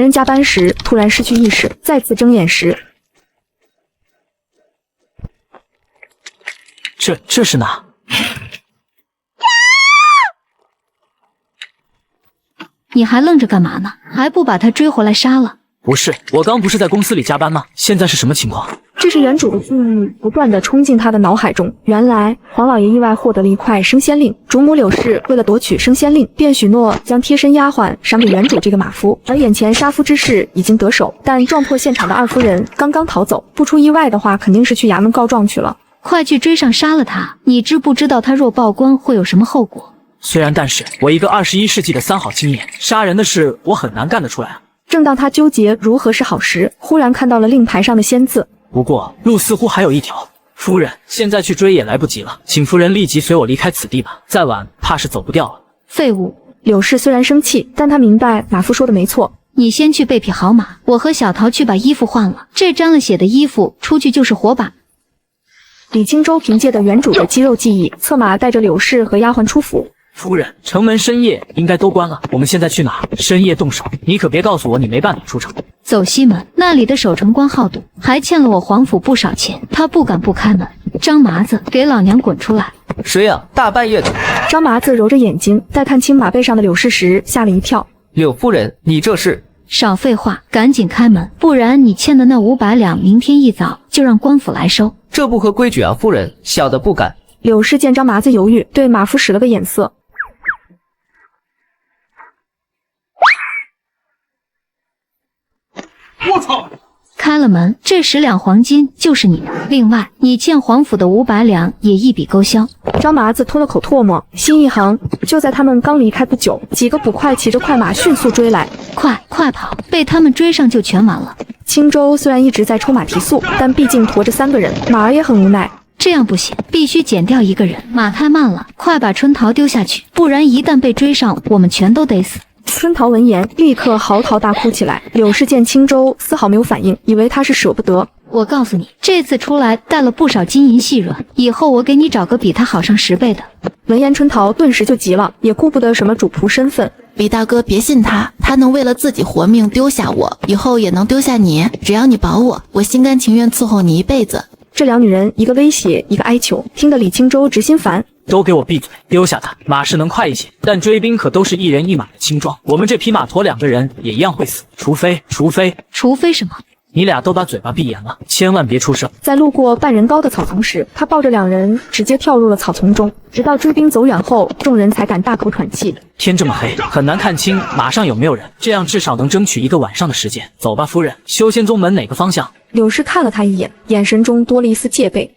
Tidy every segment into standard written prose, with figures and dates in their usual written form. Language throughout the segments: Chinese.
人加班时突然失去意识，再次睁眼时，这是哪？你还愣着干嘛呢？还不把他追回来杀了？不是，我刚不是在公司里加班吗？现在是什么情况？这是原主的记忆不断地冲进他的脑海中。原来黄老爷意外获得了一块升仙令，主母柳氏为了夺取升仙令，便许诺将贴身丫鬟赏给原主这个马夫。而眼前杀夫之事已经得手，但撞破现场的二夫人刚刚逃走，不出意外的话，肯定是去衙门告状去了。快去追上杀了他！你知不知道他若曝光会有什么后果？虽然，但是我一个21世纪的三好青年，杀人的事我很难干得出来啊。正当他纠结如何是好时，忽然看到了令牌上的仙字。不过路似乎还有一条。夫人，现在去追也来不及了，请夫人立即随我离开此地吧，再晚怕是走不掉了。废物！柳氏虽然生气，但她明白马夫说的没错。你先去备匹好马，我和小桃去把衣服换了。这沾了血的衣服出去就是火把。李青州凭借着原主的肌肉记忆，策马带着柳氏和丫鬟出府。夫人，城门深夜应该都关了，我们现在去哪？深夜动手，你可别告诉我你没办法出城。走西门，那里的守城官好赌，还欠了我皇府不少钱，他不敢不开门。张麻子，给老娘滚出来！谁呀？大半夜的！张麻子揉着眼睛，待看清马背上的柳氏时，吓了一跳。柳夫人，你这是？少废话，赶紧开门，不然你欠的那500两，明天一早就让官府来收。这不合规矩啊，夫人，小的不敢。柳氏见张麻子犹豫，对马夫使了个眼色。我操！开了门，这10两黄金就是你的。另外，你欠皇府的500两也一笔勾销。张麻子吞了口唾沫，心一横。就在他们刚离开不久，几个捕快骑着快马迅速追来。快跑！被他们追上就全完了。青州虽然一直在抽马提速，但毕竟驮着3个人，马儿也很无奈。这样不行，必须减掉1个人，马太慢了。快把春桃丢下去，不然一旦被追上，我们全都得死。春桃闻言，立刻嚎啕大哭起来。柳氏见青州丝毫没有反应，以为他是舍不得。我告诉你，这次出来带了不少金银细软，以后我给你找个比他好上10倍的。闻言，春桃顿时就急了，也顾不得什么主仆身份。李大哥，别信他，他能为了自己活命丢下我，以后也能丢下你。只要你保我，我心甘情愿伺候你一辈子。这2女人，一个威胁，一个哀求，听得李青州直心烦。都给我闭嘴！丢下他，马是能快一些，但追兵可都是1人1马的轻装，我们这匹马驮2个人也一样会死，除非什么？你俩都把嘴巴闭严了，千万别出声。在路过半人高的草丛时，他抱着2人直接跳入了草丛中，直到追兵走远后，众人才敢大口喘气。天这么黑，很难看清马上有没有人，这样至少能争取1个晚上的时间。走吧，夫人，修仙宗门哪个方向？柳氏看了他一眼，眼神中多了一丝戒备。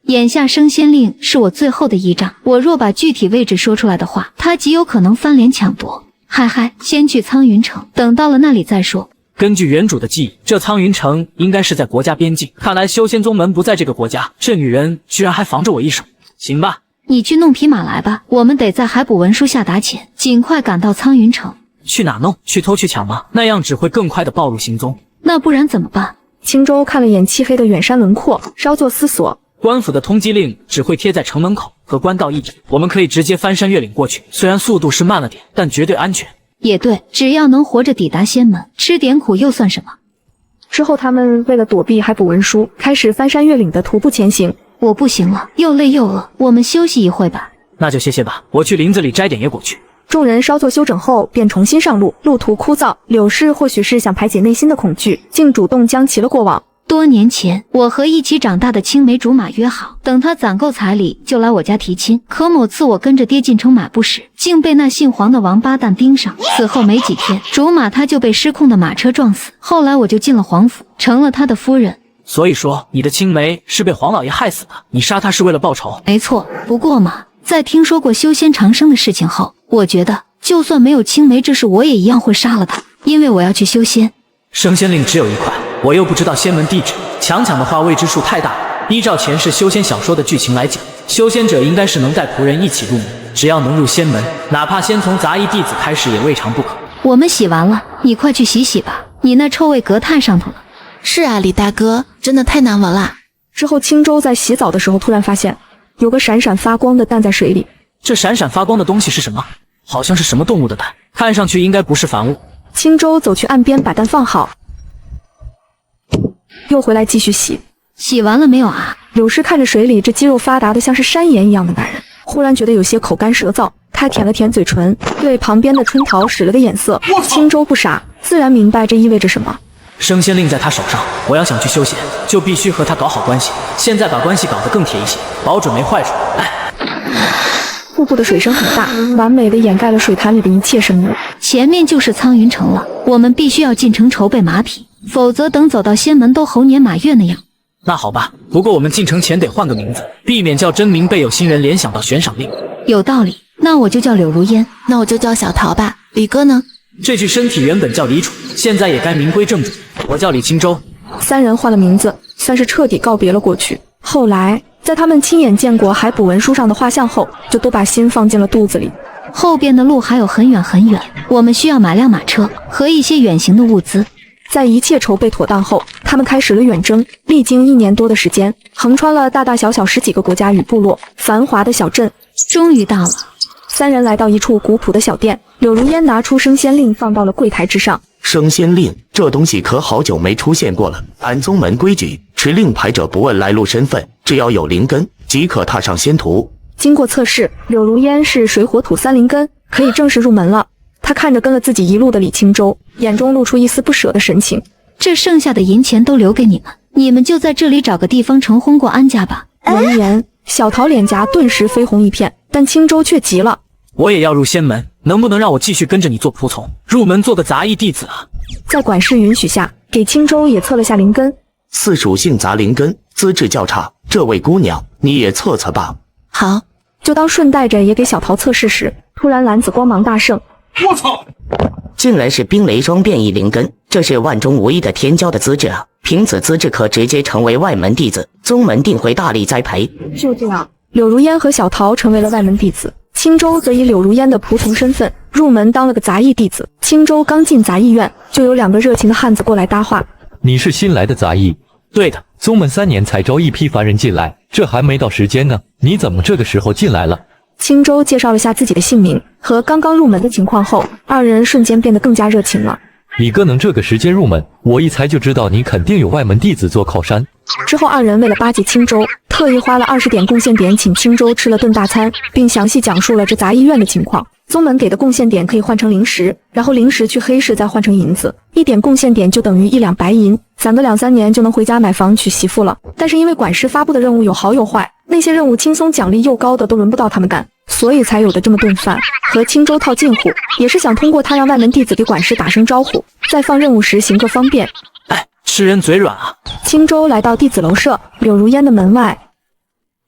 眼下升仙令是我最后的依仗，我若把具体位置说出来的话，他极有可能翻脸抢夺。嗨，先去苍云城，等到了那里再说。根据原主的记忆，这苍云城应该是在国家边境，看来修仙宗门不在这个国家，这女人居然还防着我一手。行吧，你去弄匹马来吧，我们得在海捕文书下达前，尽快赶到苍云城。去哪弄？去偷去抢吗？那样只会更快地暴露行踪。那不然怎么办？青州看了眼漆黑的远山轮廓，稍作思索。官府的通缉令只会贴在城门口和官道一指，我们可以直接翻山越岭过去，虽然速度是慢了点，但绝对安全。也对，只要能活着抵达仙门，吃点苦又算什么？之后他们为了躲避海捕文书，开始翻山越岭的徒步前行。我不行了，又累又饿，我们休息一会吧。那就歇歇吧，我去林子里摘点野果去。众人稍作休整后，便重新上路，路途枯燥。柳氏或许是想排解内心的恐惧，竟主动将其了过往。多年前，我和一起长大的青梅竹马约好，等他攒够彩礼就来我家提亲。可某次我跟着爹进城买布时，竟被那姓黄的王八蛋盯上。此后没几天，竹马他就被失控的马车撞死。后来我就进了皇府，成了他的夫人。所以说，你的青梅是被黄老爷害死的，你杀他是为了报仇？没错，不过嘛，在听说过修仙长生的事情后，我觉得就算没有青梅这事，我也一样会杀了他，因为我要去修仙。升仙令只有1块，我又不知道仙门地址，强抢的话未知数太大了。依照前世修仙小说的剧情来讲，修仙者应该是能带仆人一起入门，只要能入仙门，哪怕先从杂役弟子开始也未尝不可。我们洗完了，你快去洗洗吧，你那臭味隔太上头了。是啊，李大哥，真的太难闻了。之后青州在洗澡的时候突然发现有个闪闪发光的蛋在水里。这闪闪发光的东西是什么？好像是什么动物的蛋，看上去应该不是凡物。青州走去岸边把蛋放好，又回来继续洗。洗完了没有啊？柳氏看着水里这肌肉发达的像是山岩一样的男人，忽然觉得有些口干舌燥。他舔了舔嘴唇，对旁边的春桃使了个眼色。青州不傻，自然明白这意味着什么。升仙令在他手上，我要想去修仙，就必须和他搞好关系。现在把关系搞得更铁一些，保准没坏处。哎，瀑布的水声很大，完美的掩盖了水潭里的一切声音。前面就是苍云城了，我们必须要进城筹备马匹，否则等走到仙门都猴年马月那样。那好吧，不过我们进城前得换个名字，避免叫真名被有心人联想到悬赏令。有道理，那我就叫柳如烟。那我就叫小桃吧。李哥呢？这具身体原本叫李楚，现在也该名归正主，我叫李青州。三人换了名字，算是彻底告别了过去。后来，在他们亲眼见过海捕文书上的画像后，就都把心放进了肚子里。后边的路还有很远很远，我们需要买辆马车和一些远行的物资。在一切筹备妥当后，他们开始了远征。历经1年多的时间，横穿了大大小小10几个国家与部落，繁华的小镇，终于到了。三人来到一处古朴的小店，柳如烟拿出升仙令放到了柜台之上。升仙令这东西可好久没出现过了。按宗门规矩，持令牌者不问来路身份，只要有灵根即可踏上仙途。经过测试，柳如烟是水火土3灵根，可以正式入门了。他看着跟了自己一路的李青州，眼中露出一丝不舍的神情。这剩下的银钱都留给你们，你们就在这里找个地方成婚过安家吧。闻言，小桃脸颊顿时绯红一片，但青州却急了。我也要入仙门，能不能让我继续跟着你做仆从，入门做个杂役弟子啊？在管事允许下，给青州也测了下灵根。4属性杂灵根，资质较差，这位姑娘你也测测吧。好，就当顺带着也给小桃测试时，突然蓝子光芒大盛。我操！竟然是冰雷霜变异灵根，这是万中无一的天骄的资质啊！凭此资质可直接成为外门弟子，宗门定会大力栽培。就这样，柳如烟和小桃成为了外门弟子，青州则以柳如烟的仆从身份入门当了个杂役弟子。青州刚进杂役院，就有2个热情的汉子过来搭话。你是新来的杂役？对的，宗门3年才招一批凡人进来，这还没到时间呢，你怎么这个时候进来了？青州介绍了下自己的姓名和刚刚入门的情况后，2人瞬间变得更加热情了。李哥能这个时间入门，我一猜就知道你肯定有外门弟子做靠山。之后2人为了巴结青州，特意花了20点贡献点请青州吃了顿大餐，并详细讲述了这杂役院的情况。宗门给的贡献点可以换成灵石，然后灵石去黑市再换成银子，1点贡献点就等于1两白银，攒个2、3年就能回家买房娶媳妇了。但是因为管事发布的任务有好有坏，那些任务轻松奖励又高的都轮不到他们干，所以才有的这么顿饭。和青州套近乎，也是想通过他让外门弟子给管事打声招呼，在放任务时行个方便。哎，吃人嘴软啊！青州来到弟子楼舍，柳如烟的门外。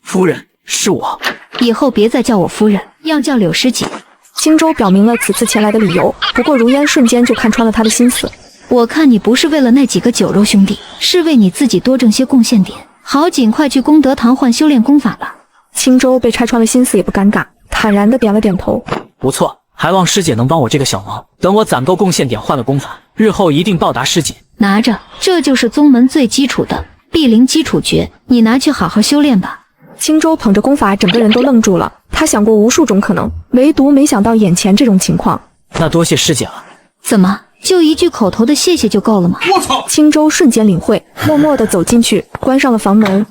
夫人，是我。以后别再叫我夫人，要叫柳师姐。青州表明了此次前来的理由，不过如烟瞬间就看穿了他的心思。我看你不是为了那几个酒肉兄弟，是为你自己多挣些贡献点，好尽快去功德堂换修炼功法了。青州被拆穿了心思也不尴尬，坦然地点了点头。不错，还望师姐能帮我这个小忙。等我攒够贡献点换了功法，日后一定报答师姐。拿着，这就是宗门最基础的碧灵基础诀，你拿去好好修炼吧。青州捧着功法，整个人都愣住了。他想过无数种可能，唯独没想到眼前这种情况。那多谢师姐了。怎么，就一句口头的谢谢就够了吗？我操！青州瞬间领会，默默地走进去，关上了房门。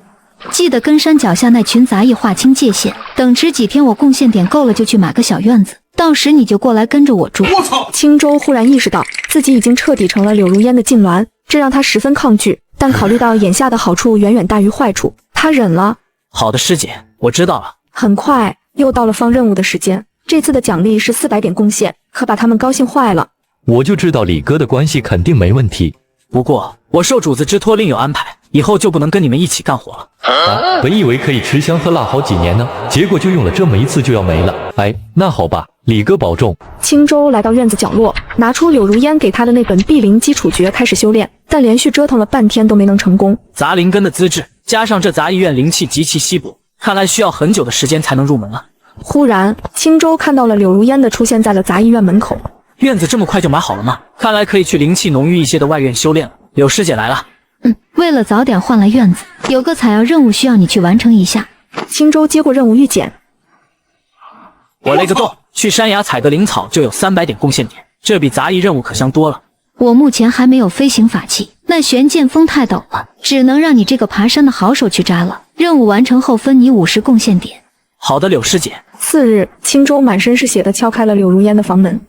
记得跟山脚下那群杂役划清界限，等迟几天我贡献点够了，就去买个小院子，到时你就过来跟着我住。我操！青州忽然意识到自己已经彻底成了柳如烟的禁脔，这让他十分抗拒，但考虑到眼下的好处远远大于坏处，他忍了。好的，师姐，我知道了。很快又到了放任务的时间，这次的奖励是400点贡献，可把他们高兴坏了。我就知道李哥的关系肯定没问题。不过我受主子之托另有安排，以后就不能跟你们一起干活了。本以为可以吃香喝辣好几年呢，结果就用了这么一次就要没了。哎，那好吧，李哥保重。青州来到院子角落，拿出柳如烟给他的那本碧灵基础诀开始修炼，但连续折腾了半天都没能成功。杂灵根的资质加上这杂役院灵气极其稀薄，看来需要很久的时间才能入门了。忽然，青州看到了柳如烟的出现在了杂役院门口。院子这么快就买好了吗？看来可以去灵气浓郁一些的外院修炼了。柳师姐来了。为了早点换来院子，有个采药任务需要你去完成一下。青州接过任务预检，我勒个洞，去山崖采个灵草就有300点贡献点，这比杂役任务可香多了。我目前还没有飞行法器，那玄剑锋太陡了，只能让你这个爬山的好手去摘了。任务完成后分你50贡献点。好的，柳师姐。次日，青州满身是血的敲开了柳如烟的房门。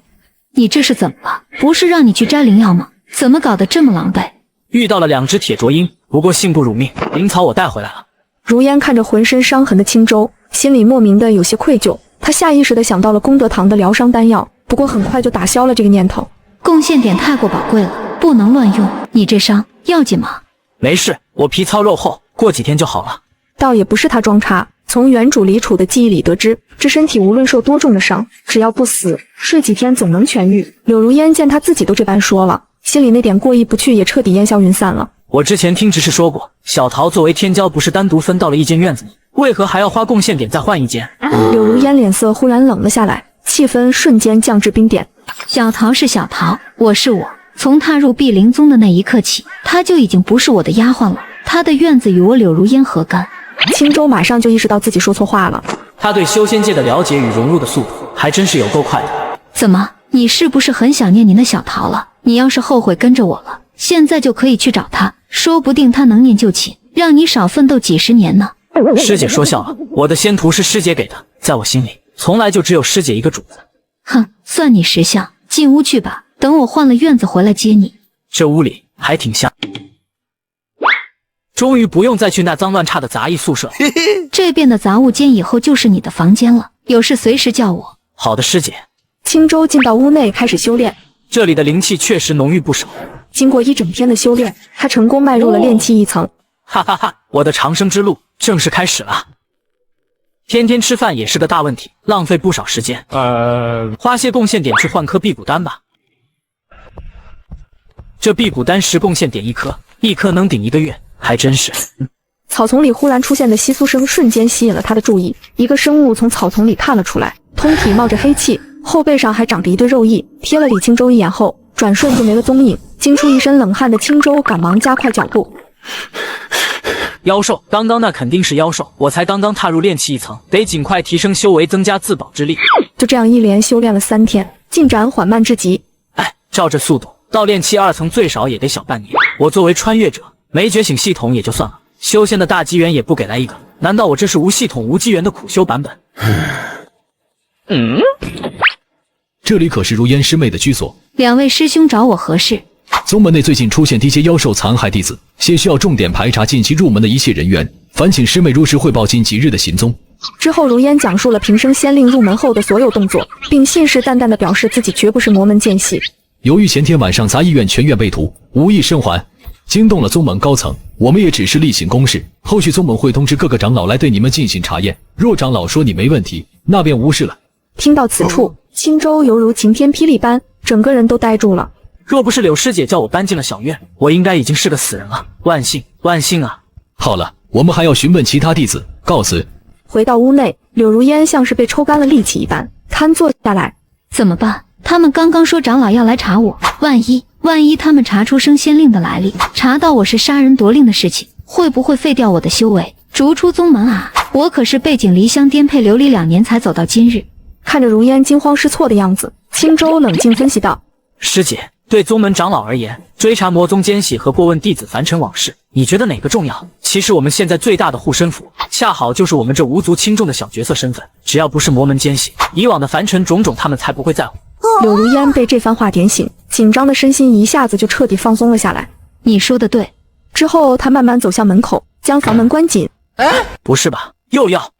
你这是怎么了？不是让你去摘灵药吗？怎么搞得这么狼狈？遇到了2只铁啄鹰，不过幸不辱命，灵草我带回来了。如烟看着浑身伤痕的青州，心里莫名的有些愧疚。他下意识的想到了功德堂的疗伤丹药，不过很快就打消了这个念头。贡献点太过宝贵了，不能乱用。你这伤要紧吗？没事，我皮糙肉厚，过几天就好了。倒也不是他装叉，从原主李楚的记忆里得知，这身体无论受多重的伤，只要不死，睡几天总能痊愈。柳如烟见他自己都这般说了，心里那点过意不去也彻底烟消云散了。我之前听执事说过，小桃作为天骄不是单独分到了一间院子里，为何还要花贡献点再换一间？柳如烟脸色忽然冷了下来，气氛瞬间降至冰点。小桃是小桃，我是我。从踏入碧灵宗的那一刻起，她就已经不是我的丫鬟了。她的院子与我柳如烟何干？青州马上就意识到自己说错话了。他对修仙界的了解与融入的速度还真是有够快的。怎么，你是不是很想念你那小桃了？你要是后悔跟着我了，现在就可以去找她，说不定她能念旧情，让你少奋斗几10年呢。师姐说笑了，我的仙图是师姐给的，在我心里从来就只有师姐一个主子。哼，算你识相，进屋去吧，等我换了院子回来接你。这屋里还挺像。终于不用再去那脏乱差的杂役宿舍。这边的杂物间以后就是你的房间了，有事随时叫我。好的，师姐。青州进到屋内开始修炼，这里的灵气确实浓郁不少。经过一整天的修炼，他成功迈入了炼气1层。哈哈哈，我的长生之路正式开始了。天天吃饭也是个大问题，浪费不少时间。花些贡献点去换颗辟谷丹吧。这辟谷丹10贡献点1颗，1颗能顶1个月，还真是。草丛里忽然出现的窸窣声瞬间吸引了他的注意，一个生物从草丛里探了出来，通体冒着黑气，后背上还长着一堆肉翼，瞥了李青州一眼后，转瞬就没了踪影。惊出一身冷汗的青州赶忙加快脚步。妖兽，刚刚那肯定是妖兽，我才刚刚踏入炼气1层，得尽快提升修为，增加自保之力。就这样一连修炼了3天，进展缓慢至极。哎，照这速度，到炼气2层最少也得小半年。我作为穿越者，没觉醒系统也就算了，修仙的大机缘也不给来一个，难道我这是无系统无机缘的苦修版本？这里可是如烟师妹的居所。2位师兄找我何事？宗门内最近出现低阶妖兽残害弟子，现需要重点排查近期入门的一切人员，烦请师妹如实汇报近几日的行踪。之后，如烟讲述了平生仙令入门后的所有动作，并信誓旦旦地表示自己绝不是魔门奸细。由于前天晚上杂役院全院被屠，无意生还，惊动了宗门高层，我们也只是例行公事，后续宗门会通知各个长老来对你们进行查验。若长老说你没问题，那便无事了。听到此处，青州犹如晴天霹雳般，整个人都呆住了。若不是柳师姐叫我搬进了小院，我应该已经是个死人了。万幸，万幸啊！好了，我们还要询问其他弟子，告辞。回到屋内，柳如烟像是被抽干了力气一般，瘫坐下来。怎么办？他们刚刚说长老要来查我，万一他们查出升仙令的来历，查到我是杀人夺令的事情，会不会废掉我的修为，逐出宗门啊？我可是背井离乡颠沛流离2年才走到今日。看着如烟惊慌失措的样子，青州冷静分析道：师姐，对宗门长老而言，追查魔宗奸细和过问弟子凡尘往事，你觉得哪个重要？其实我们现在最大的护身符，恰好就是我们这无足轻重的小角色身份。只要不是魔门奸细，以往的凡尘种种，他们才不会在乎。柳如烟被这番话点醒，紧张的身心一下子就彻底放松了下来。你说的对。之后，他慢慢走向门口，将房门关紧。不是吧？又要？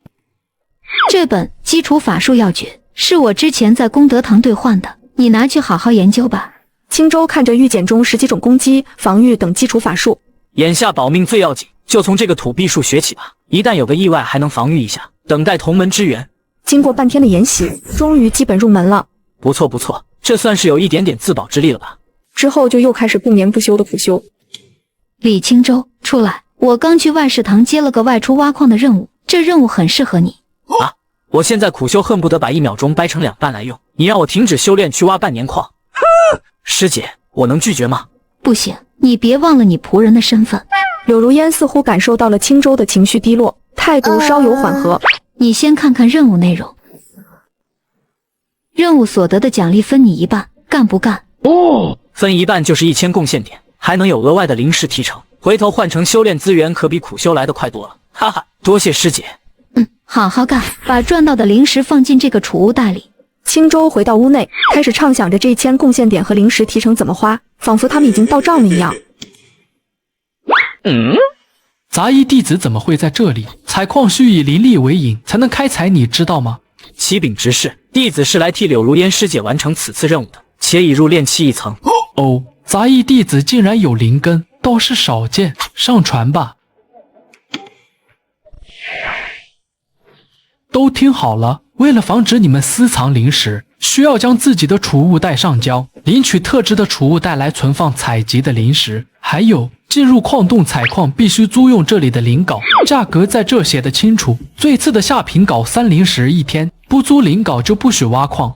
这本基础法术要诀是我之前在功德堂兑换的，你拿去好好研究吧。青州看着玉简中10几种攻击、防御等基础法术，眼下保命最要紧，就从这个土壁术学起吧。一旦有个意外，还能防御一下，等待同门支援。经过半天的研习，终于基本入门了。不错不错，这算是有一点点自保之力了吧？之后就又开始不眠不休的苦修。李青州，出来！我刚去外事堂接了个外出挖矿的任务，这任务很适合你。啊！我现在苦修恨不得把1秒钟掰成2半来用，你让我停止修炼去挖半年矿？师姐，我能拒绝吗？不行，你别忘了你仆人的身份。柳如烟似乎感受到了青州的情绪低落，态度稍有缓和。你先看看任务内容。任务所得的奖励分你1半，干不干？分一半就是1000贡献点，还能有额外的灵石提成，回头换成修炼资源可比苦修来的快多了。哈哈，多谢师姐。好好干，把赚到的灵石放进这个储物袋里。青州回到屋内，开始畅想着这1000贡献点和灵石提成怎么花，仿佛他们已经到账了一样。杂役弟子怎么会在这里？采矿需以灵力为引才能开采，你知道吗？启禀执事，弟子是来替柳如烟师姐完成此次任务的，且已入炼期1层。哦，杂役弟子竟然有灵根，倒是少见。上传吧。都听好了，为了防止你们私藏灵石，需要将自己的储物袋上交，领取特制的储物袋来存放采集的灵石。还有，进入矿洞采矿必须租用这里的灵镐，价格在这写得清楚。最次的下品镐3灵石1天，不租灵镐就不许挖矿。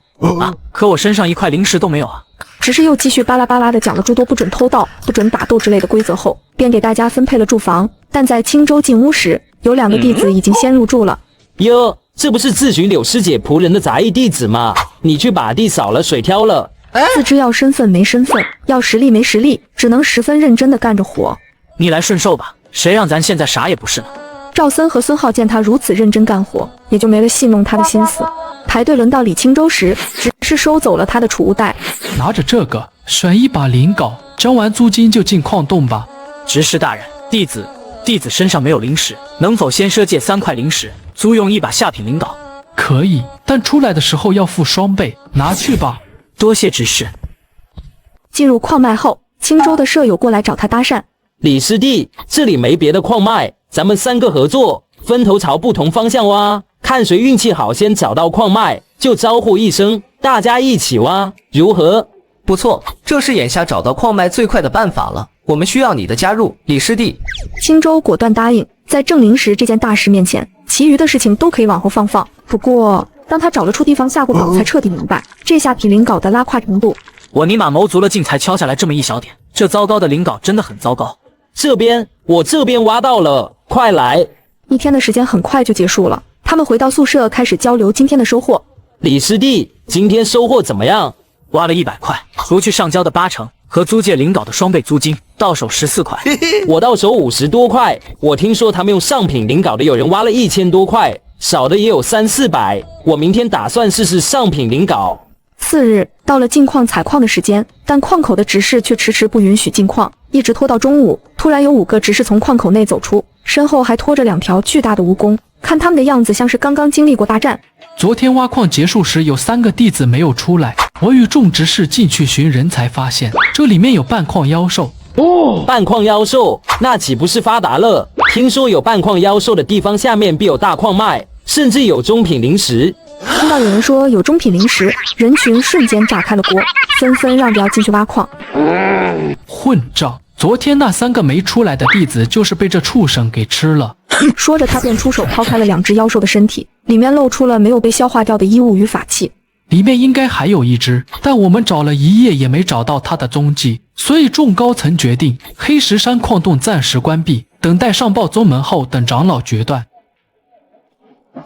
可我身上1块灵石都没有啊！执事又继续巴拉巴拉的讲了诸多不准偷盗、不准打斗之类的规则后，便给大家分配了住房。但在青州进屋时，有2个弟子已经先入住了。哟，这不是自诩柳师姐仆人的杂役弟子吗？你去把地扫了，水挑了。自知要身份没身份，要实力没实力，只能十分认真的干着活。逆来顺受吧，谁让咱现在啥也不是呢？赵森和孙浩见他如此认真干活，也就没了戏弄他的心思。排队轮到李青州时，只是收走了他的储物袋。拿着这个，选一把灵镐，交完租金就进矿洞吧。执事大人，弟子身上没有灵石，能否先赊借3块灵石，租用1把下品灵镐？可以，但出来的时候要付双倍，拿去吧。多谢执事。进入矿脉后，青州的舍友过来找他搭讪。李师弟，这里没别的矿脉，咱们3个合作，分头朝不同方向挖，看谁运气好，先找到矿脉就招呼一声，大家一起挖，如何？不错，这是眼下找到矿脉最快的办法了。我们需要你的加入，李师弟。青州果断答应。在正灵石这件大事面前，其余的事情都可以往后放。不过，当他找了处地方下过镐，才彻底明白这下匹灵镐的拉胯程度。我尼玛谋足了劲才敲下来这么一小点，这糟糕的灵镐真的很糟糕。我这边挖到了，快来！一天的时间很快就结束了，他们回到宿舍开始交流今天的收获。李师弟，今天收获怎么样？挖了100块，除去上交的80%和租借灵镐的双倍租金，到手14块。我到手50多块。我听说他们用上品灵镐的有人挖了1000多块，少的也有300-400。我明天打算试试上品灵镐。4日到了进矿采矿的时间，但矿口的执事却迟迟不允许进矿，一直拖到中午。突然有5个执事从矿口内走出，身后还拖着2条巨大的蜈蚣，看他们的样子像是刚刚经历过大战。昨天挖矿结束时，有3个弟子没有出来，我与众执事进去寻人才发现，这里面有半矿妖兽。半矿妖兽，那岂不是发达了？听说有半矿妖兽的地方，下面必有大矿脉，甚至有中品灵石。听到有人说有中品灵石，人群瞬间炸开了锅，纷纷让着要进去挖矿。混账！昨天那3个没出来的弟子就是被这畜生给吃了。说着，他便出手抛开了2只妖兽的身体，里面露出了没有被消化掉的衣物与法器。里面应该还有1只，但我们找了1夜也没找到它的踪迹，所以众高层决定黑石山矿洞暂时关闭，等待上报宗门后等长老决断。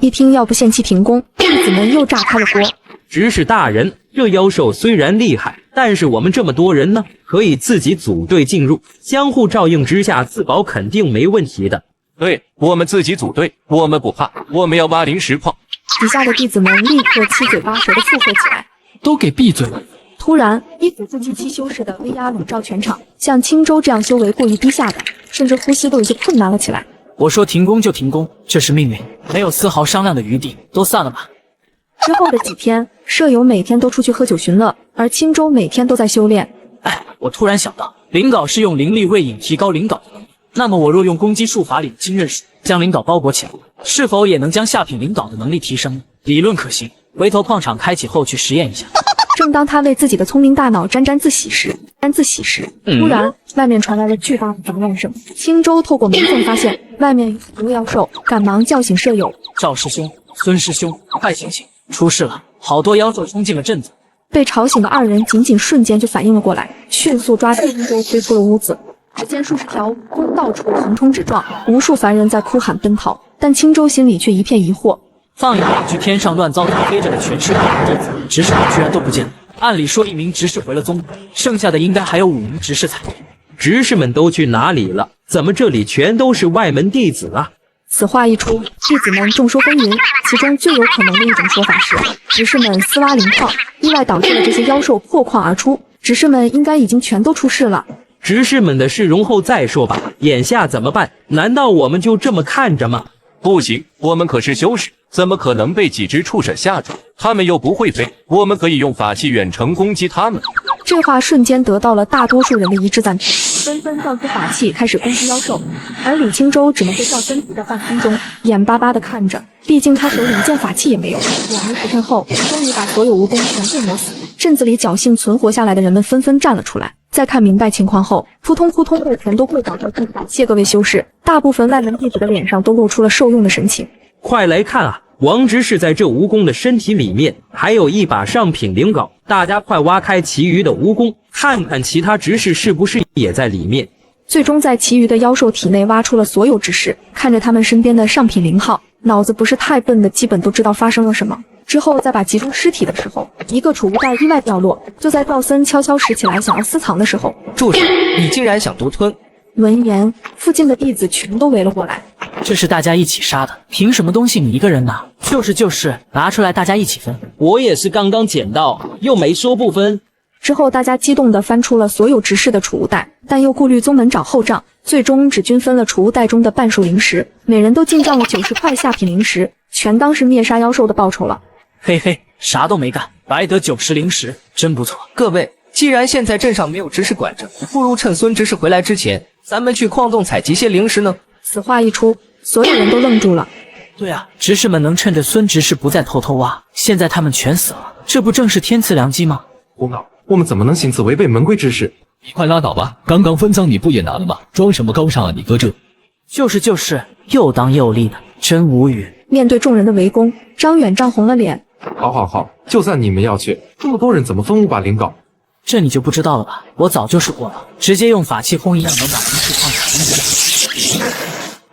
一听要不限期停工，弟子们又炸开了锅。执事大人，这妖兽虽然厉害，但是我们这么多人呢，可以自己组队进入，相互照应之下，自保肯定没问题的。对，我们自己组队，我们不怕，我们要挖灵石矿。底下的弟子们立刻七嘴八舌地附和起来。都给闭嘴！突然，一股自欺欺修式的威压笼罩全场，像青州这样修为过于低下的，甚至呼吸都有些困难了起来。我说停工就停工，这是命令，没有丝毫商量的余地，都散了吧。之后的几天，舍友每天都出去喝酒寻乐，而青州每天都在修炼。我突然想到，灵镐是用灵力为引提高灵镐的能力，那么我若用攻击术法里的金刃术将灵镐包裹起来，是否也能将下品灵镐的能力提升？理论可行，回头矿场开启后去实验一下。正当他为自己的聪明大脑沾沾自喜时，突然外面传来了巨大的杂乱声。青州透过门缝发现外面有很多妖兽，赶忙叫醒舍友。赵师兄、孙师兄，快醒醒！出事了，好多妖兽冲进了镇子。被吵醒的2人仅仅瞬间就反应了过来，迅速抓着青州推出了屋子。只见数十条蜈蚣到处横冲直撞，无数凡人在哭喊奔逃，但青州心里却一片疑惑。放眼望去，天上乱糟糟飞着的全是地子，执事居然都不见了。按理说，1名执事回了宗门，剩下的应该还有5名执事才对。执事们都去哪里了？怎么这里全都是外门弟子啊？此话一出，弟子们众说纷纭，其中最有可能的一种说法是，执事们私挖灵矿，意外导致了这些妖兽破矿而出。执事们应该已经全都出事了。执事们的事容后再说吧，眼下怎么办？难道我们就这么看着吗？不行，我们可是修士，怎么可能被几只畜生吓住？他们又不会飞，我们可以用法器远程攻击他们。这话瞬间得到了大多数人的一致赞同，纷纷造出法器开始攻击妖兽，而李清舟只能被赵森急在半空中，眼巴巴地看着。毕竟他手里一件法器也没有。2枚时辰后，终于把所有蜈蚣全部磨死。镇子里侥幸存活下来的人们纷纷站了出来。在看明白情况后，扑通扑通的全都跪倒在地上。谢各位修士，大部分外门弟子的脸上都露出了受用的神情。快来看啊！王执事在这蜈蚣的身体里面还有一把上品灵镐，大家快挖开其余的蜈蚣，看看其他执事是不是也在里面。最终在其余的妖兽体内挖出了所有执事，看着他们身边的上品灵号，脑子不是太笨的基本都知道发生了什么。之后在把集中尸体的时候，一个储物袋意外掉落，就在赵森悄悄拾起来想要私藏的时候，住手！你竟然想独吞！闻言，附近的弟子全都围了过来。这是大家一起杀的，凭什么东西你一个人拿？就是，拿出来大家一起分。我也是刚刚捡到，又没说不分。之后大家激动地翻出了所有执事的储物袋，但又顾虑宗门找后账，最终只均分了储物袋中的半数灵石，每人都进账了90块下品灵石，全当是灭杀妖兽的报酬了。嘿嘿，啥都没干，白得90灵石，真不错。各位，既然现在镇上没有执事管着，不如趁孙执事回来之前，咱们去矿洞采集些灵石呢。此话一出，所有人都愣住了。对啊，执事们能趁着孙执事不再偷偷挖，现在他们全死了，这不正是天赐良机吗？胡闹，我们怎么能行此违背门规之事？你快拉倒吧，刚刚分赃你不也拿了吗？装什么高尚啊你哥这。就是，又当又立的，真无语。面对众人的围攻，张远涨红了脸。好，就算你们要去，这么多人怎么分5把灵镐？这你就不知道了吧？我早就试过了，直接用法器轰一样能把灵石矿产攻击。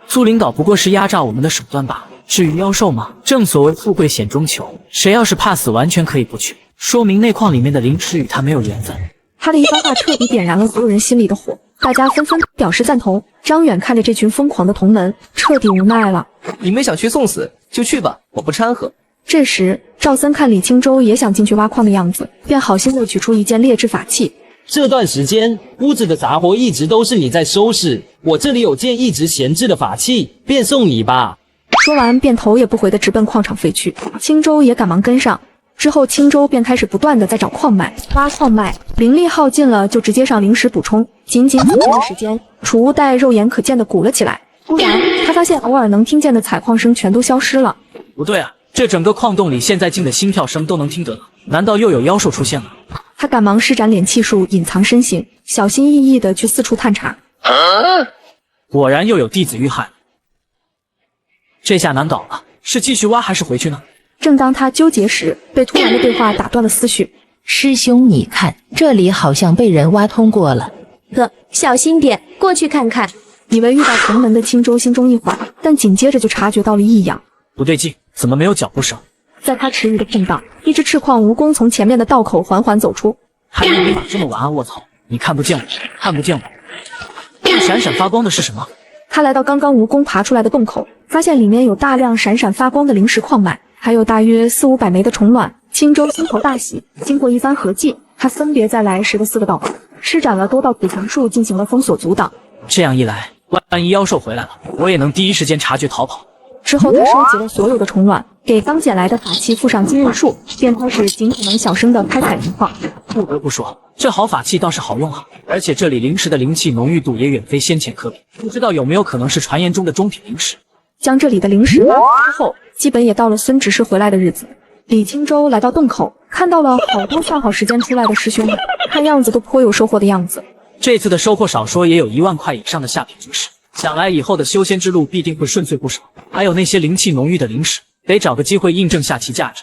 租灵镐不过是压榨我们的手段罢了。至于妖兽嘛，正所谓富贵险中求，谁要是怕死，完全可以不去，说明内矿里面的灵石与他没有缘分。他的一番话彻底点燃了所有人心里的火，大家纷纷表示赞同。张远看着这群疯狂的同门，彻底无奈了。你们想去送死就去吧，我不掺和。这时，赵森看李清舟也想进去挖矿的样子，便好心的取出一件劣质法器。这段时间屋子的杂活一直都是你在收拾，我这里有件一直闲置的法器，便送你吧。说完便头也不回的直奔矿场飞去。青州也赶忙跟上。之后青州便开始不断的在找矿脉，挖矿脉，灵力耗尽了就直接上灵石补充。仅几天的时间，储物袋肉眼可见的鼓了起来。突然他发现偶尔能听见的采矿声全都消失了。不对啊，这整个矿洞里现在静的心跳声都能听得到，难道又有妖兽出现了？他赶忙施展敛气术隐藏身形，小心翼翼的去四处探查。果然又有弟子遇害了，这下难搞了，是继续挖还是回去呢？正当他纠结时，被突然的对话打断了思绪。师兄，你看，这里好像被人挖通过了。小心点，过去看看。以为遇到同门的青州心中一缓，但紧接着就察觉到了异样。不对劲，怎么没有脚步声？在他迟疑的碰到，一只赤矿蜈蚣从前面的道口缓缓走出。还以为你这么晚啊！卧槽，你看不见我，看不见我。这闪闪发光的是什么？他来到刚刚蜈蚣爬出来的洞口，发现里面有大量闪闪发光的灵石矿脉，还有大约400-500枚的虫卵。青州心头大喜，经过一番合计，他分别在来时的4个道口施展了多道土墙术进行了封锁阻挡。这样一来，万一妖兽回来了，我也能第一时间察觉逃跑。之后他收集了所有的虫卵，给刚捡来的法器附上金刃术，便开始尽可能小声的开采灵矿。不得不说，这好法器倒是好用啊，而且这里灵石的灵气浓郁度也远非先前可比，不知道有没有可能是传言中的中品灵石。将这里的灵石挖出之后，基本也到了孙执事回来的日子。李清舟来到洞口，看到了好多算好时间出来的师兄们，看样子都颇有收获的样子。这次的收获少说也有1万块以上的下品灵石，想来以后的修仙之路必定会顺遂不少。还有那些灵气浓郁的灵石，得找个机会印证下其价值。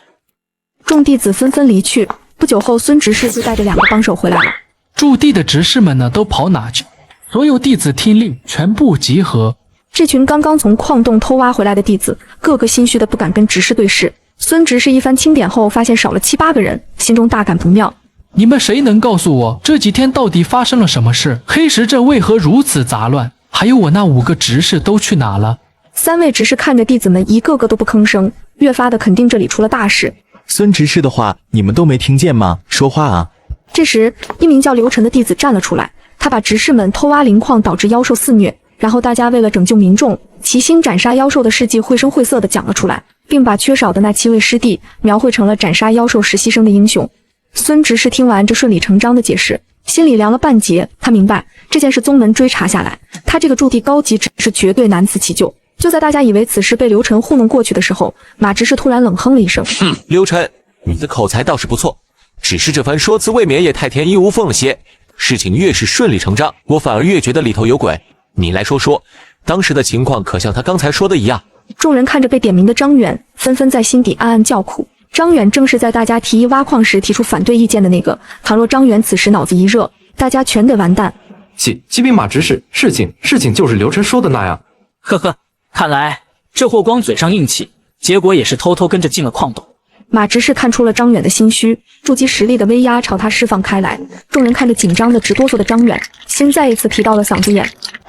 众弟子纷纷离去，不久后孙执事就带着2个帮手回来了。驻地的执事们呢，都跑哪去？所有弟子听令，全部集合。这群刚刚从矿洞偷挖回来的弟子，个个心虚的不敢跟执事对视。孙执事一番清点后，发现少了7-8个人，心中大感不妙。你们谁能告诉我这几天到底发生了什么事？黑石镇为何如此杂乱？还有我那5个执事都去哪了？3位执事看着弟子们一个个都不吭声，越发的肯定这里出了大事。孙执事的话你们都没听见吗？说话啊！这时，一名叫刘晨的弟子站了出来，他把执事们偷挖灵矿导致妖兽肆虐，然后大家为了拯救民众，齐心斩杀妖兽的事迹绘声绘色地讲了出来，并把缺少的那7位师弟描绘成了斩杀妖兽时牺牲的英雄。孙执事听完这顺理成章的解释，心里凉了半截。他明白这件事宗门追查下来，他这个驻地高级执事绝对难辞其咎。就在大家以为此事被刘晨糊弄过去的时候，马执事突然冷哼了一声：“刘晨，你的口才倒是不错，只是这番说辞未免也太天衣无缝了些。事情越是顺理成章，我反而越觉得里头有鬼。你来说说，当时的情况可像他刚才说的一样？”众人看着被点名的张远，纷纷在心底暗暗叫苦。张远正是在大家提议挖矿时提出反对意见的那个。倘若张远此时脑子一热，大家全得完蛋。启禀马执事，事情就是刘晨说的那样。呵呵，看来这货光嘴上硬气，结果也是偷偷跟着进了矿洞。马执事看出了张远的心虚，筑基实力的威压朝他释放开来。众人看着紧张的直哆嗦的张远，心再一次提到了嗓子眼。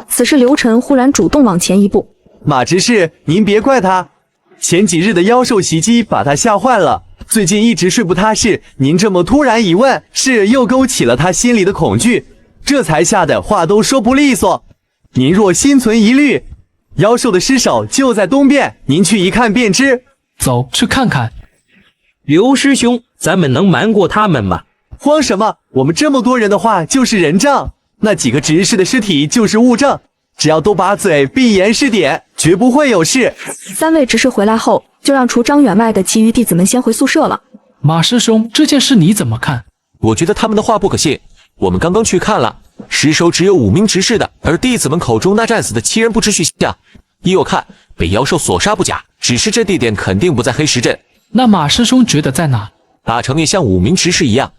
此时刘晨忽然主动往前一步：“马执事，您别怪他，前几日的妖兽袭击把他吓坏了，最近一直睡不踏实，您这么突然一问，是又勾起了他心里的恐惧，这才吓得话都说不利索。您若心存疑虑，妖兽的尸首就在东边，您去一看便知。”走去看看。刘师兄，咱们能瞒过他们吗？慌什么？我们这么多人的话就是人证，那几个执事的尸体就是物证，只要都把嘴闭严实点，绝不会有事。3位执事回来后，就让除张远外的其余弟子们先回宿舍了。马师兄，这件事你怎么看？我觉得他们的话不可信。我们刚刚去看了，尸首只有5名执事的，而弟子们口中那战死的7人不知去向。依我看，被妖兽所杀不假，只是这地点肯定不在黑石镇。那马师兄觉得在哪？大成也像5名执事一样，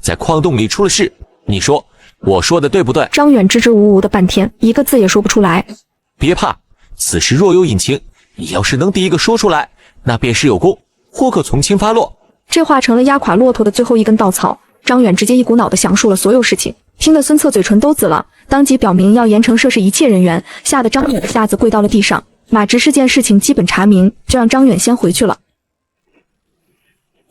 在矿洞里出了事。你说，我说的对不对？张远支支吾吾的半天，一个字也说不出来。别怕，此事若有隐情，你要是能第一个说出来，那便是有功，或可从轻发落。这话成了压垮骆驼的最后一根稻草。张远直接一股脑地详述了所有事情，听得孙策嘴唇都紫了，当即表明要严惩涉事一切人员，吓得张远下子跪到了地上。马执事见事情基本查明，就让张远先回去了。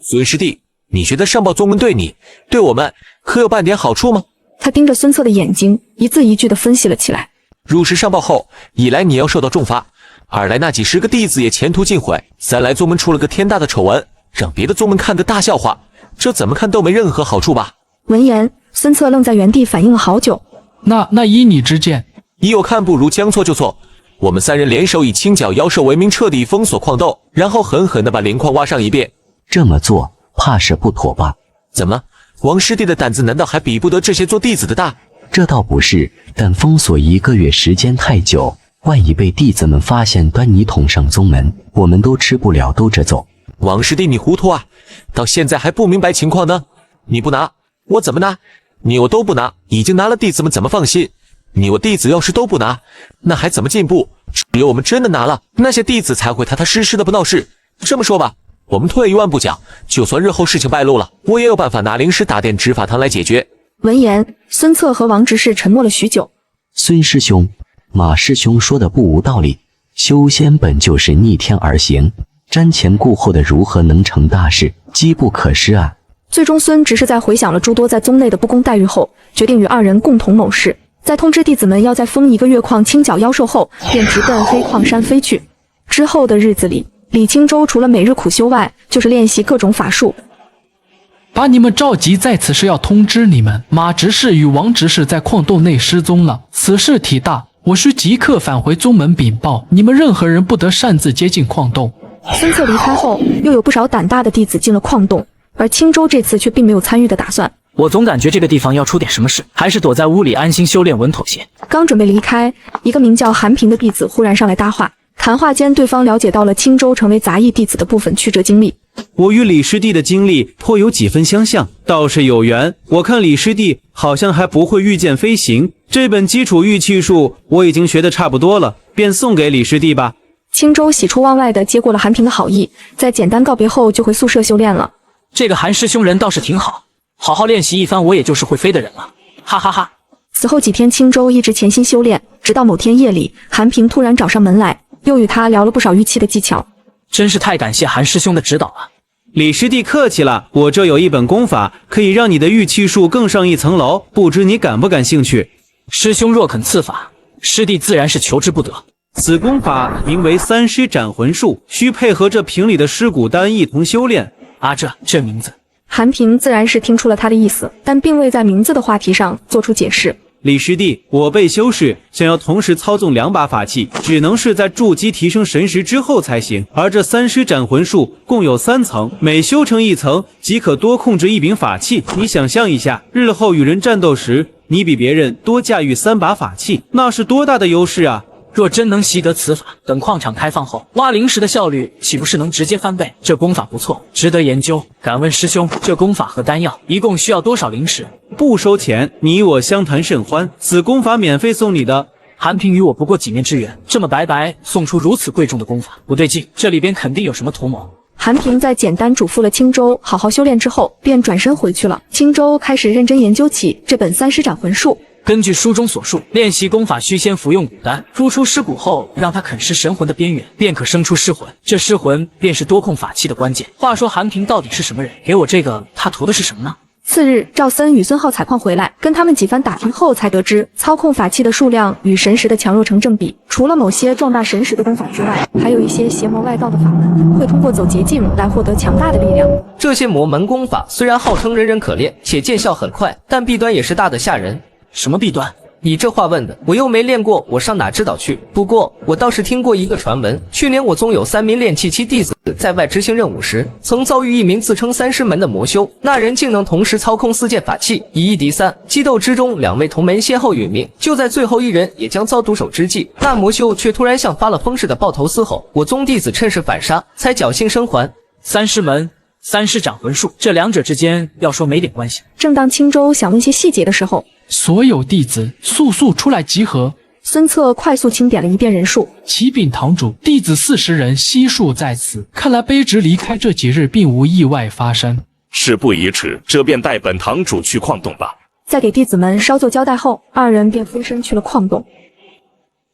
孙师弟，你觉得上报宗门对你、对我们可有半点好处吗？他盯着孙策的眼睛，一字一句地分析了起来。入室上报后，一来你要受到重罚，二来那几10个弟子也前途尽毁，三来宗门出了个天大的丑闻，让别的宗门看个大笑话，这怎么看都没任何好处吧？闻言，孙策愣在原地反应了好久。那依你之见？依我看，不如将错就错。我们3人联手以清剿妖兽为名，彻底封锁矿洞，然后狠狠地把灵矿挖上一遍。这么做怕是不妥吧？怎么，王师弟的胆子难道还比不得这些做弟子的大？这倒不是，但封锁1个月时间太久，万一被弟子们发现端倪捅上宗门，我们都吃不了兜着走。王师弟你糊涂啊，到现在还不明白情况呢？你不拿，我怎么拿？你我都不拿，已经拿了弟子们怎么放心？你我弟子要是都不拿，那还怎么进步？只有我们真的拿了，那些弟子才会踏踏实实的不闹事。这么说吧，我们退一万步讲，就算日后事情败露了，我也有办法拿灵石打点执法堂来解决。闻言，孙策和王执事沉默了许久。孙师兄，马师兄说的不无道理，修仙本就是逆天而行，瞻前顾后的如何能成大事？机不可失啊！最终，孙执事在回想了诸多在宗内的不公待遇后，决定与2人共同谋事。在通知弟子们要在封1个月矿清剿妖兽后，便直奔黑矿山飞去。之后的日子里，李青州除了每日苦修外，就是练习各种法术。把你们召集在此是要通知你们，马执事与王执事在矿洞内失踪了，此事体大，我需即刻返回宗门禀报，你们任何人不得擅自接近矿洞。孙策离开后，又有不少胆大的弟子进了矿洞，而青州这次却并没有参与的打算。我总感觉这个地方要出点什么事，还是躲在屋里安心修炼稳妥些。刚准备离开，一个名叫韩平的弟子忽然上来搭话。谈话间，对方了解到了青州成为杂役弟子的部分曲折经历。我与李师弟的经历颇有几分相像，倒是有缘。我看李师弟好像还不会御剑飞行，这本基础玉器术我已经学得差不多了，便送给李师弟吧。青州喜出望外地接过了韩平的好意，在简单告别后就回宿舍修炼了。这个韩师兄人倒是挺好。好好练习一番，我也就是会飞的人了。哈哈哈。此后几天，青州一直潜心修炼，直到某天夜里，韩平突然找上门来，又与他聊了不少玉器的技巧。真是太感谢韩师兄的指导了。李师弟客气了，我这有一本功法，可以让你的玉器术更上一层楼，不知你感不感兴趣？师兄若肯赐法，师弟自然是求之不得。此功法名为三尸斩魂术，需配合着瓶里的尸骨丹一同修炼。啊，这名字，韩平自然是听出了他的意思，但并未在名字的话题上做出解释。李师弟，我辈修士想要同时操纵2把法器，只能是在筑基提升神识之后才行。而这三尸斩魂术共有3层，每修成1层，即可多控制1柄法器。你想象一下，日后与人战斗时，你比别人多驾驭3把法器，那是多大的优势啊！若真能习得此法，等矿场开放后，挖灵石的效率岂不是能直接翻倍？这功法不错，值得研究。敢问师兄，这功法和丹药一共需要多少灵石？不收钱，你我相谈甚欢，此功法免费送你的。韩平与我不过几面之缘，这么白白送出如此贵重的功法，不对劲，这里边肯定有什么图谋。韩平在简单嘱咐了青州好好修炼之后，便转身回去了。青州开始认真研究起这本三尸斩魂术。根据书中所述，练习功法需先服用骨丹，入出尸骨后，让它啃食神魂的边缘，便可生出尸魂。这尸魂便是多控法器的关键。话说韩平到底是什么人？给我这个，他图的是什么呢？次日，赵森与孙浩采矿回来，跟他们几番打听后，才得知操控法器的数量与神识的强弱成正比。除了某些壮大神识的功法之外，还有一些邪魔外道的法门，会通过走捷径来获得强大的力量。这些魔门功法虽然号称人人可练，且见效很快，但弊端也是大的吓人。什么弊端？你这话问的，我又没练过，我上哪知道去？不过我倒是听过一个传闻，去年我宗有3名炼气期弟子在外执行任务时，曾遭遇一名自称三师门的魔修，那人竟能同时操控4件法器，以1敌3，激斗之中2位同门先后殒命。就在最后一人也将遭毒手之际，那魔修却突然像发了疯似的抱头嘶吼，我宗弟子趁势反杀，才侥幸生还。三师门、三尸斩魂术，这两者之间要说没点关系。正当青州想问些细节的时候，所有弟子速出来集合。孙策快速清点了一遍人数，启禀堂主，弟子40人，悉数在此。看来卑职离开这几日，并无意外发生。事不宜迟，这便带本堂主去矿洞吧。在给弟子们稍作交代后，2人便飞身去了矿洞。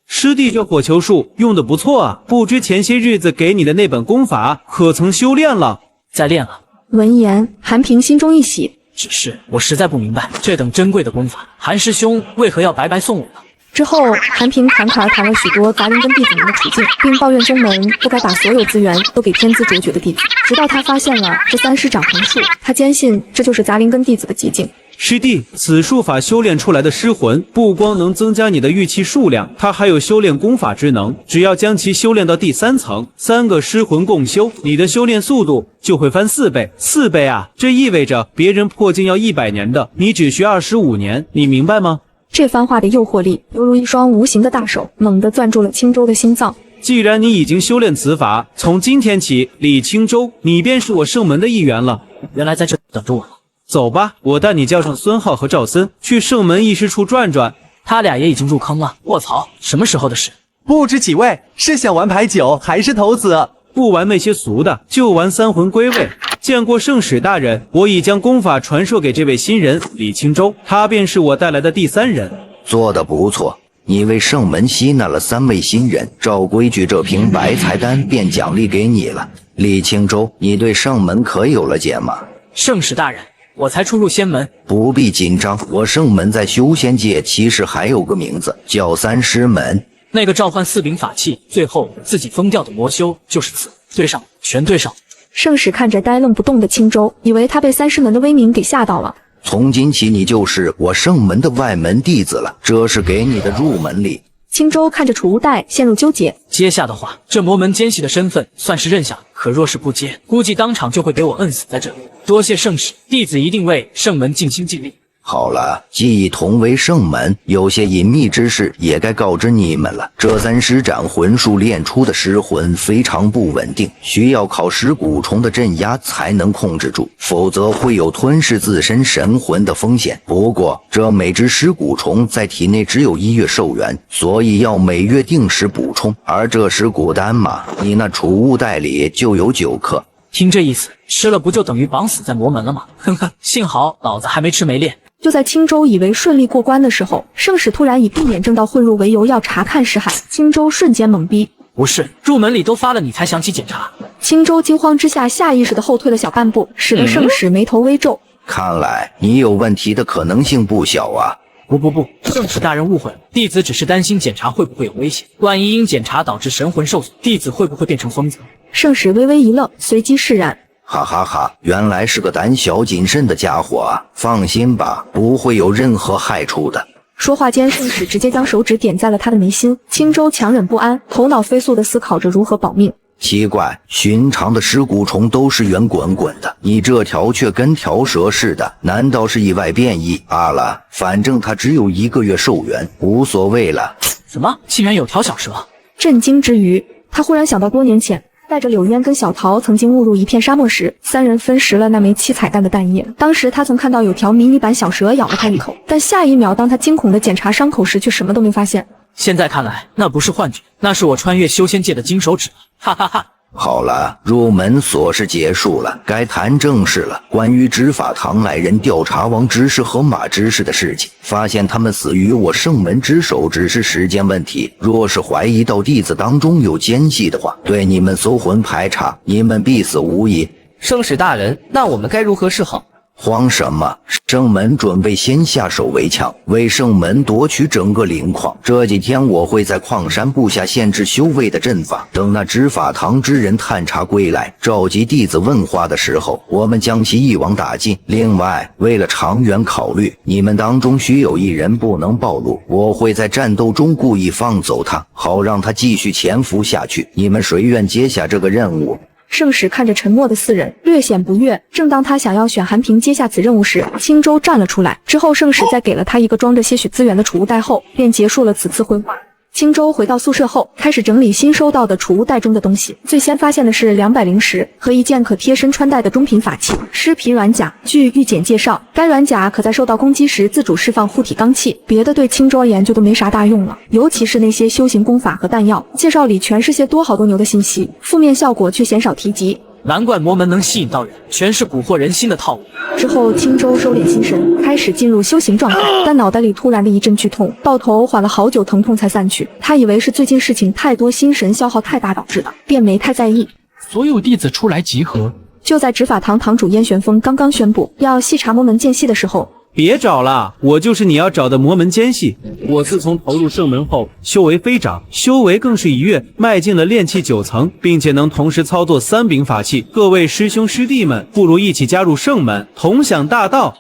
师弟这火球术用得不错啊，不知前些日子给你的那本功法可曾修炼了？在练了。闻言，韩平心中一喜。只是我实在不明白，这等珍贵的功法，韩师兄为何要白白送我呢？之后，韩平侃侃而谈了许多杂灵根弟子们的处境，并抱怨宗门不该把所有资源都给天资卓绝的弟子。直到他发现了这三尸斩魂术，他坚信这就是杂灵根弟子的捷径。师弟，此术法修炼出来的尸魂，不光能增加你的玉器数量，它还有修炼功法之能。只要将其修炼到第3层，3个尸魂共修，你的修炼速度就会翻4倍。4倍啊！这意味着别人破境要100年的，你只需25年，你明白吗？这番话的诱惑力，犹如一双无形的大手，猛地攥住了青州的心脏。既然你已经修炼此法，从今天起，李青州，你便是我圣门的一员了。原来在这等着我了。走吧，我带你叫上孙浩和赵森，去圣门议事处转转。他俩也已经入坑了。卧槽，什么时候的事？不知几位是想玩牌九还是投子？不玩那些俗的，就玩三魂归位。见过圣使大人，我已将功法传授给这位新人李青州，他便是我带来的第3人。做得不错，你为圣门吸纳了3位新人，照规矩这瓶白菜丹便奖励给你了。李青州，你对圣门可有了解吗？圣使大人，我才初入仙门，不必紧张。我圣门在修仙界其实还有个名字，叫三师门。那个召唤4柄法器，最后自己疯掉的魔修就是此。对上，全对上。圣使看着呆愣不动的青州，以为他被三师门的威名给吓到了。从今起，你就是我圣门的外门弟子了，这是给你的入门礼。青州看着储物袋，陷入纠结。接下的话，这魔门奸细的身份算是认下，可若是不接，估计当场就会给我摁死在这里。多谢圣使，弟子一定为圣门尽心尽力。好了，既已同为圣门，有些隐秘之事也该告知你们了。这三尸斩魂术炼出的尸魂非常不稳定，需要靠尸蛊虫的镇压才能控制住，否则会有吞噬自身神魂的风险。不过，这每只尸蛊虫在体内只有1月寿元，所以要每月定时补充。而这尸蛊丹嘛，你那储物袋里就有9克。听这意思，吃了不就等于绑死在魔门了吗？哼哼，幸好老子还没吃没练。就在青州以为顺利过关的时候，圣使突然以避免正道混入为由要查看尸骸，青州瞬间懵逼。不是，入门里都发了，你才想起检查？青州惊慌之下，下意识地后退了小半步，使得圣使眉头微皱。看来你有问题的可能性不小啊！不，圣使大人误会了，弟子只是担心检查会不会有危险，万一因检查导致神魂受损，弟子会不会变成疯子？圣使微微一愣，随即释然。哈哈哈，原来是个胆小谨慎的家伙啊！放心吧，不会有任何害处的。说话间，圣使直接将手指点在了他的眉心。青州强忍不安，头脑飞速地思考着如何保命。奇怪，寻常的尸骨虫都是圆滚滚的，你这条却跟条蛇似的，难道是意外变异？罢了，反正它只有1个月寿元，无所谓了。怎么，竟然有条小蛇？震惊之余，他忽然想到多年前带着柳烟跟小桃曾经误入一片沙漠时，3人分食了那枚7彩蛋的蛋液。当时他曾看到有条迷你版小蛇咬了他一口，但下一秒当他惊恐地检查伤口时，却什么都没发现。现在看来，那不是幻觉，那是我穿越修仙界的金手指了，哈哈哈。好了，入门琐事结束了，该谈正事了。关于执法堂来人调查王执事和马执事的事情，发现他们死于我圣门之手只是时间问题。若是怀疑到弟子当中有奸细的话，对你们搜魂排查，你们必死无疑。圣使大人，那我们该如何是好？慌什么？圣门准备先下手为强，为圣门夺取整个灵矿。这几天我会在矿山布下限制修为的阵法，等那执法堂之人探查归来，召集弟子问话的时候，我们将其一网打尽。另外，为了长远考虑，你们当中须有一人不能暴露，我会在战斗中故意放走他，好让他继续潜伏下去。你们谁愿接下这个任务？圣使看着沉默的4人，略显不悦。正当他想要选韩平接下此任务时，青州站了出来。之后，圣使再给了他一个装着些许资源的储物袋后，便结束了此次会话。青州回到宿舍后，开始整理新收到的储物袋中的东西。最先发现的是200灵石和一件可贴身穿戴的中品法器——尸皮软甲。据预简介绍，该软甲可在受到攻击时自主释放护体罡气，别的对青州而言就都没啥大用了。尤其是那些修行功法和弹药，介绍里全是些多好多牛的信息，负面效果却鲜少提及。难怪魔门能吸引到人，全是蛊惑人心的套路。之后，青州收敛心神，开始进入修行状态，但脑袋里突然的一阵剧痛，到头缓了好久，疼痛才散去。他以为是最近事情太多，心神消耗太大导致的，便没太在意。所有弟子出来集合。就在执法堂堂主燕玄风刚刚宣布要细查魔门间隙的时候，别找了，我就是你要找的魔门奸细。我自从投入圣门后，修为飞涨，修为更是一跃迈进了炼气9层，并且能同时操作3柄法器。各位师兄师弟们，不如一起加入圣门，同享大道。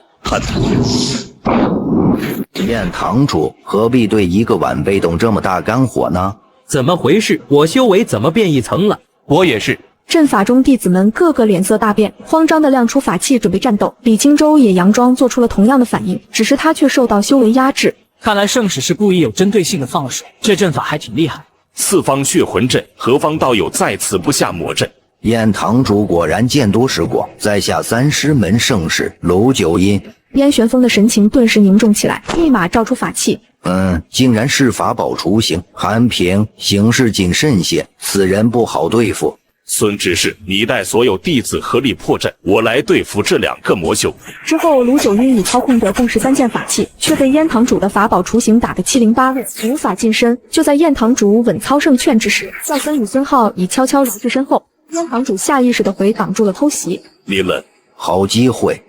燕堂主何必对一个晚辈动这么大肝火呢？怎么回事？我修为怎么变1层了？我也是。阵法中弟子们个个脸色大变，慌张地亮出法器准备战斗。李青州也佯装做出了同样的反应，只是他却受到修为压制。看来圣使是故意有针对性的放了水，这阵法还挺厉害。四方血魂阵，何方道友在此不下魔阵？燕堂主果然见多识广，在下3师门圣使娄九阴。燕玄风的神情顿时凝重起来，立马照出法器。竟然是法宝雏形。韩平，行事谨慎些，此人不好对付。孙执事，你带所有弟子合力破阵，我来对付这2个魔修。之后，卢九阴已操控着共13件法器，却被燕堂主的法宝雏形打得七零八落，无法近身。就在燕堂主稳操胜券之时，教僧与孙浩已悄悄绕至身后，燕堂主下意识地回挡住了偷袭。林了，好机会。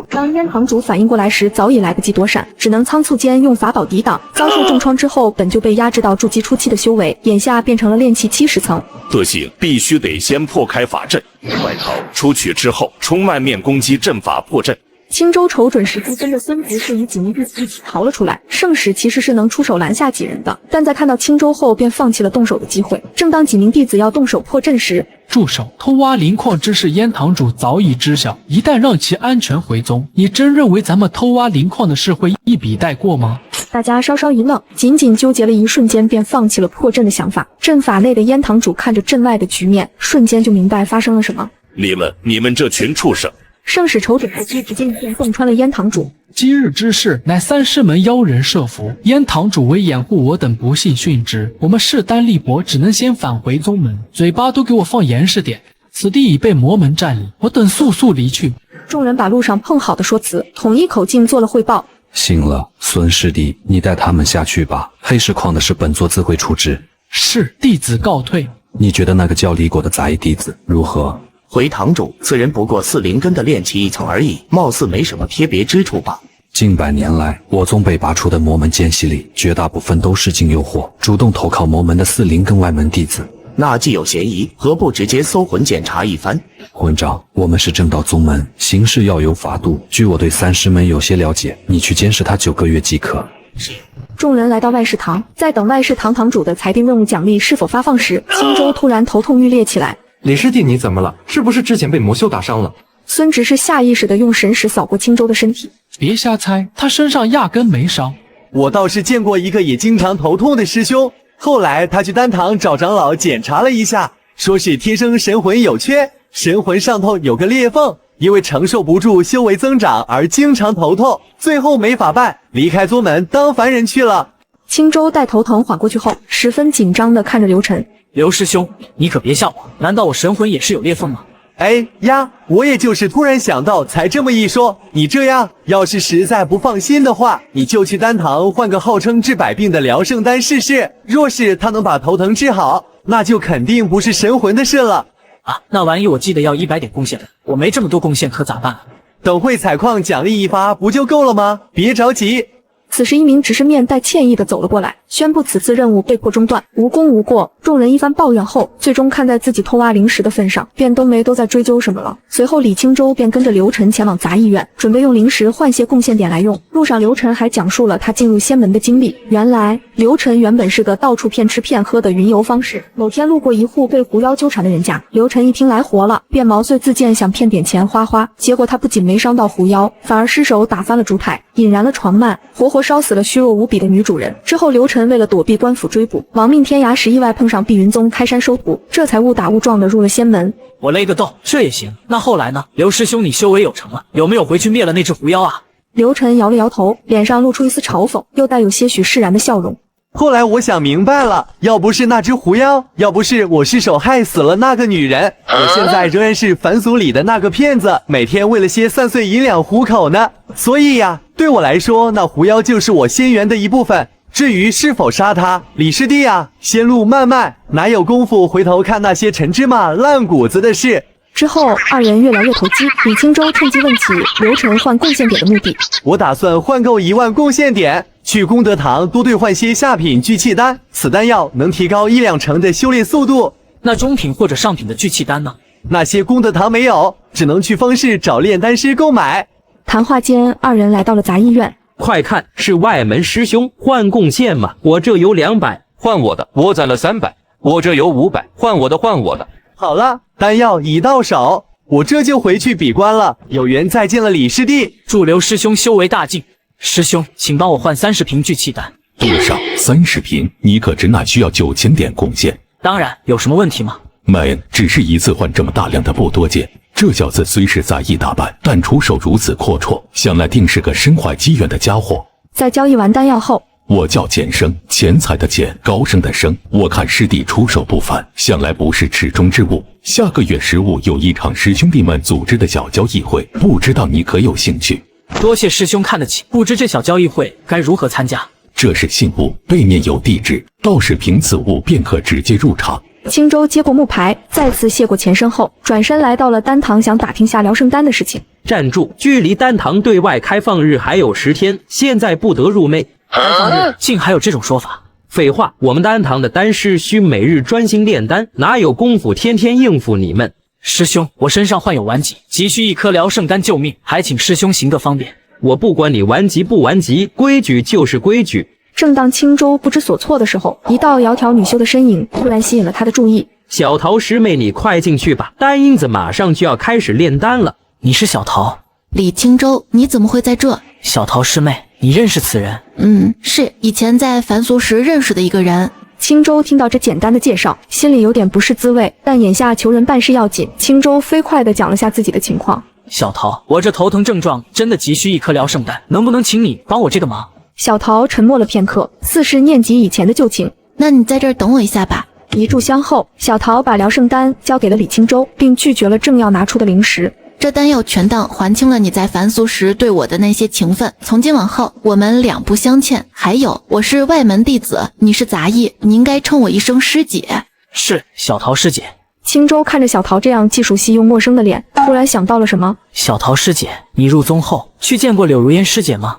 当燕堂主反应过来时，早已来不及躲闪，只能仓促间用法宝抵挡。遭受重创之后，本就被压制到筑基初期的修为，眼下变成了炼气70层。不行，必须得先破开法阵，外逃出去之后，从外面攻击阵法破阵。青州瞅准时机，跟着孙执事与几名弟子一起逃了出来。圣使其实是能出手拦下几人的，但在看到青州后，便放弃了动手的机会。正当几名弟子要动手破阵时，住手！偷挖灵矿之事，燕堂主早已知晓，一旦让其安全回宗，你真认为咱们偷挖灵矿的事会一笔带过吗？大家稍稍一愣，仅仅纠结了一瞬间，便放弃了破阵的想法。阵法内的燕堂主看着阵外的局面，瞬间就明白发生了什么。你们这群畜生！圣使仇者之机直接一剑洞穿了燕堂主。今日之事乃三师门妖人设伏，燕堂主为掩护我等不幸殉职，我们势单力薄，只能先返回宗门。嘴巴都给我放严实点，此地已被魔门占领，我等速速离去。众人把路上碰好的说辞统一口径做了汇报。行了，孙师弟，你带他们下去吧。黑石矿的事本座自会处置。是，弟子告退。你觉得那个叫李果的杂役弟子如何？回堂主，此人不过4灵根的炼气一层而已，貌似没什么特别之处吧。近百年来，我宗被拔出的魔门奸细里，绝大部分都是经诱惑，主动投靠魔门的4灵根外门弟子。那既有嫌疑，何不直接搜魂检查一番？魂长，我们是正道宗门，行事要有法度。据我对三师门有些了解，你去监视他9个月即可。是。众人来到外事堂，在等外事堂堂主的裁定任务奖励是否发放时，青州突然头痛欲裂起来。李师弟，你怎么了？是不是之前被魔修打伤了？孙直是下意识地用神识扫过青州的身体。别瞎猜，他身上压根没伤。我倒是见过一个也经常头痛的师兄，后来他去丹堂找长老检查了一下，说是天生神魂有缺，神魂上头有个裂缝，因为承受不住修为增长而经常头痛，最后没法办，离开宗门当凡人去了。青州待头疼缓过去后，十分紧张地看着刘晨。刘师兄，你可别吓我，难道我神魂也是有裂缝吗？哎呀，我也就是突然想到才这么一说。你这样，要是实在不放心的话，你就去丹堂换个号称治百病的疗圣丹试试，若是他能把头疼治好，那就肯定不是神魂的事了。啊，那玩意我记得要100点贡献，我没这么多贡献可咋办啊？等会采矿奖励一发不就够了吗？别着急。此时一名执事面带歉意的走了过来，宣布此次任务被迫中断，无功无过。众人一番抱怨后，最终看在自己偷挖灵石的份上，便都没都在追究什么了。随后李青州便跟着刘晨前往杂役院，准备用灵石换些贡献点来用。路上刘晨还讲述了他进入仙门的经历。原来刘晨原本是个到处骗吃骗喝的云游方士，某天路过一户被狐妖纠缠的人家，刘晨一听来活了，便毛遂自荐想骗点钱花花。结果他不仅没伤到狐妖，反而失手打翻了烛台，引燃了床幔，活活烧死了虚弱无比的女主人。之后刘晨为了躲避官府追捕，亡命天涯时意外碰上碧云宗开山收徒，这才误打误撞的入了仙门。我勒个豆，这也行？那后来呢？刘师兄，你修为有成了，有没有回去灭了那只狐妖啊？刘晨摇了摇头，脸上露出一丝嘲讽，又带有些许释然的笑容。后来我想明白了，要不是那只狐妖，要不是我失手害死了那个女人，我现在仍然是凡俗里的那个骗子，每天为了些3碎银两糊口呢。所以呀，对我来说，那狐妖就是我仙缘的一部分。至于是否杀他，李师弟啊，仙路漫漫，哪有功夫回头看那些陈芝麻烂谷子的事。之后二人越聊越投机，李青州趁机问起刘晨换贡献点的目的。我打算换够1万贡献点，去功德堂多兑换些下品聚气丹，此丹药能提高1-2成的修炼速度。那中品或者上品的聚气丹呢？那些功德堂没有，只能去方士找炼丹师购买。谈话间，二人来到了杂役院。快看，是外门师兄换贡献嘛？我这有200，换我的，我攒了300，我这有500，换我的，换我的。好了，丹药已到手，我这就回去闭关了。有缘再见了，李师弟。祝刘师兄修为大进。师兄，请帮我换30瓶聚气丹。多少？30瓶？你可只乃需要9000点贡献。当然，有什么问题吗？们只是一次换这么大量的不多见。这小子虽是杂役打扮，但出手如此阔绰，想来定是个身怀机缘的家伙。在交易完丹药后，我叫简生，钱财的钱，高升的升。我看师弟出手不凡，想来不是池中之物。下个月15有一场师兄弟们组织的小交易会，不知道你可有兴趣？多谢师兄看得起，不知这小交易会该如何参加？这是信物，背面有地址，道士凭此物便可直接入场。青州接过木牌，再次谢过前身后，转身来到了丹堂，想打听下疗圣丹的事情。站住！距离丹堂对外开放日还有10天，现在不得入内。开放日竟还有这种说法？废话，我们丹堂的丹师需每日专心炼丹，哪有功夫天天应付你们？师兄，我身上患有顽疾，急需1颗疗圣丹救命，还请师兄行个方便。我不管你顽疾不顽疾，规矩就是规矩。正当青州不知所措的时候，一道窈窕女修的身影突然吸引了他的注意。小桃师妹，你快进去吧，丹英子马上就要开始炼丹了。你是小桃？李青州，你怎么会在这？小桃师妹，你认识此人？是以前在凡俗时认识的一个人。青州听到这简单的介绍，心里有点不是滋味，但眼下求人办事要紧，青州飞快地讲了下自己的情况。小桃，我这头疼症状真的急需一颗疗圣丹，能不能请你帮我这个忙？小桃沉默了片刻，似是念及以前的旧情。那你在这儿等我一下吧。一炷香后，小桃把疗圣丹交给了李清舟，并拒绝了正要拿出的零食。这丹药全当还清了你在凡俗时对我的那些情分，从今往后我们两不相欠。还有，我是外门弟子，你是杂役，你应该称我一声师姐。是，小桃师姐。青州看着小桃这样既熟悉又陌生的脸，突然想到了什么。小桃师姐，你入宗后去见过柳如烟师姐吗？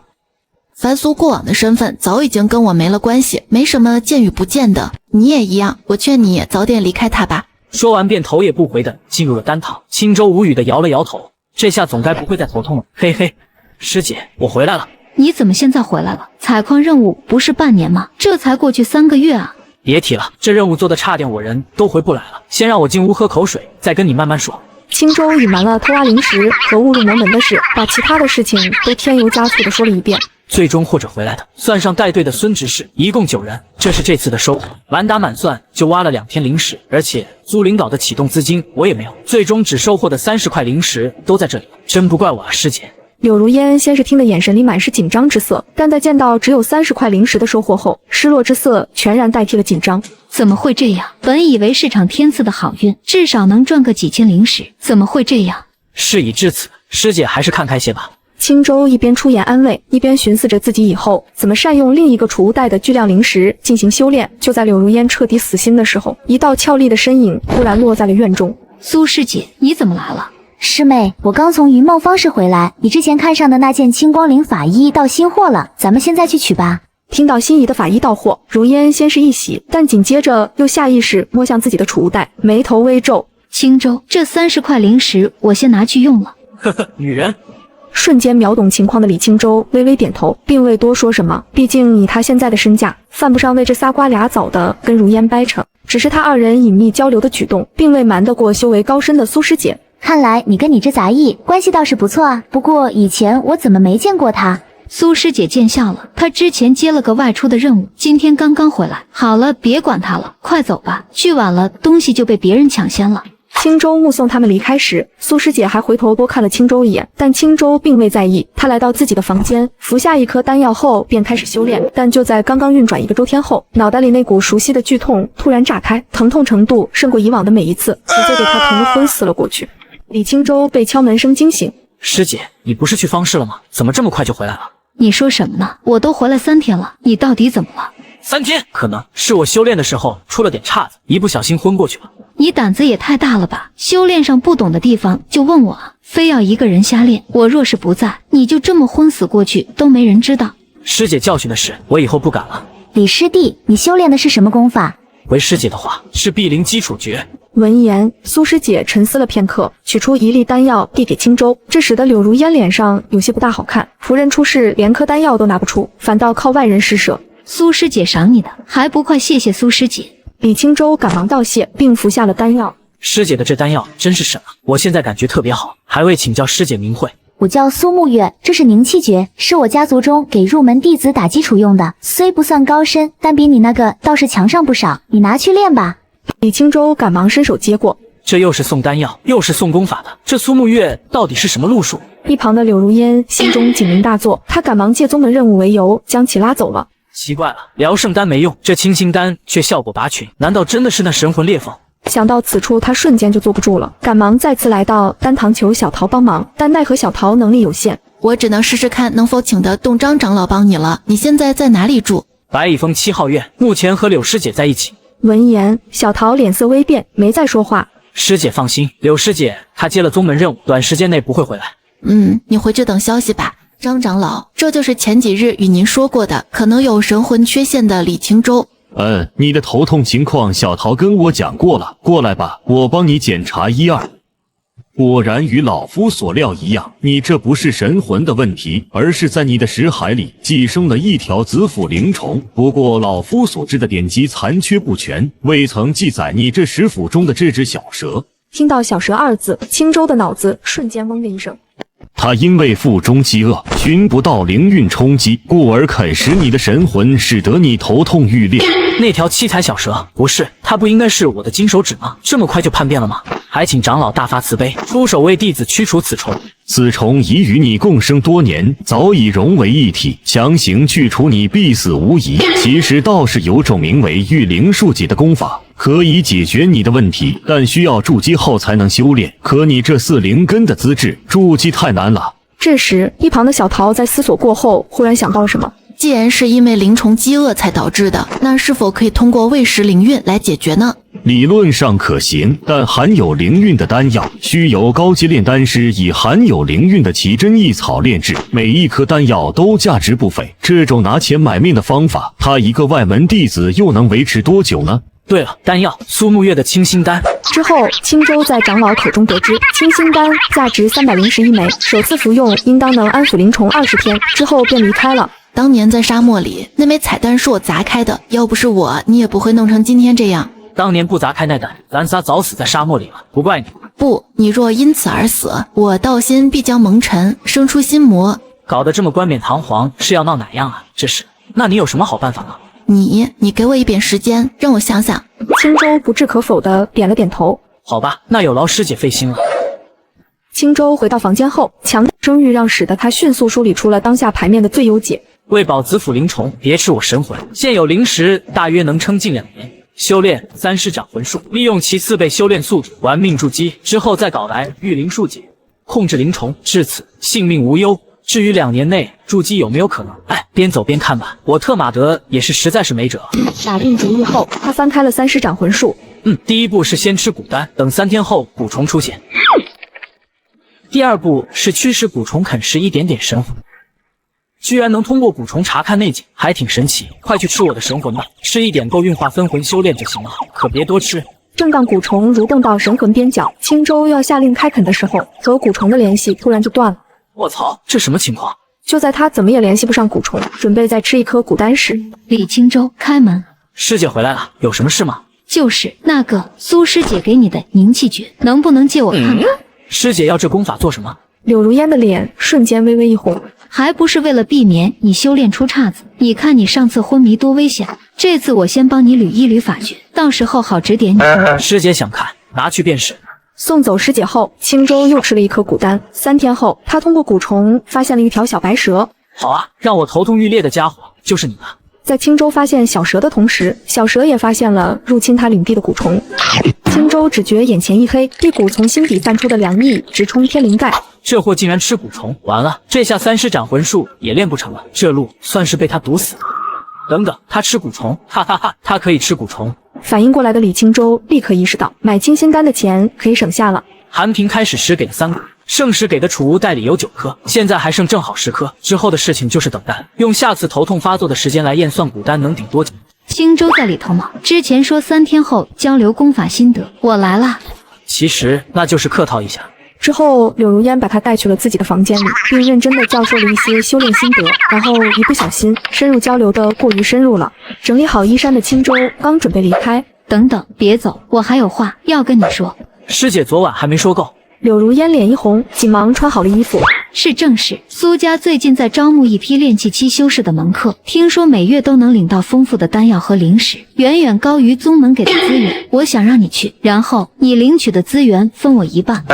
凡俗过往的身份早已经跟我没了关系，没什么见与不见的。你也一样，我劝你早点离开他吧。说完便头也不回的进入了丹堂。青州无语的摇了摇头，这下总该不会再头痛了。嘿嘿，师姐，我回来了。你怎么现在回来了？采矿任务不是半年吗？这才过去3个月啊！别提了，这任务做的差点，我人都回不来了。先让我进屋喝口水，再跟你慢慢说。青州隐瞒了偷挖灵石和误入魔门的事，把其他的事情都添油加醋的说了一遍。最终或者回来的，算上带队的孙执事，一共9人，这是这次的收获。满打满算就挖了2天灵石，而且租灵岛的启动资金我也没有，最终只收获的30块灵石都在这里，真不怪我啊，师姐。柳如烟先是听得眼神里满是紧张之色，但在见到只有30块灵石的收获后，失落之色全然代替了紧张。怎么会这样？本以为是场天赐的好运，至少能赚个几千灵石，怎么会这样？事已至此，师姐还是看开些吧。青州一边出言安慰，一边寻思着自己以后怎么善用另一个储物袋的巨量灵石进行修炼。就在柳如烟彻底死心的时候，一道俏丽的身影突然落在了院中。苏师姐，你怎么来了？师妹，我刚从云梦方室回来，你之前看上的那件青光灵法衣到新货了，咱们现在去取吧。听到心仪的法衣到货，如烟先是一喜，但紧接着又下意识摸向自己的储物袋，眉头微皱。青州，这30块灵石我先拿去用了。呵呵，女人。瞬间秒懂情况的李清舟微微点头，并未多说什么。毕竟以他现在的身价，犯不上为这仨瓜俩枣的跟如烟掰扯。只是他2人隐秘交流的举动，并未瞒得过修为高深的苏师姐。看来你跟你这杂役关系倒是不错啊，不过以前我怎么没见过他？苏师姐见笑了，她之前接了个外出的任务，今天刚刚回来。好了，别管她了，快走吧，去晚了东西就被别人抢先了。青州目送他们离开时，苏师姐还回头多看了青州一眼，但青州并未在意。她来到自己的房间，服下一颗丹药后便开始修炼。但就在刚刚运转1个周天后，脑袋里那股熟悉的剧痛突然炸开，疼痛程度胜过以往的每一次，直接给她疼得昏死了过去。李青州被敲门声惊醒，师姐，你不是去方室了吗？怎么这么快就回来了？你说什么呢？我都回来3天了，你到底怎么了？3天？可能是我修炼的时候出了点岔子，一不小心昏过去了。你胆子也太大了吧！修炼上不懂的地方就问我啊，非要一个人瞎练。我若是不在，你就这么昏死过去都没人知道。师姐教训的事，我以后不敢了。李师弟，你修炼的是什么功法？回师姐的话，是碧灵基础诀。闻言，苏师姐沉思了片刻，取出1粒丹药递给青州，这使得柳如烟脸上有些不大好看。仆人出事，连颗丹药都拿不出，反倒靠外人施舍。苏师姐赏你的，还不快谢谢苏师姐！李青州赶忙道谢，并服下了丹药。师姐的这丹药真是神啊！我现在感觉特别好，还未请教师姐名讳。我叫苏沐月，这是凝气诀，是我家族中给入门弟子打基础用的，虽不算高深，但比你那个倒是强上不少，你拿去练吧。李青州赶忙伸手接过，这又是送丹药，又是送功法的，这苏沐月到底是什么路数？一旁的柳如烟心中警铃大作，她赶忙借宗门任务为由将其拉走了。奇怪了，疗圣丹没用，这清心丹却效果拔群，难道真的是那神魂裂缝？想到此处，他瞬间就坐不住了，赶忙再次来到丹堂求小桃帮忙，但奈何小桃能力有限，我只能试试看能否请得动张长老帮你了。你现在在哪里住？白蚁峰7号院，目前和柳师姐在一起。闻言，小桃脸色微变，没再说话。师姐放心，柳师姐她接了宗门任务，短时间内不会回来。你回去等消息吧。张长老，这就是前几日与您说过的，可能有神魂缺陷的李青州。你的头痛情况，小桃跟我讲过了。过来吧，我帮你检查1、2。果然与老夫所料一样，你这不是神魂的问题，而是在你的识海里寄生了一条紫腐灵虫。不过老夫所知的典籍残缺不全，未曾记载你这石府中的这只小蛇。听到小蛇2字，青州的脑子瞬间嗡的一声。他因为腹中饥饿，寻不到灵运冲击，故而啃食你的神魂，使得你头痛欲裂。那条七彩小蛇，不是，它不应该是我的金手指吗？这么快就叛变了吗？还请长老大发慈悲，出手为弟子驱除此虫。此虫已与你共生多年，早已融为一体，强行去除你必死无疑。其实倒是有种名为御灵术解的功法，可以解决你的问题，但需要筑基后才能修炼。可你这4灵根的资质，筑基太难了。这时，一旁的小桃在思索过后，忽然想到了什么。既然是因为灵虫饥饿才导致的，那是否可以通过喂食灵运来解决呢？理论上可行，但含有灵运的丹药需由高阶炼丹师以含有灵运的奇珍异草炼制，每一颗丹药都价值不菲。这种拿钱买命的方法，他一个外门弟子又能维持多久呢？对了，丹药苏沐月的清心丹。之后，青州在长老口中得知，清心丹价值301枚，首次服用应当能安抚灵虫20天，之后便离开了。当年在沙漠里，那枚彩蛋是我砸开的，要不是我，你也不会弄成今天这样。当年不砸开那蛋，咱仨早死在沙漠里了，不怪你。不，你若因此而死，我道心必将蒙尘，生出心魔。搞得这么冠冕堂皇，是要闹哪样啊？这是，那你有什么好办法吗？你给我一点时间，让我想想。青州不置可否的点了点头。好吧，那有劳师姐费心了。青州回到房间后，强大声誉让使得他迅速梳理出了当下牌面的最优解。为保子府灵虫，别吃我神魂。现有灵石大约能撑近2年。修炼3师掌魂术，利用其4倍修炼速度，玩命筑基，之后再搞来御灵术解，控制灵虫，至此性命无忧。至于2年内筑基有没有可能？边走边看吧。我特马德也是实在是没辙。打定主意后，他翻开了3师掌魂术。第一步是先吃蛊丹，等3天后蛊虫出现。第二步是驱使蛊虫啃食一点点神魂。居然能通过蛊虫查看内景，还挺神奇。快去吃我的神魂吧，吃一点够运化分魂修炼就行了，可别多吃。正当蛊虫蠕动到神魂边角，青州要下令开垦的时候，和蛊虫的联系突然就断了。我操，这什么情况？就在他怎么也联系不上蛊虫，准备再吃一颗蛊丹时，李青州开门。师姐回来了，有什么事吗？就是那个苏师姐给你的凝气诀，能不能借我看看？师姐要这功法做什么？柳如烟的脸瞬间微微一红。还不是为了避免你修炼出岔子。你看你上次昏迷多危险，这次我先帮你捋一捋法诀，到时候好指点你。师姐想看，拿去便是。送走师姐后，青州又吃了一颗蛊丹。3天后，他通过蛊虫发现了一条小白蛇。好啊，让我头痛欲裂的家伙就是你了。在青州发现小蛇的同时，小蛇也发现了入侵他领地的蛊虫。青州只觉眼前一黑，一股从心底泛出的凉意直冲天灵盖。这货竟然吃蛊虫，完了，这下3师斩魂术也练不成了，这路算是被他堵死了。等等，他吃蛊虫，哈哈哈，他可以吃蛊虫。反应过来的李青州立刻意识到，买清心丹的钱可以省下了。韩平开始时给了3个，圣石给的储物袋里有9颗，现在还剩正好10颗。之后的事情就是等待，用下次头痛发作的时间来验算蛊丹能顶多久。青州在里头吗？之前说3天后交流功法心得，我来了。其实那就是客套一下。之后，柳如烟把他带去了自己的房间里，并认真的教授了一些修炼心得。然后一不小心，深入交流的过于深入了。整理好衣衫的青州刚准备离开，等等，别走，我还有话要跟你说。师姐昨晚还没说够。柳如烟脸一红，急忙穿好了衣服。是正事，苏家最近在招募一批炼气期修士的门客，听说每月都能领到丰富的丹药和灵石，远远高于宗门给的资源。我想让你去，然后你领取的资源分我一半。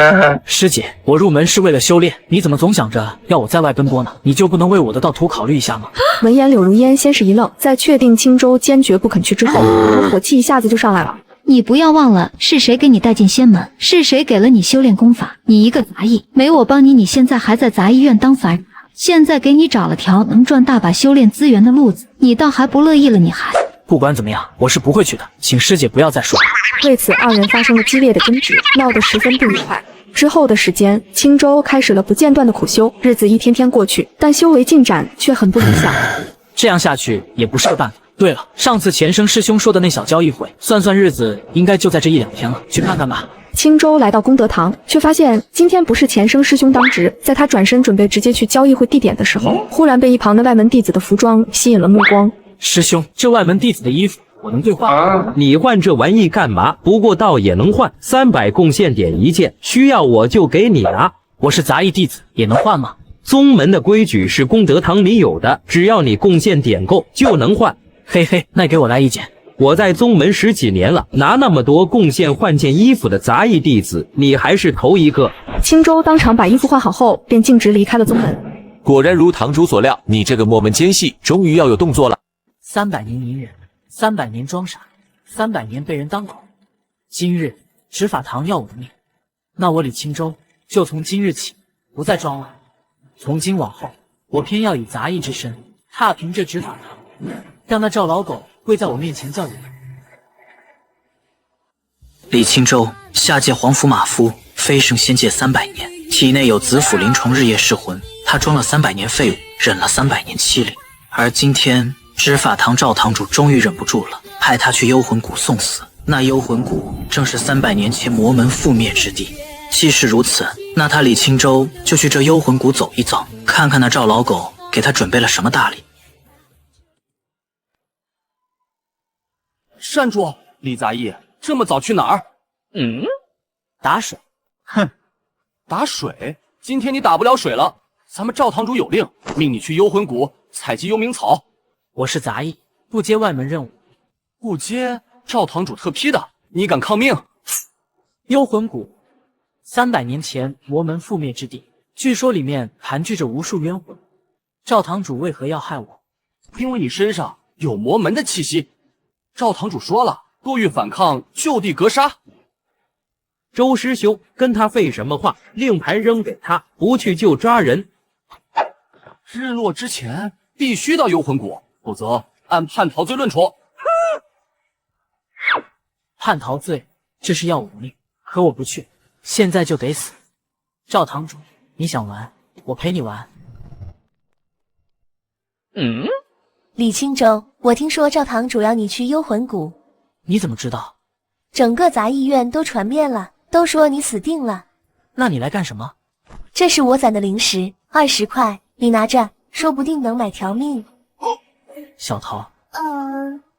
师姐，我入门是为了修炼，你怎么总想着要我在外奔波呢？你就不能为我的道途考虑一下吗？闻言，柳如烟先是一愣，在确定青州坚决不肯去之后，火气一下子就上来了。你不要忘了是谁给你带进仙门，是谁给了你修炼功法。你一个杂役，没我帮你，你现在还在杂役院当凡人。现在给你找了条能赚大把修炼资源的路子，你倒还不乐意了？你还不管怎么样，我是不会去的，请师姐不要再说了。为此，二人发生了激烈的争执，闹得十分不愉快。之后的时间，青州开始了不间断的苦修，日子一天天过去，但修为进展却很不理想。这样下去也不是个办法。对了，上次前生师兄说的那小交易会，算算日子，应该就在这1-2天了，去看看吧。青州来到功德堂，却发现今天不是前生师兄当值。在他转身准备直接去交易会地点的时候，忽然被一旁的外门弟子的服装吸引了目光。师兄，这外门弟子的衣服我能兑换？你换这玩意干嘛？不过倒也能换，300贡献点1件，需要我就给你拿。我是杂役弟子，也能换吗？宗门的规矩是功德堂里有的，只要你贡献点够就能换。嘿嘿，那给我来一件。我在宗门10几年了，拿那么多贡献换件衣服的杂役弟子，你还是头一个。青州当场把衣服换好后，便径直离开了宗门。果然如堂主所料，你这个魔门奸细终于要有动作了。300年隐忍，300年装傻，300年被人当狗。今日执法堂要我的命，那我李青州就从今日起不再装了。从今往后，我偏要以杂役之身踏平这执法堂，让那赵老狗跪在我面前叫爷。李青州，下界皇府马夫，飞升仙界300年，体内有子府灵虫日夜噬魂，他装了300年废物，忍了300年欺凌。而今天执法堂赵堂主终于忍不住了，派他去幽魂谷送死。那幽魂谷正是300年前魔门覆灭之地。既是如此，那他李青州就去这幽魂谷走一遭，看看那赵老狗给他准备了什么大礼。山主，李杂役这么早去哪儿？打水。哼，打水？今天你打不了水了。咱们赵堂主有令，命你去幽魂谷采集幽冥草。我是杂役，不接外门任务。不接？赵堂主特批的，你敢抗命？幽魂谷，300年前魔门覆灭之地，据说里面盘踞着无数冤魂。赵堂主为何要害我？因为你身上有魔门的气息。赵堂主说了，多欲反抗，就地格杀。周师兄，跟他废什么话？令牌扔给他，不去就抓人。日落之前必须到幽魂谷，否则按叛逃罪论处。叛逃罪，这是要我命，可我不去，现在就得死。赵堂主，你想玩，我陪你玩。李青州，我听说赵堂主要你去幽魂谷。你怎么知道？整个杂役院都传遍了，都说你死定了。那你来干什么？这是我攒的零食，20块，你拿着，说不定能买条命。小桃，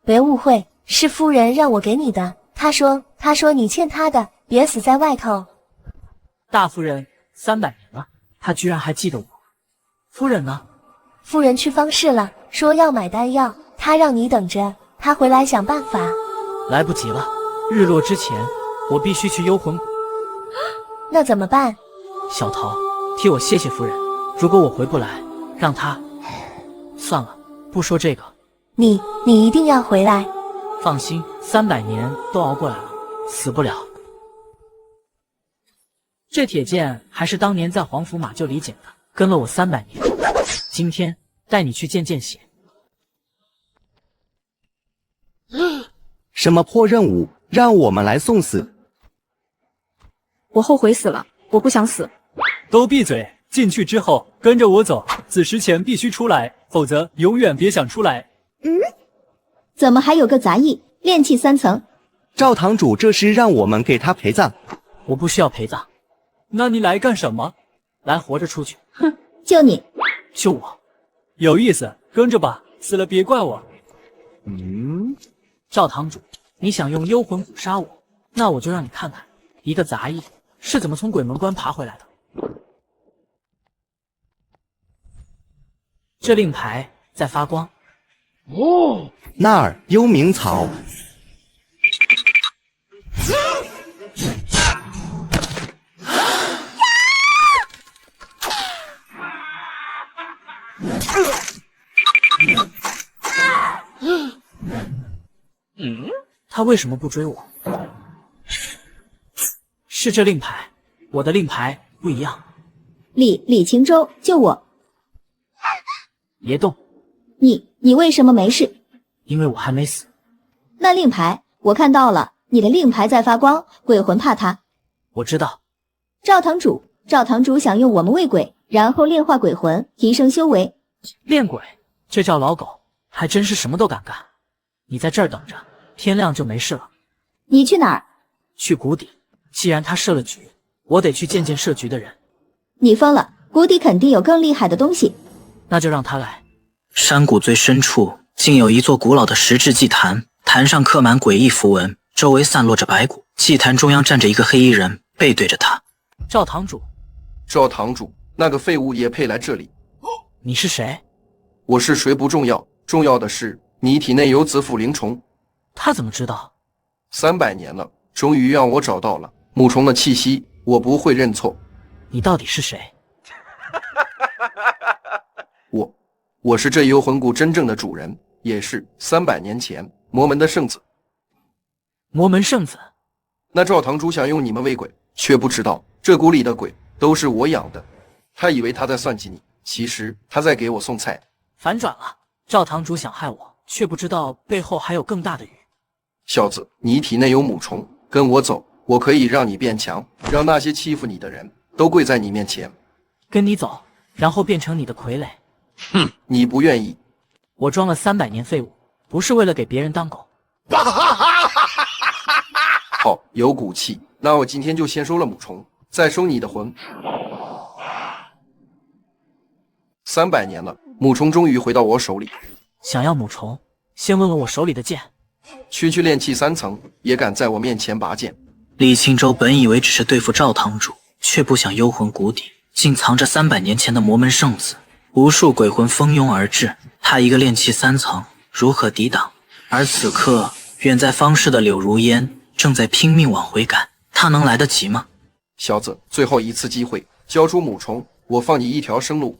别误会，是夫人让我给你的。她说你欠她的，别死在外头。大夫人300年了，她居然还记得我。夫人呢？夫人去方氏了，说要买丹药，她让你等着，她回来想办法。来不及了，日落之前，我必须去幽魂谷。那怎么办？小桃，替我谢谢夫人。如果我回不来，让她……算了，不说这个。你一定要回来。放心，300年都熬过来了，死不了。这铁剑还是当年在皇府马厩里捡的，跟了我300年。今天带你去见见血。什么破任务，让我们来送死？我后悔死了，我不想死。都闭嘴！进去之后跟着我走，子时前必须出来，否则永远别想出来。怎么还有个杂役，炼气3层？赵堂主这是让我们给他陪葬。我不需要陪葬。那你来干什么？来活着出去。哼，救你！救我？有意思，跟着吧，死了别怪我。赵堂主，你想用幽魂谷杀我，那我就让你看看一个杂役是怎么从鬼门关爬回来的。这令牌在发光。那儿幽冥草。他为什么不追我？是这令牌，我的令牌不一样。李青州，救我！别动！你为什么没事？因为我还没死。那令牌我看到了，你的令牌在发光，鬼魂怕它。我知道。赵堂主想用我们喂鬼，然后炼化鬼魂，提升修为。练鬼？这赵老狗还真是什么都敢干。你在这儿等着，天亮就没事了。你去哪儿？去谷底。既然他设了局，我得去见见设局的人。你疯了，谷底肯定有更厉害的东西。那就让他来。山谷最深处竟有一座古老的石质祭坛，坛上刻满诡异符文，周围散落着白骨。祭坛中央站着一个黑衣人，背对着他。赵堂主，赵堂主，那个废物也配来这里？你是谁？我是谁不重要，重要的是你体内有子府灵虫。他怎么知道？300年了，终于让我找到了母虫的气息，我不会认错。你到底是谁？我是这幽魂谷真正的主人，也是300年前魔门的圣子。魔门圣子？那赵堂主想用你们喂鬼，却不知道这谷里的鬼都是我养的。他以为他在算计你，其实他在给我送菜。反转了，赵堂主想害我，却不知道背后还有更大的雨。小子，你体内有母虫，跟我走，我可以让你变强，让那些欺负你的人都跪在你面前。跟你走，然后变成你的傀儡。哼，你不愿意。我装了300年废物，不是为了给别人当狗。好，有骨气。那我今天就先收了母虫，再收你的魂。300年了，母虫终于回到我手里。想要母虫，先问问我手里的剑。区区炼气3层，也敢在我面前拔剑？李青州本以为只是对付赵堂主，却不想幽魂谷底竟藏着300年前的魔门圣子。无数鬼魂蜂拥而至，他一个炼气3层，如何抵挡？而此刻，远在方士的柳如烟正在拼命往回赶，他能来得及吗？小子，最后一次机会，交出母虫，我放你一条生路。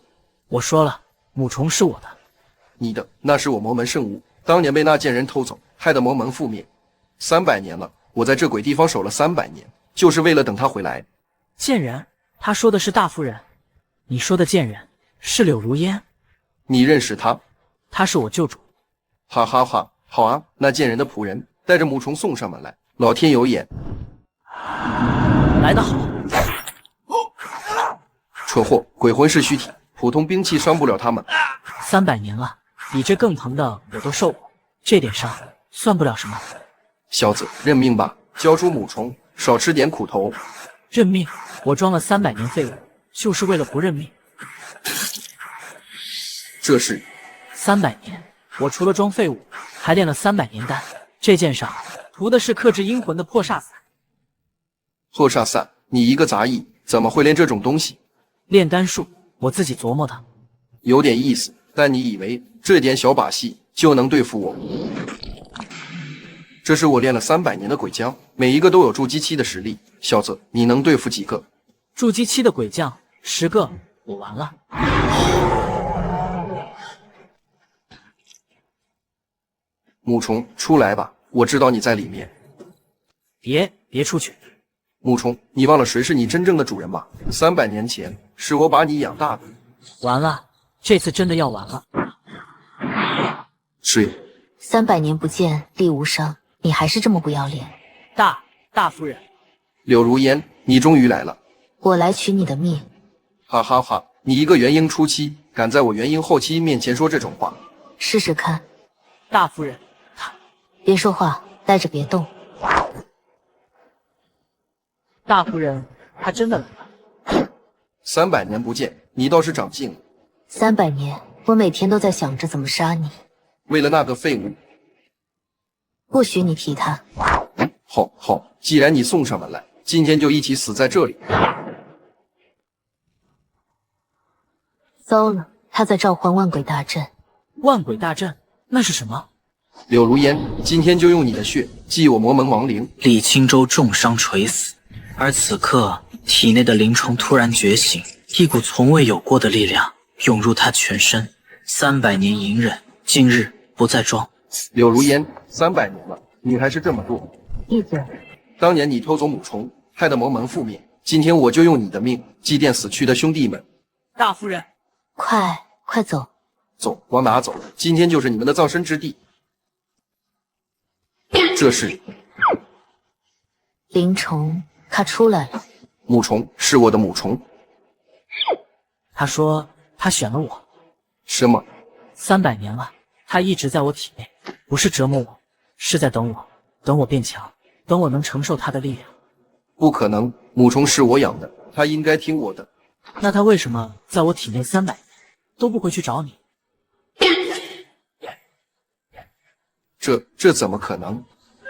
我说了，母虫是我的。你的，那是我魔门圣物，当年被那贱人偷走，害得魔门覆灭。300年了，我在这鬼地方守了300年，就是为了等他回来。贱人？他说的是大夫人。你说的贱人是柳如烟。你认识他？他是我救主。哈哈哈，好啊，那贱人的仆人带着母虫送上门来，老天有眼。来得好。蠢货，鬼魂是虚体，普通兵器伤不了他们。300年了，比这更疼的我都受过，这点伤算不了什么。小子，认命吧，交出母虫，少吃点苦头。认命？我装了300年废物，就是为了不认命。这是300年，我除了装废物，还练了300年丹。这剑上涂的是克制阴魂的破煞伞。破煞伞？你一个杂役，怎么会练这种东西？炼丹术，我自己琢磨的。有点意思，但你以为这点小把戏就能对付我？这是我练了300年的鬼将，每一个都有筑基期的实力。小子，你能对付几个？筑基期的鬼将10个，我完了。母虫，出来吧，我知道你在里面。别出去！母虫，你忘了谁是你真正的主人吧？300年前是我把你养大的。完了，这次真的要完了。谁？300年不见，力无伤，你还是这么不要脸。大夫人，柳如烟，你终于来了。我来取你的命。哈哈哈！你一个元婴初期，敢在我元婴后期面前说这种话？试试看。大夫人，别说话，待着别动。大夫人，他真的来了。300年不见，你倒是长进了。300年，我每天都在想着怎么杀你。为了那个废物，不许你提他。好，既然你送上门来，今天就一起死在这里。糟了，他在召唤万鬼大阵。万鬼大阵？那是什么？柳如烟，今天就用你的血祭我魔门亡灵。李青州重伤垂死，而此刻体内的灵虫突然觉醒，一股从未有过的力量涌入他全身。300年隐忍，今日不再装。柳如烟，300年了，你还是这么弱。闭嘴！当年你偷走母虫，害得魔门覆灭，今天我就用你的命祭奠死去的兄弟们。大夫人，快走！走，往哪走？今天就是你们的葬身之地。这是灵虫，它出来了。母虫是我的母虫。他说他选了我。什么？300年了，他一直在我体内，不是折磨我，是在等我，等我变强，等我能承受他的力量。不可能，母虫是我养的，他应该听我的。那他为什么在我体内300年都不回去找你？这怎么可能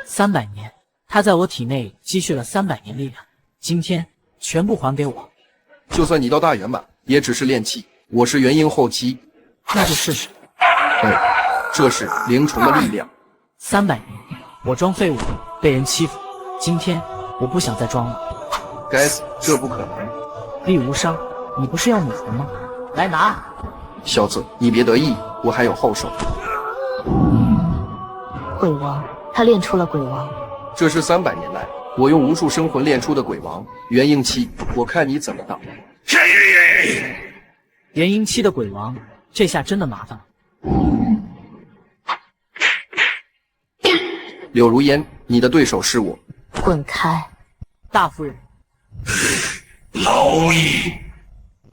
？300年，他在我体内积蓄了300年力量，今天全部还给我。就算你到大圆满，也只是炼气，我是元婴后期。那就试试。这是灵虫的力量。300年，我装废物被人欺负，今天我不想再装了。该死，这不可能！力无伤，你不是要母虫吗？来拿！小子，你别得意，我还有后手。鬼王，他练出了鬼王。这是300年来我用无数生魂练出的鬼王元婴期，我看你怎么打。元婴期的鬼王，这下真的麻烦了。柳如烟，你的对手是我。滚开！大夫人，老矣。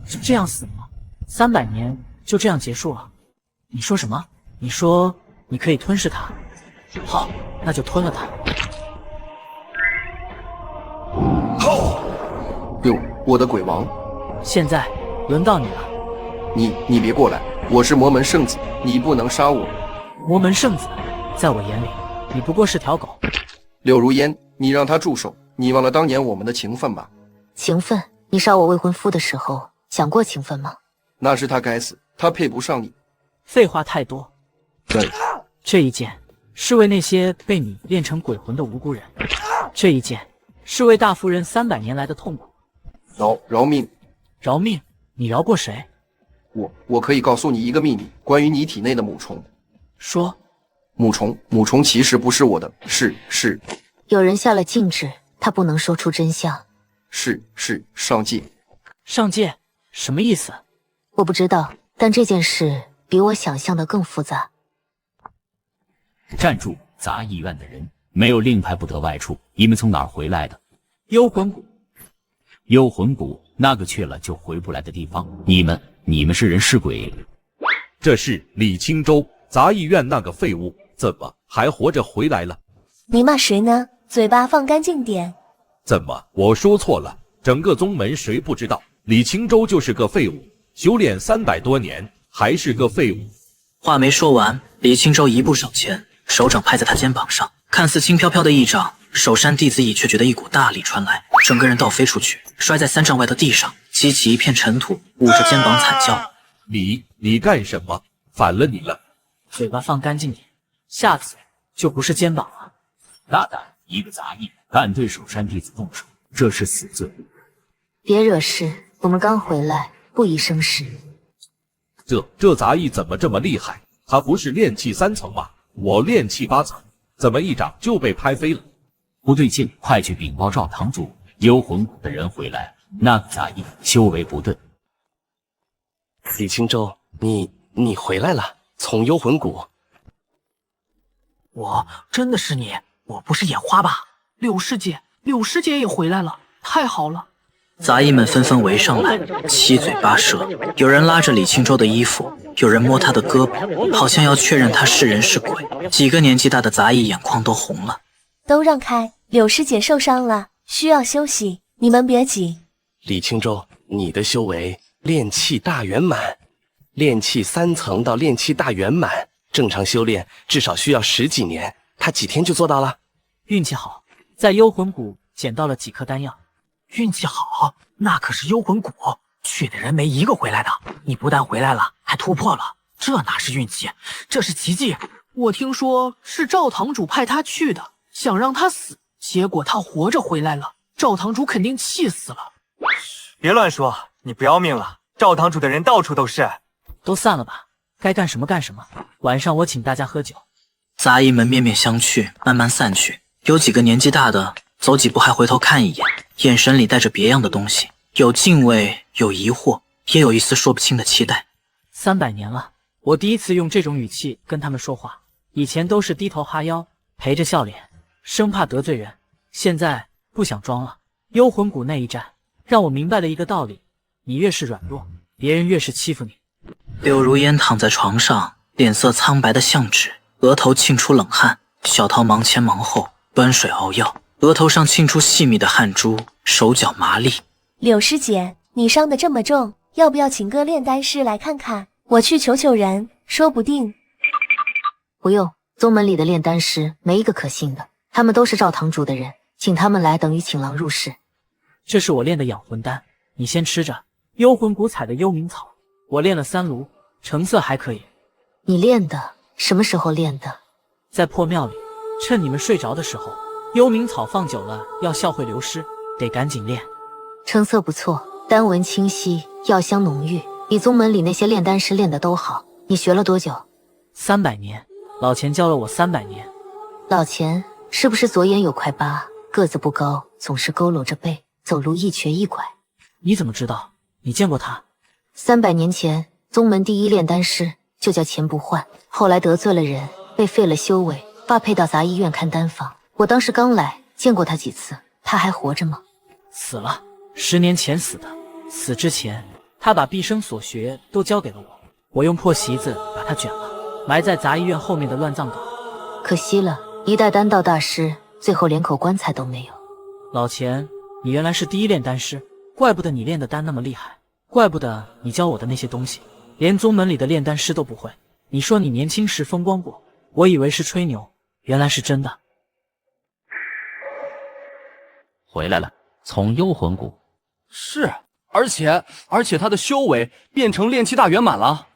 就这样死吗？300年就这样结束了？你说什么？你说你可以吞噬它？好，那就吞了它。哟，我的鬼王！现在轮到你了。你别过来，我是魔门圣子，你不能杀我。魔门圣子，在我眼里，你不过是条狗。柳如烟，你让他住手！你忘了当年我们的情分吧？情分？你杀我未婚夫的时候想过情分吗？那是他该死，他配不上你。废话太多。对，这一剑是为那些被你炼成鬼魂的无辜人，这一剑是为大夫人300年来的痛苦。饶命！饶命！你饶过谁？我可以告诉你一个秘密，关于你体内的母虫。说。母虫其实不是我的，是有人下了禁制，他不能说出真相。是上界。上界什么意思？我不知道，但这件事比我想象的更复杂。站住！杂役院的人没有令牌不得外出。你们从哪儿回来的？幽魂谷。幽魂谷，那个去了就回不来的地方。你们是人是鬼？这是李青州杂役院那个废物，怎么还活着回来了？你骂谁呢？嘴巴放干净点。怎么我说错了？整个宗门谁不知道李青州就是个废物，修炼300多年还是个废物。话没说完，李青州一步上前，手掌拍在他肩膀上，看似轻飘飘的一掌，守山弟子乙却觉得一股大力传来，整个人倒飞出去，摔在3丈外的地上，激起一片尘土，捂着肩膀惨叫。你干什么？反了你了！嘴巴放干净点，下次就不是肩膀了。大胆一个杂役敢对守山弟子动手，这是死罪。别惹事，我们刚回来，不宜生事。这杂役怎么这么厉害？他不是炼气3层吗？我炼气8层，怎么一掌就被拍飞了？不对劲，快去禀报赵堂主，幽魂谷的人回来了，那个杂役修为不对。李青州，你回来了，从幽魂谷。真的是你？我不是眼花吧？柳师姐也回来了，太好了！杂役们纷纷围上来，七嘴八舌，有人拉着李青州的衣服，有人摸他的胳膊，好像要确认他是人是鬼。几个年纪大的杂役眼眶都红了。都让开，柳师姐受伤了，需要休息，你们别急。李青州，你的修为炼气大圆满，炼气3层到炼气大圆满，正常修炼至少需要10几年，他几天就做到了。运气好，在幽魂谷捡到了几颗丹药。运气好，那可是幽魂谷，去的人没一个回来的。你不但回来了，还突破了，这哪是运气，这是奇迹。我听说是赵堂主派他去的，想让他死，结果他活着回来了，赵堂主肯定气死了。别乱说，你不要命了？赵堂主的人到处都是。都散了吧，该干什么干什么。晚上我请大家喝酒。杂役们面面相觑，慢慢散去。有几个年纪大的走几步还回头看一眼，眼神里带着别样的东西，有敬畏，有疑惑，也有一丝说不清的期待。300年了，我第一次用这种语气跟他们说话，以前都是低头哈腰，陪着笑脸，生怕得罪人。现在不想装了。幽魂谷那一战，让我明白了一个道理：你越是软弱，别人越是欺负你。柳如烟躺在床上，脸色苍白的像纸，额头沁出冷汗。小桃忙前忙后端水熬药，额头上沁出细密的汗珠，手脚麻利。柳师姐，你伤得这么重，要不要请个炼丹师来看看？我去求人，说不定。不用，宗门里的炼丹师没一个可信的，他们都是赵堂主的人，请他们来等于请狼入室。这是我炼的养魂丹，你先吃着幽魂谷采的幽冥草，我炼了3炉，成色还可以。你练的？什么时候练的？在破庙里，趁你们睡着的时候。幽冥草放久了药效会流失，得赶紧炼。成色不错，丹纹清晰，药香浓郁。你宗门里那些炼丹师练的都好。你学了多久？300年，老钱教了我300年。老钱是不是左眼有块疤，个子不高，总是佝偻着背，走路一瘸一拐？你怎么知道？你见过他？300年前，宗门第一炼丹师就叫钱不换，后来得罪了人，被废了修为，发配到杂医院看丹房。我当时刚来，见过他几次。他还活着吗？死了，10年前死的。死之前，他把毕生所学都交给了我，我用破席子把他卷了，埋在杂医院后面的乱葬岗。可惜了，一代丹道大师，最后连口棺材都没有。老钱，你原来是第一炼丹师，怪不得你炼的丹那么厉害，怪不得你教我的那些东西，连宗门里的炼丹师都不会。你说你年轻时风光过，我以为是吹牛，原来是真的。回来了，从幽魂谷。是，而且他的修为变成炼气大圆满了。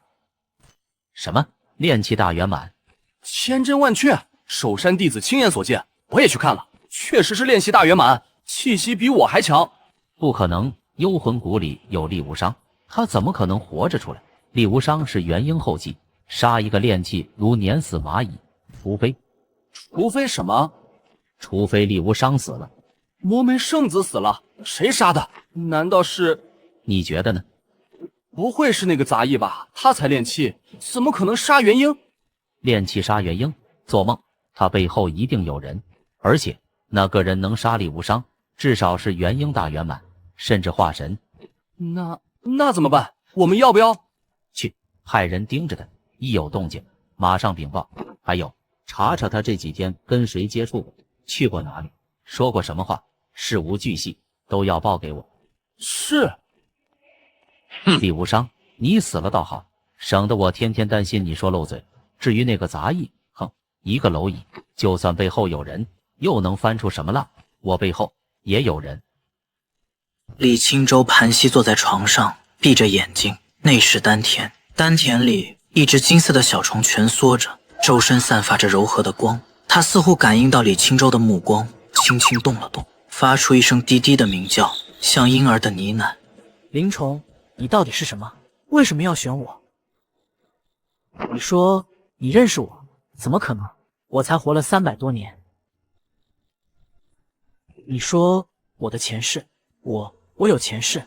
什么炼气大圆满？千真万确，守山弟子亲眼所见，我也去看了，确实是炼气大圆满，气息比我还强。不可能，幽魂谷里有厉无伤，他怎么可能活着出来？厉无伤是元婴后继，杀一个炼气如碾死蚂蚁，除非什么？除非厉无伤死了。魔门圣子死了，谁杀的？难道是？你觉得呢？不会是那个杂役吧？他才炼气，怎么可能杀元婴？炼气杀元婴？做梦！他背后一定有人，而且那个人能杀厉无伤，至少是元婴大圆满，甚至化神。那怎么办？我们要不要去派人盯着他？一有动静，马上禀报。还有，查查他这几天跟谁接触过，去过哪里，说过什么话。事无巨细都要报给我。是。厉无伤，你死了倒好，省得我天天担心你说漏嘴。至于那个杂役，哼，一个蝼蚁，就算背后有人，又能翻出什么浪？我背后也有人。李清舟盘膝坐在床上，闭着眼睛，内视丹田，丹田里一只金色的小虫蜷缩着，周身散发着柔和的光。他似乎感应到李清舟的目光，轻轻动了动，发出一声低低的鸣叫，像婴儿的呢喃。林虫，你到底是什么？为什么要选我？你说你认识我？怎么可能？我才活了300多年。你说我的前世，我有前世。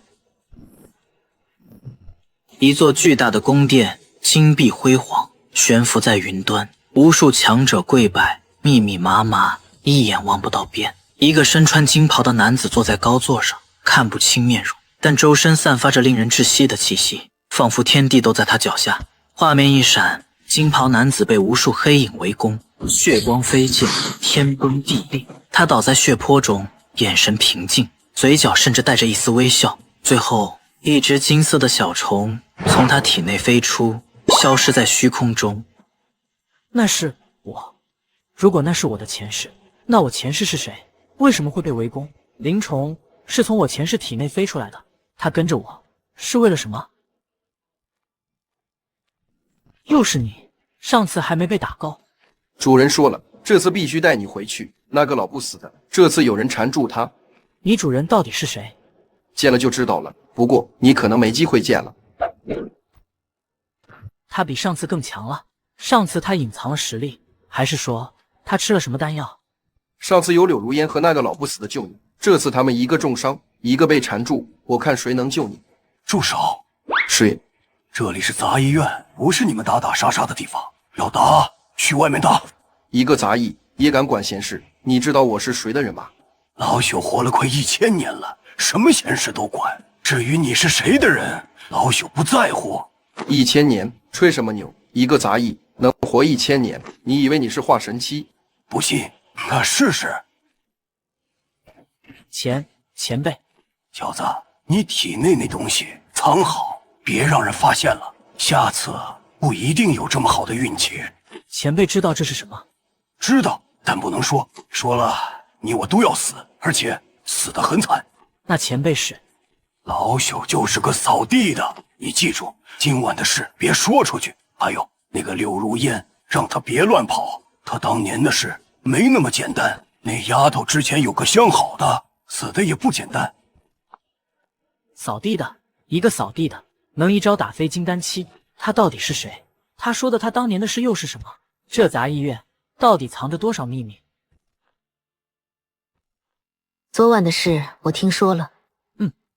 一座巨大的宫殿，金碧辉煌，悬浮在云端，无数强者跪拜，密密麻麻，一眼望不到边。一个身穿金袍的男子坐在高座上，看不清面容，但周身散发着令人窒息的气息，仿佛天地都在他脚下。画面一闪，金袍男子被无数黑影围攻，血光飞溅，天崩地裂。他倒在血泊中，眼神平静，嘴角甚至带着一丝微笑。最后，一只金色的小虫从他体内飞出，消失在虚空中。那是我。如果那是我的前世，那我前世是谁？为什么会被围攻？灵虫是从我前世体内飞出来的，他跟着我是为了什么？又是你，上次还没被打够。主人说了，这次必须带你回去。那个老不死的，这次有人缠住他。你主人到底是谁？见了就知道了，不过你可能没机会见了。他比上次更强了。上次他隐藏了实力，还是说他吃了什么丹药？上次有柳如烟和那个老不死的救你，这次他们一个重伤，一个被缠住，我看谁能救你。住手！是，这里是杂医院，不是你们打打杀杀的地方。要打，去外面打。一个杂役也敢管闲事？你知道我是谁的人吗？老朽活了快1000年了，什么闲事都管。至于你是谁的人，老朽不在乎。1000年，吹什么牛？一个杂役能活1000年，你以为你是化神期？不信，那试试。前辈，小子，你体内那东西藏好，别让人发现了，下次不一定有这么好的运气。前辈知道这是什么？知道，但不能说，说了你我都要死，而且死得很惨。那前辈是？老朽就是个扫地的，你记住，今晚的事别说出去。还有那个柳如烟，让她别乱跑，她当年的事没那么简单。那丫头之前有个相好的，死的也不简单。扫地的，一个扫地的，能一招打飞金丹期，他到底是谁？他说的他当年的事又是什么？这杂役院到底藏着多少秘密？昨晚的事我听说了。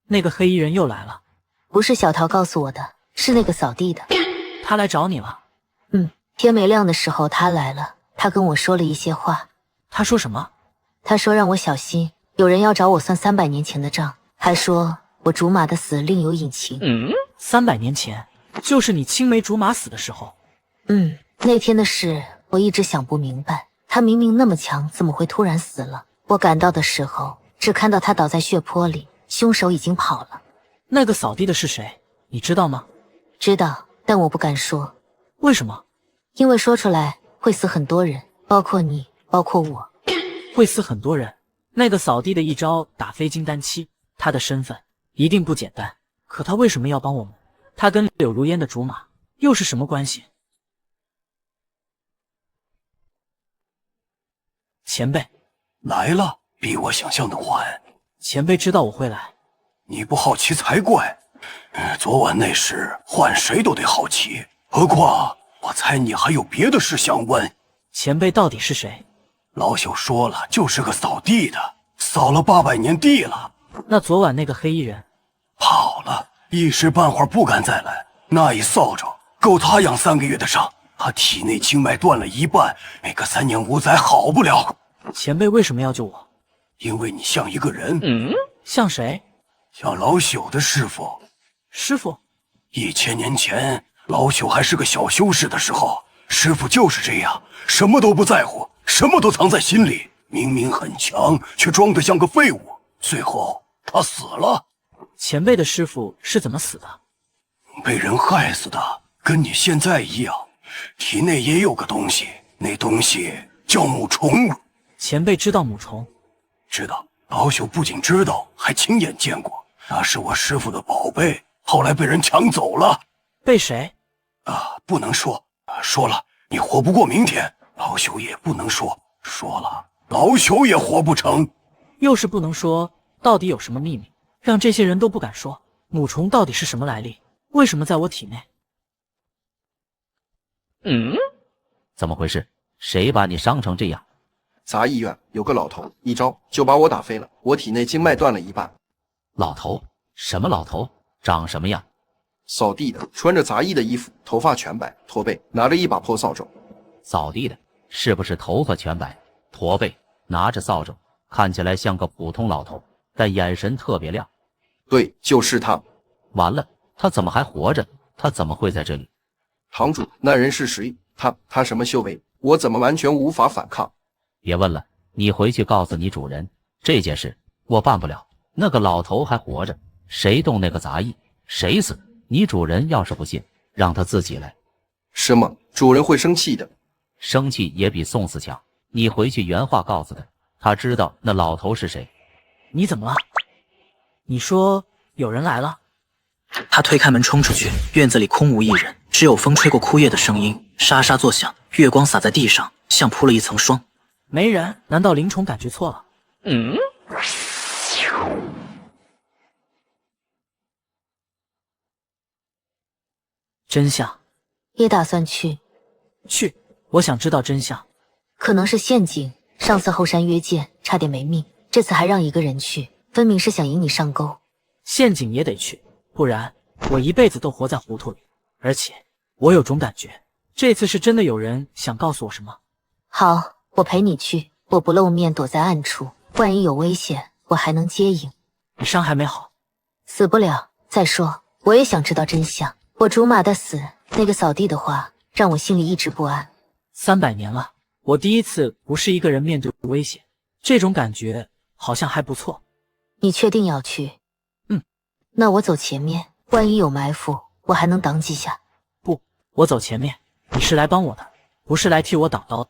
那个黑衣人又来了。不是小桃告诉我的，是那个扫地的。他来找你了？天没亮的时候他来了，他跟我说了一些话。他说什么？他说让我小心，有人要找我算300年前的账，还说我竹马的死另有隐情。300年前，就是你青梅竹马死的时候。那天的事我一直想不明白，他明明那么强，怎么会突然死了？我赶到的时候，只看到他倒在血泊里，凶手已经跑了。那个扫地的是谁？你知道吗？知道，但我不敢说。为什么？因为说出来会死很多人，包括你，包括我。会死很多人？那个扫地的一招打飞金丹期，他的身份一定不简单。可他为什么要帮我们？他跟柳如烟的竹马又是什么关系？前辈来了，比我想象的晚。前辈知道我会来，你不好奇才怪。昨晚那事换谁都得好奇，何况我猜你还有别的事想问。前辈到底是谁？老朽说了，就是个扫地的，扫了800年地了。那昨晚那个黑衣人跑了，一时半会儿不敢再来。那一扫帚够他养3个月的伤，他体内经脉断了一半，没个3年5载好不了。前辈为什么要救我？因为你像一个人。像谁？像老朽的师傅。师傅？1000年前，老朽还是个小修士的时候，师傅就是这样，什么都不在乎，什么都藏在心里，明明很强，却装得像个废物。最后他死了。前辈的师傅是怎么死的？被人害死的，跟你现在一样，体内也有个东西，那东西叫母虫。前辈知道母虫？知道，老朽不仅知道，还亲眼见过。那是我师傅的宝贝，后来被人抢走了。被谁？不能说，说了你活不过明天。老朽也不能说，说了老朽也活不成。又是不能说，到底有什么秘密，让这些人都不敢说？母虫到底是什么来历？为什么在我体内？怎么回事？谁把你伤成这样？杂役院有个老头，一招就把我打飞了，我体内经脉断了一半。老头？什么老头？长什么样？扫地的，穿着杂役的衣服，头发全白，驼背，拿着一把破扫帚。扫地的，是不是头发全白，驼背，拿着扫帚，看起来像个普通老头，但眼神特别亮？对，就是他。完了，他怎么还活着？他怎么会在这里？堂主，那人是谁？他什么修为？我怎么完全无法反抗？别问了，你回去告诉你主人，这件事我办不了。那个老头还活着，谁动那个杂役，谁死。你主人要是不信，让他自己来。什么？主人会生气的。生气也比送死强。你回去原话告诉他，他知道那老头是谁。你怎么了？你说有人来了？他推开门冲出去，院子里空无一人，只有风吹过枯叶的声音沙沙作响，月光洒在地上，像铺了一层霜。没人？难道灵虫感觉错了？真相？也打算去。去，我想知道真相。可能是陷阱，上次后山约见，差点没命，这次还让一个人去，分明是想引你上钩。陷阱也得去，不然我一辈子都活在糊涂里。而且我有种感觉，这次是真的有人想告诉我什么。好，我陪你去，我不露面，躲在暗处，万一有危险，我还能接应。你伤还没好？死不了。再说，我也想知道真相。我竹马的死，那个扫地的话，让我心里一直不安。300年了，我第一次不是一个人面对危险，这种感觉好像还不错。你确定要去？那我走前面，万一有埋伏，我还能挡几下。不，我走前面，你是来帮我的，不是来替我挡刀的。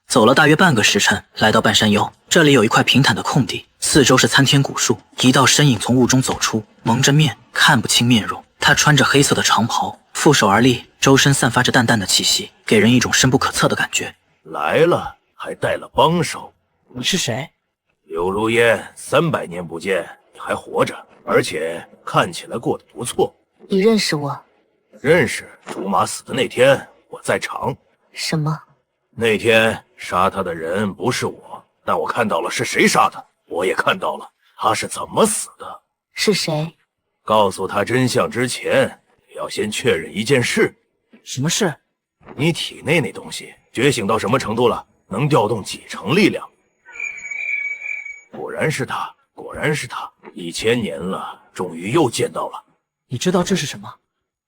走了大约半个时辰，来到半山腰，这里有一块平坦的空地，四周是参天古树，一道身影从雾中走出，蒙着面，看不清面容。他穿着黑色的长袍，负手而立，周身散发着淡淡的气息，给人一种深不可测的感觉。来了，还带了帮手。你是谁？柳如烟，300年不见，你还活着，而且看起来过得不错。你认识我？认识。竹马死的那天，我在场。什么？那天杀他的人不是我，但我看到了是谁杀的，我也看到了他是怎么死的。是谁？告诉他真相之前，你要先确认一件事。什么事？你体内那东西觉醒到什么程度了？能调动几成力量？果然是他，果然是他！1000年了，终于又见到了。你知道这是什么？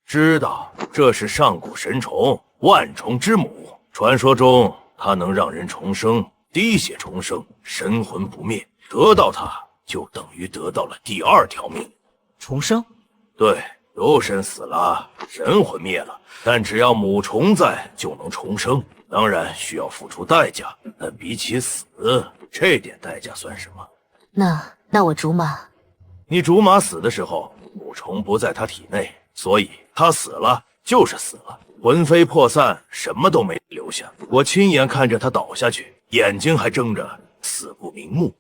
知道，这是上古神虫，万虫之母。传说中，它能让人重生，滴血重生，神魂不灭。得到它，就等于得到了第2条命。重生？对，肉身死了，神魂灭了，但只要母虫在，就能重生。当然需要付出代价，但比起死，这点代价算什么？那我竹马，你竹马死的时候，母虫不在他体内，所以他死了就是死了，魂飞魄散，什么都没留下。我亲眼看着他倒下去，眼睛还睁着，死不瞑目。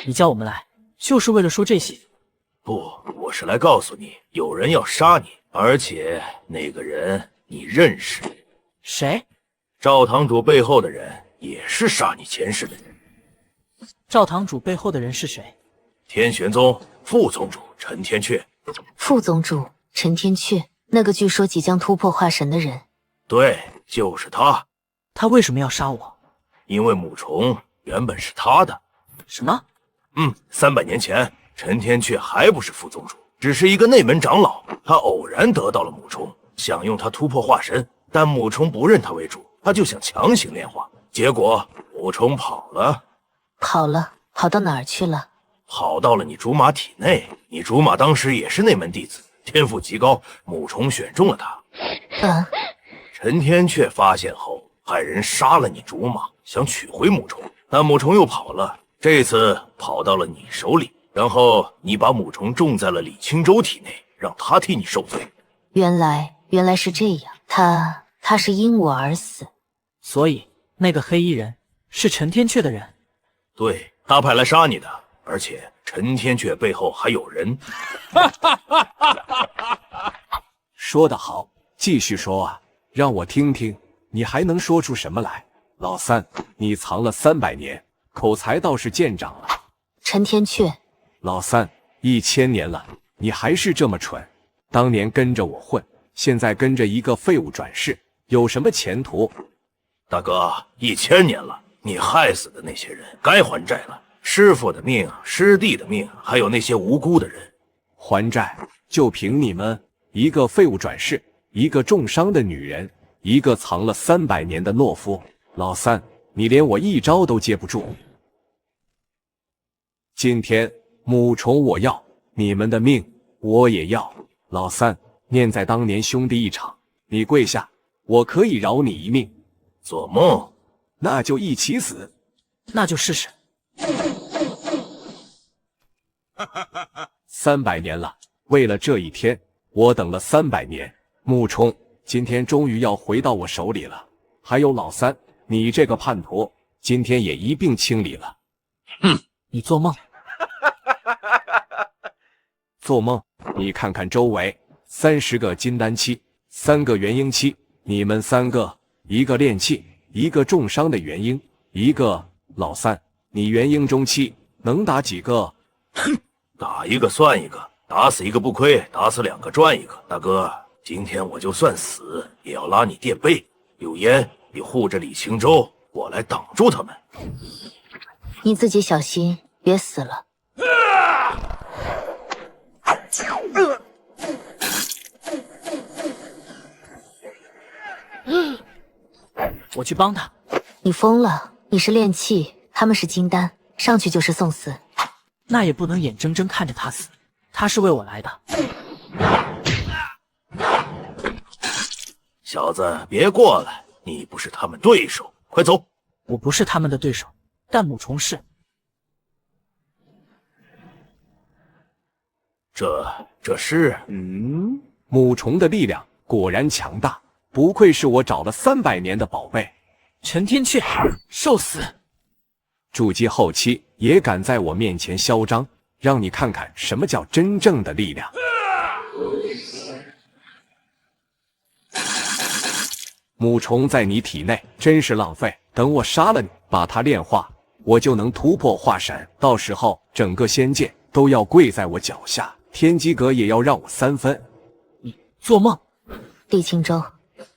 你叫我们来，就是为了说这些？不，我是来告诉你，有人要杀你，而且那个人你认识。谁？赵堂主背后的人，也是杀你前世的人。赵堂主背后的人是谁？天玄宗副宗主陈天阙。副宗主陈天阙，那个据说即将突破化神的人。对，就是他。他为什么要杀我？因为母虫原本是他的。什么？300年前，陈天阙还不是副宗主，只是一个内门长老。他偶然得到了母虫，想用它突破化神，但母虫不认他为主，他就想强行炼化。结果母虫跑了。跑到哪儿去了？跑到了你竹马体内。你竹马当时也是内门弟子，天赋极高，母虫选中了他。陈天阙发现后，派人杀了你竹马，想取回母虫，但母虫又跑了。这次跑到了你手里，然后你把母虫种在了李清舟体内，让他替你受罪。原来是这样，他是因我而死。所以那个黑衣人是陈天阙的人？对，他派来杀你的，而且陈天阙背后还有人。说得好，继续说啊，让我听听，你还能说出什么来？老三，你藏了300年，口才倒是见长了。陈天阙，老三，1000年了，你还是这么蠢。当年跟着我混，现在跟着一个废物转世，有什么前途？大哥，1000年了，你害死的那些人该还债了，师父的命，师弟的命，还有那些无辜的人。还债？就凭你们，一个废物转世，一个重伤的女人，一个藏了300年的懦夫。老三，你连我一招都接不住。今天母虫我要，你们的命我也要。老三，念在当年兄弟一场，你跪下，我可以饶你一命。做梦？那就一起死。那就试试。300年了，为了这一天，我等了300年。母虫今天终于要回到我手里了。还有老三，你这个叛徒，今天也一并清理了。你做梦。做梦？你看看周围，30个金丹期，3个元婴期，你们3个，一个炼气，一个重伤的元婴，一个老三，你元婴中期能打几个？打一个算一个，打死一个不亏，打死2个赚1个。大哥，今天我就算死，也要拉你垫背。柳烟，你护着李清舟，我来挡住他们。你自己小心，别死了。我去帮他。你疯了？你是炼气，他们是金丹，上去就是送死。那也不能眼睁睁看着他死，他是为我来的。小子，别过来，你不是他们对手，快走。我不是他们的对手，但母虫是。这是……母虫的力量果然强大，不愧是我找了300年的宝贝。陈天阙，受死！筑基后期也敢在我面前嚣张，让你看看什么叫真正的力量。母虫在你体内真是浪费，等我杀了你，把它炼化，我就能突破化神，到时候整个仙界都要跪在我脚下，天机阁也要让我3分。你做梦！帝青州，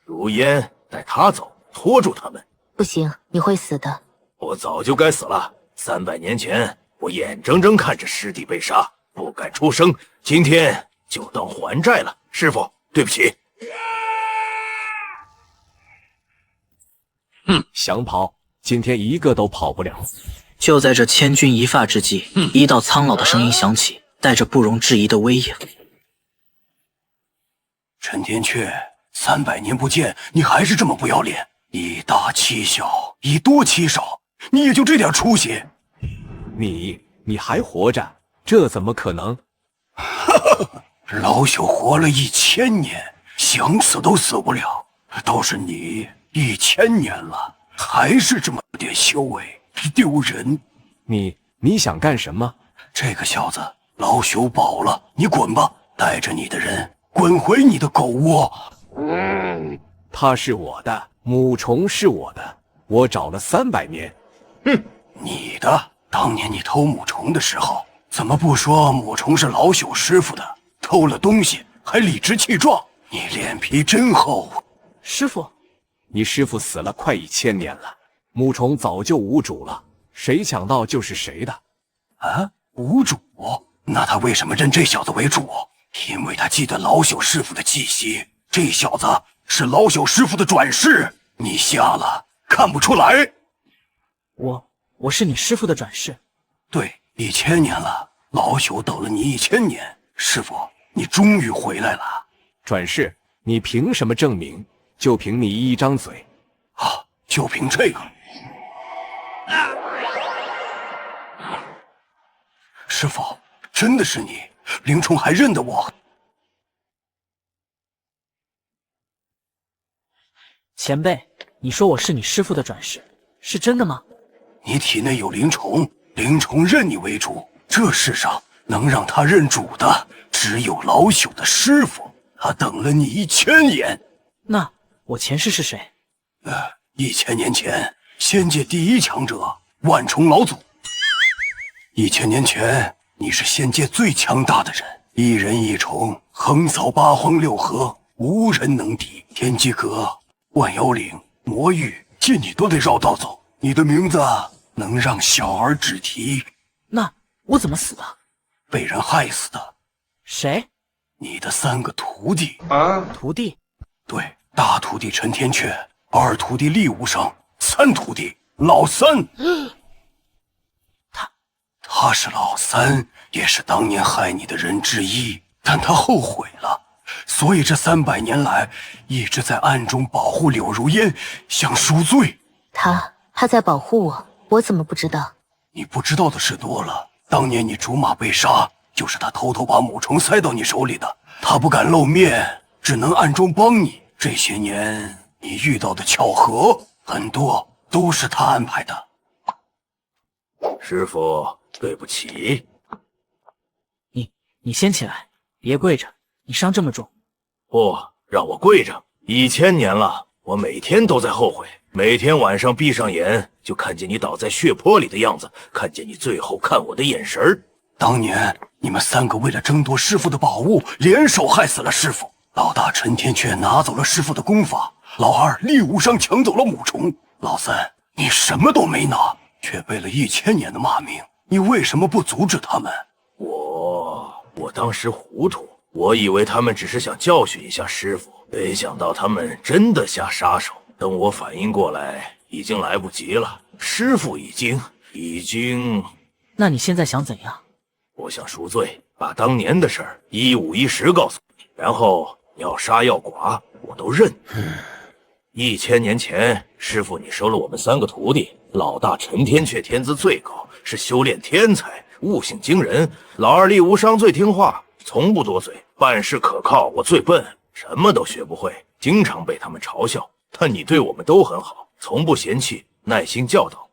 如烟，带他走，拖住他们。不行，你会死的。我早就该死了。300年前，我眼睁睁看着师弟被杀，不敢出声。今天就当还债了。师父，对不起。想跑，今天一个都跑不了。就在这千钧一发之际，一道苍老的声音响起，带着不容置疑的威严。陈天阙，300年不见，你还是这么不要脸，以大欺小，以多欺少，你也就这点出息。你还活着，这怎么可能？老朽活了1000年，想死都死不了，倒是你1000年了，还是这么点修为，丢人。你想干什么？这个小子，老朽保了，你滚吧，带着你的人滚回你的狗窝。他是我的，母虫是我的，我找了300年。你的？当年你偷母虫的时候，怎么不说母虫是老朽师傅的？偷了东西还理直气壮，你脸皮真厚。师傅，你师傅死了快1000年了，母虫早就无主了，谁抢到就是谁的。啊，无主？那他为什么认这小子为主？因为他记得老朽师傅的气息，这小子是老朽师傅的转世。你瞎了，看不出来？我是你师傅的转世。对，1000年了，老朽等了你1000年，师傅，你终于回来了。转世？你凭什么证明？就凭你一张嘴。就凭这个。师傅，真的是你？灵虫还认得我？前辈，你说我是你师傅的转世，是真的吗？你体内有灵虫，灵虫认你为主，这世上能让他认主的，只有老朽的师傅。他等了你1000年。那我前世是谁？1000年前，仙界第一强者万虫老祖。1000年前，你是仙界最强大的人，一人一虫，横扫8荒6合，无人能敌。天机阁、万妖岭、魔域，见你都得绕道走。你的名字能让小儿只提。那我怎么死的？被人害死的。谁？你的3个徒弟。徒弟？对，大徒弟陈天阙，二徒弟厉无伤，3徒弟老三。他是老三，也是当年害你的人之一，但他后悔了，所以这300年来一直在暗中保护柳如烟，想赎罪。他在保护我，我怎么不知道？你不知道的事多了。当年你竹马被杀，就是他偷偷把母虫塞到你手里的。他不敢露面，只能暗中帮你。这些年你遇到的巧合，很多都是他安排的。师父，对不起。你先起来，别跪着，你伤这么重。不，让我跪着。1000年了，我每天都在后悔。每天晚上闭上眼，就看见你倒在血泊里的样子，看见你最后看我的眼神儿。当年你们3个为了争夺师父的宝物，联手害死了师父。老大陈天阙拿走了师父的功法，老二厉无伤抢走了母虫，老三你什么都没拿，却背了1000年的骂名。你为什么不阻止他们？我当时糊涂，我以为他们只是想教训一下师父，没想到他们真的下杀手。等我反应过来，已经来不及了。师父已经……那你现在想怎样？我想赎罪，把当年的事儿一五一十告诉你，然后要杀要剐我都认。1000年前，师父你收了我们3个徒弟，老大陈天阙天资最高，是修炼天才，悟性惊人；老二厉无伤最听话，从不多嘴，办事可靠。我最笨，什么都学不会，经常被他们嘲笑。但你对我们都很好，从不嫌弃，耐心教导。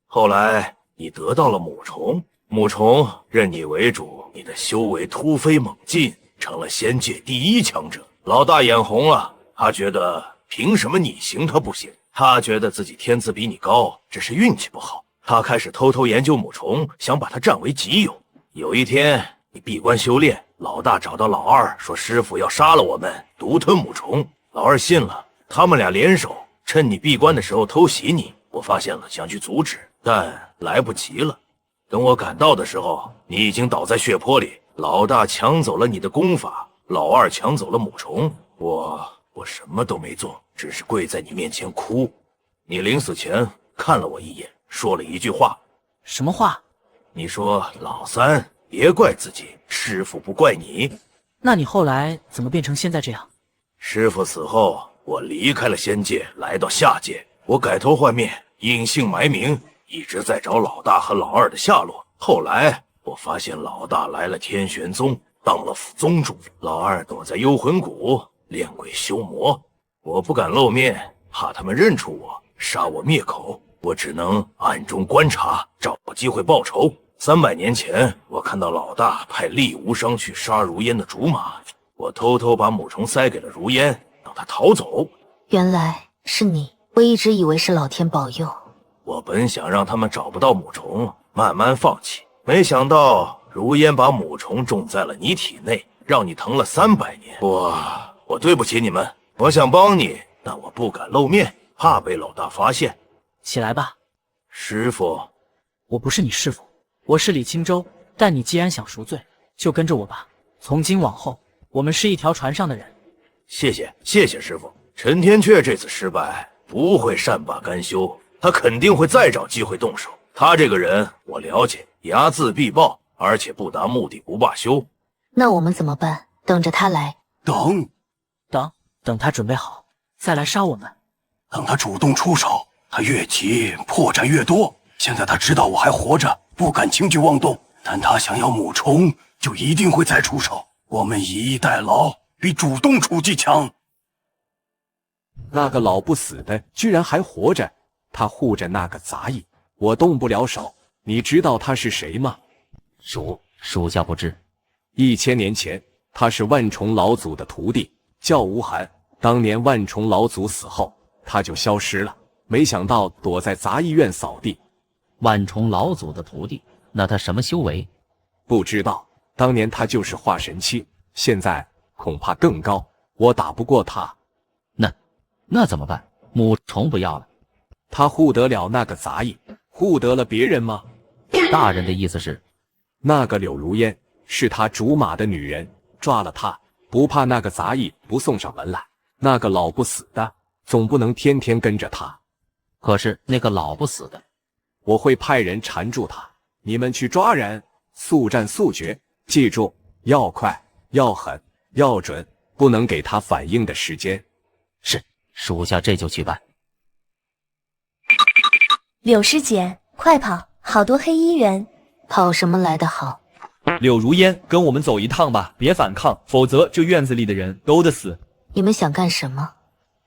后来你得到了母虫，母虫认你为主，你的修为突飞猛进，成了仙界第1强者。老大眼红了，他觉得凭什么你行他不行？他觉得自己天资比你高，只是运气不好。他开始偷偷研究母虫，想把它占为己有。有一天你闭关修炼，老大找到老二说师傅要杀了我们，独吞母虫。老二信了，他们俩联手，趁你闭关的时候偷袭你。我发现了，想去阻止，但来不及了。等我赶到的时候，你已经倒在血泊里。老大抢走了你的功法，老二抢走了母虫。我什么都没做，只是跪在你面前哭。你临死前看了我一眼，说了一句话。什么话？你说老三别怪自己，师傅不怪你。那你后来怎么变成现在这样？师傅死后，我离开了仙界，来到下界。我改头换面，隐姓埋名，一直在找老大和老二的下落。后来我发现老大来了天玄宗，当了副宗主，老二躲在幽魂谷练鬼修魔。我不敢露面，怕他们认出我，杀我灭口。我只能暗中观察，找机会报仇。300年前，我看到老大派厉无伤去杀如烟的竹马，我偷偷把母虫塞给了如烟，让他逃走。原来是你，我一直以为是老天保佑。我本想让他们找不到母虫，慢慢放弃，没想到如烟把母虫种在了你体内，让你疼了300年。我对不起你们，我想帮你，但我不敢露面，怕被老大发现。起来吧，师傅。我不是你师傅，我是李青州。但你既然想赎罪，就跟着我吧。从今往后，我们是一条船上的人。谢谢师傅。陈天阙这次失败不会善罢甘休，他肯定会再找机会动手。他这个人我了解，睚眦必报，而且不达目的不罢休。那我们怎么办？等着他来？等他准备好再来杀我们。等他主动出手，他越急破绽越多。现在他知道我还活着，不敢轻举妄动，但他想要母虫，就一定会再出手。我们以逸待劳，比主动出击强。那个老不死的居然还活着，他护着那个杂役，我动不了手。你知道他是谁吗？属下不知。1000年前，他是万重老祖的徒弟，叫吴寒。当年万重老祖死后，他就消失了，没想到躲在杂役院扫地。万重老祖的徒弟，那他什么修为？不知道。当年他就是化神期，现在恐怕更高，我打不过他。那怎么办？母虫不要了？他护得了那个杂役，护得了别人吗？大人的意思是，那个柳如烟是他竹马的女人，抓了他，不怕那个杂役不送上门来。那个老不死的总不能天天跟着他。可是那个老不死的，我会派人缠住他，你们去抓人，速战速决，记住，要快要狠要准，不能给他反应的时间。是，属下这就去办。柳师姐，快跑，好多黑衣人。跑什么来得好？柳如烟，跟我们走一趟吧，别反抗，否则这院子里的人都得死。你们想干什么？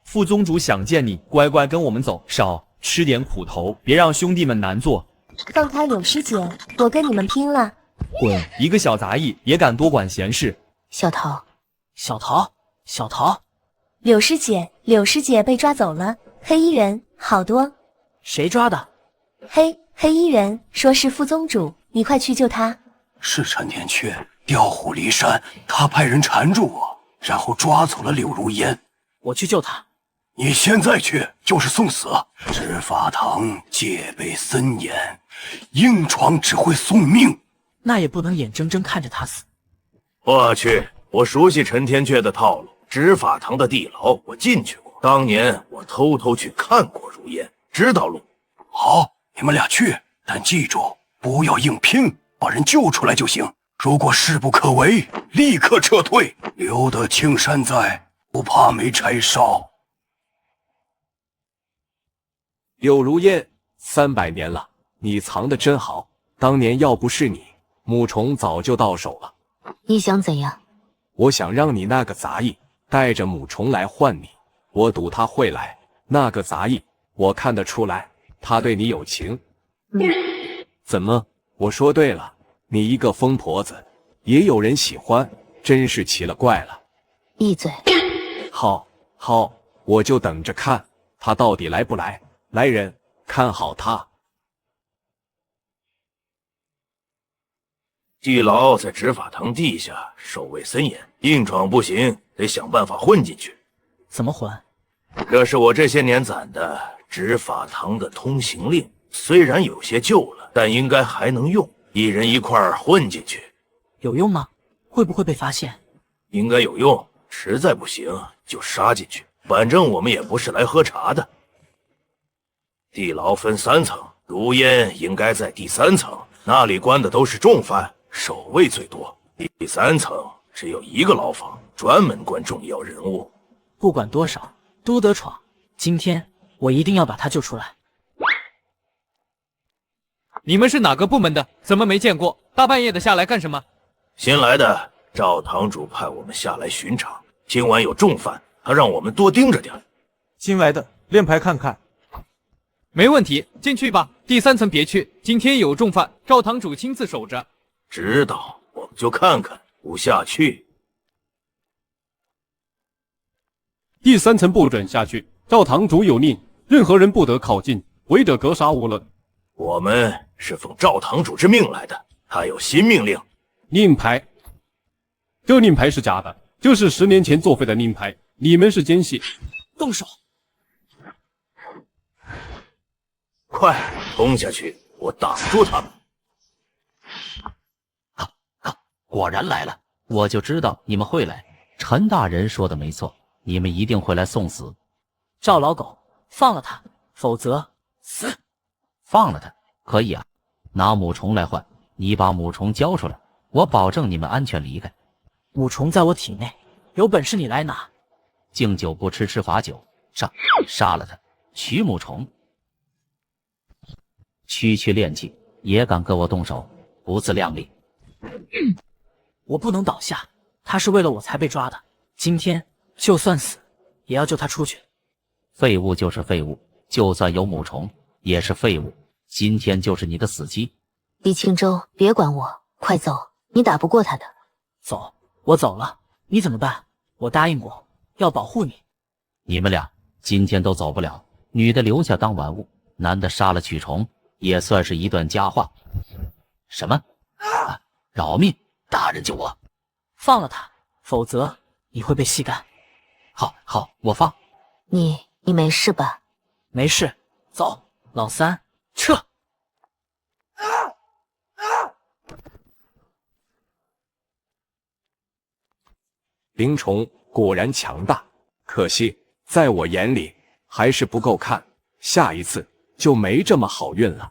副宗主想见你，乖乖跟我们走，少吃点苦头，别让兄弟们难做。放开柳师姐，我跟你们拼了！滚！一个小杂役也敢多管闲事。小桃，柳师姐被抓走了，黑衣人好多。谁抓的？黑衣人说是副宗主，你快去救他。是陈天阙调虎离山，他派人缠住我，然后抓走了柳如烟。我去救他。你现在去就是送死。执法堂戒备森严，硬闯只会送命。那也不能眼睁睁看着他死。我去，我熟悉陈天阙的套路。执法堂的地牢我进去过，当年我偷偷去看过如烟，知道路。好，你们俩去，但记住不要硬拼，把人救出来就行。如果势不可为，立刻撤退，留得青山在，不怕没柴烧。柳如烟，300年了，你藏得真好。当年要不是你，母虫早就到手了。你想怎样？我想让你那个杂役带着母虫来换你，我赌他会来。那个杂役，我看得出来，他对你有情。怎么？我说对了，你一个疯婆子，也有人喜欢，真是奇了怪了。闭嘴！好，我就等着看他到底来不来。来人，看好他。地牢在执法堂地下，守卫森严，硬闯不行，得想办法混进去。怎么混？这是我这些年攒的执法堂的通行令，虽然有些旧了，但应该还能用。一人一块混进去，有用吗？会不会被发现？应该有用，实在不行就杀进去。反正我们也不是来喝茶的。地牢分3层，毒烟应该在第3层，那里关的都是重犯，守卫最多。第3层只有1个牢房，专门关重要人物。不管多少，都得闯。今天我一定要把他救出来。你们是哪个部门的？怎么没见过？大半夜的下来干什么？新来的，赵堂主派我们下来巡查，今晚有重犯，他让我们多盯着点。新来的，练牌看看。没问题，进去吧。第3层别去，今天有重犯，赵堂主亲自守着。知道，我们就看看，不下去。第3层不准下去，赵堂主有令，任何人不得靠近，违者格杀无论。我们是奉赵堂主之命来的，他有新命令。令牌，这令牌是假的，这是10年前作废的令牌，你们是奸细。动手！快冲下去，我挡住他们！果然来了，我就知道你们会来。陈大人说的没错，你们一定会来送死。赵老狗，放了他，否则死！放了他可以啊，拿母虫来换。你把母虫交出来，我保证你们安全离开。母虫在我体内，有本事你来拿。敬酒不吃吃罚酒，杀了他，取母虫。区练气，也敢跟我动手，不自量力！我不能倒下，他是为了我才被抓的。今天就算死，也要救他出去。废物就是废物，就算有母虫，也是废物。今天就是你的死期。李青州，别管我，快走！你打不过他的。走，我走了，你怎么办？我答应过要保护你。你们俩今天都走不了，女的留下当玩物，男的杀了取虫，也算是一段佳话。什么？饶命！大人救我！放了他，否则你会被吸干。好，我放。你没事吧？没事。走，老三，撤！灵虫果然强大，可惜在我眼里还是不够看，下一次就没这么好运了。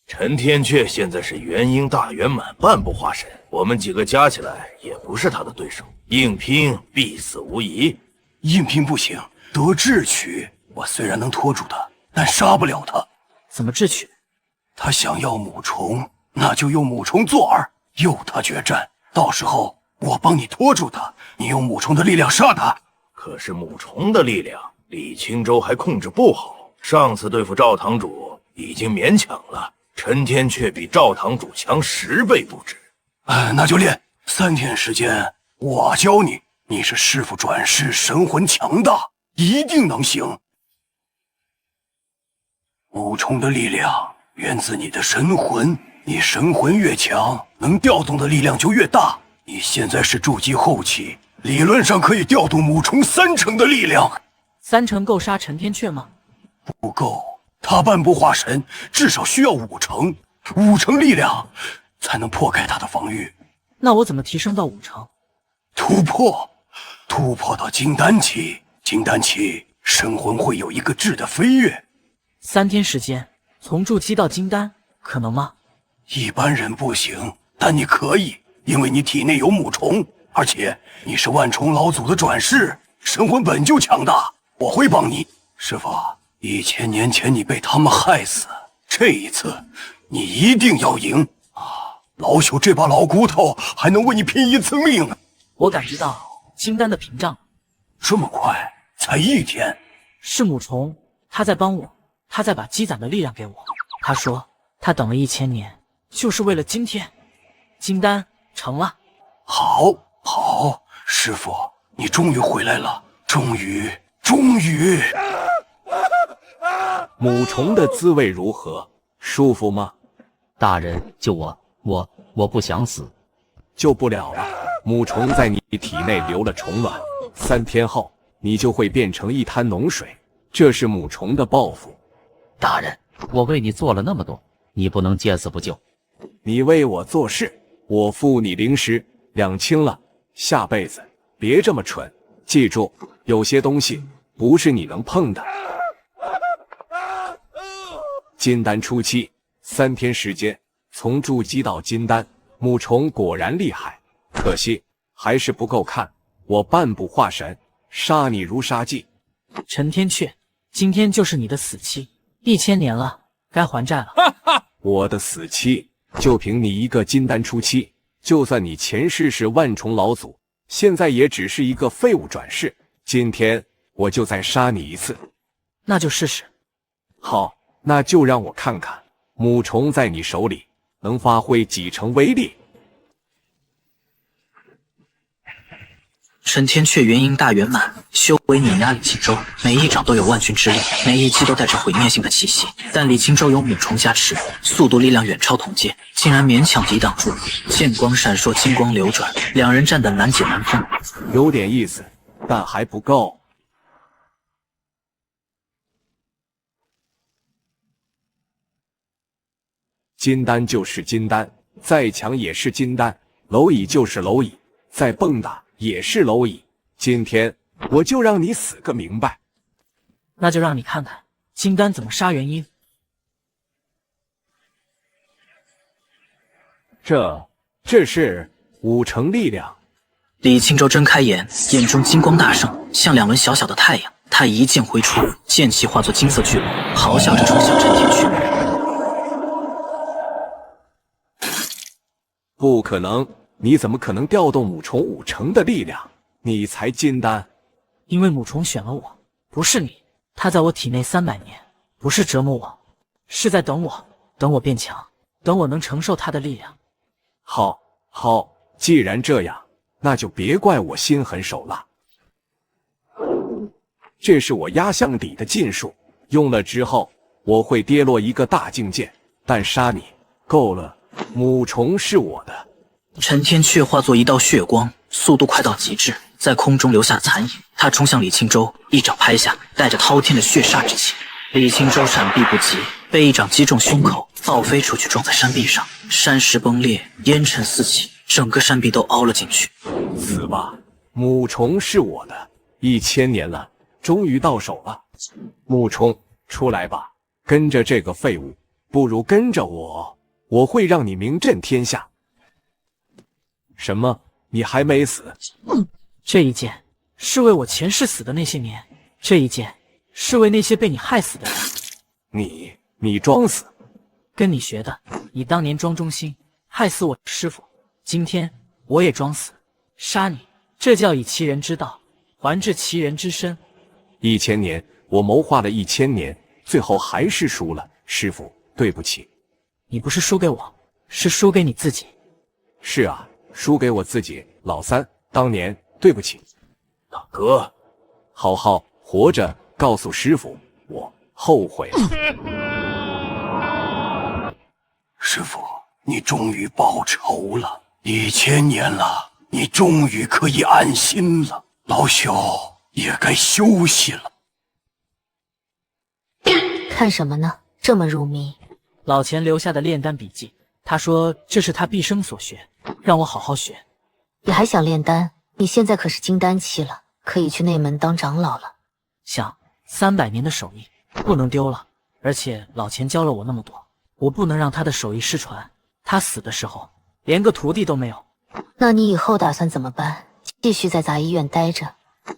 陈天阙现在是元婴大圆满半步化神，我们几个加起来也不是他的对手，硬拼必死无疑。硬拼不行，得智取。我虽然能拖住他，但杀不了他。怎么智取？他想要母虫，那就用母虫做饵，诱他决战。到时候我帮你拖住他，你用母虫的力量杀他。可是母虫的力量，李青州还控制不好。上次对付赵堂主已经勉强了，陈天阙比赵堂主强10倍不止。那就练3天时间，我教你。你是师傅转世，神魂强大，一定能行。母虫的力量源自你的神魂，你神魂越强，能调动的力量就越大。你现在是筑基后期，理论上可以调动母虫3成的力量。3成够杀陈天阙吗？不够，他半步化神，至少需要5成，5成力量才能破开他的防御。那我怎么提升到5成？突破到金丹期，金丹期神魂会有一个质的飞跃。3天时间，从筑基到金丹，可能吗？一般人不行，但你可以，因为你体内有母虫，而且你是万虫老祖的转世，神魂本就强大。我会帮你，师傅。1000年前你被他们害死，这一次你一定要赢啊！老朽这把老骨头还能为你拼一次命呢。我感觉到金丹的屏障。这么快？才1天？是母虫，他在帮我，他在把积攒的力量给我。他说他等了1000年，就是为了今天。金丹成了。好，师傅，你终于回来了，终于。母虫的滋味如何？舒服吗？大人，救我不想死。救不了了，母虫在你体内留了虫卵，3天后你就会变成一滩脓水，这是母虫的报复。大人，我为你做了那么多，你不能见死不救。你为我做事，我付你灵石，2清了，下辈子别这么蠢。记住，有些东西不是你能碰的。金丹初期，3天时间，从筑基到金丹，母虫果然厉害，可惜还是不够看。我半步化神，杀你如杀鸡。陈天阙，今天就是你的死期，1000年了，该还债了。我的死期，就凭你一个金丹初期，就算你前世是万重老祖，现在也只是一个废物转世。今天我就再杀你一次。那就试试。好，那就让我看看母虫在你手里能发挥几成威力。陈天阙元婴大圆满，修为碾压李青州，每一掌都有万钧之力，每一击都带着毁灭性的气息。但李青州有母虫加持，速度力量远超同阶，竟然勉强抵挡住。剑光闪烁，金光流转，两人战得难解难分。有点意思，但还不够。金丹就是金丹，再强也是金丹；蝼蚁就是蝼蚁，再蹦跶也是蝼蚁。今天我就让你死个明白。那就让你看看金丹怎么杀元婴。这是5成力量。李青州睁开眼，眼中金光大盛，像2轮小小的太阳。他一剑挥出，剑气化作金色巨龙，咆哮着冲向陈天阙。不可能！你怎么可能调动母虫5成的力量？你才金丹。因为母虫选了我，不是你。它在我体内300年，不是折磨我，是在等我，等我变强，等我能承受它的力量。好，既然这样，那就别怪我心狠手辣。这是我压箱底的禁术，用了之后我会跌落一个大境界，但杀你够了。母虫是我的。陈天阙化作一道血光，速度快到极致，在空中留下残影。他冲向李青州，一掌拍下，带着滔天的血煞之气。李青州闪避不及，被一掌击中胸口，爆飞出去，撞在山壁上，山石崩裂，烟尘四起，整个山壁都凹了进去。死吧！母虫是我的，1000年了，终于到手了。母虫，出来吧！跟着这个废物，不如跟着我。我会让你名震天下。什么？你还没死？这一剑是为我前世死的那些年，这一剑是为那些被你害死的人。你装死？跟你学的。你当年装忠心，害死我师父，今天我也装死，杀你。这叫以其人之道，还治其人之身。1000年，我谋划了1000年，最后还是输了。师父，对不起。你不是输给我，是输给你自己。是啊，输给我自己。老三，当年对不起。大哥，好好活着，告诉师父，我后悔了。师父，你终于报仇了，1000年了，你终于可以安心了，老朽也该休息了。看什么呢？这么入迷。老钱留下的炼丹笔记，他说这是他毕生所学，让我好好学。你还想炼丹？你现在可是金丹期了，可以去内门当长老了。想，300年的手艺不能丢了，而且老钱教了我那么多，我不能让他的手艺失传。他死的时候连个徒弟都没有。那你以后打算怎么办？继续在杂医院待着？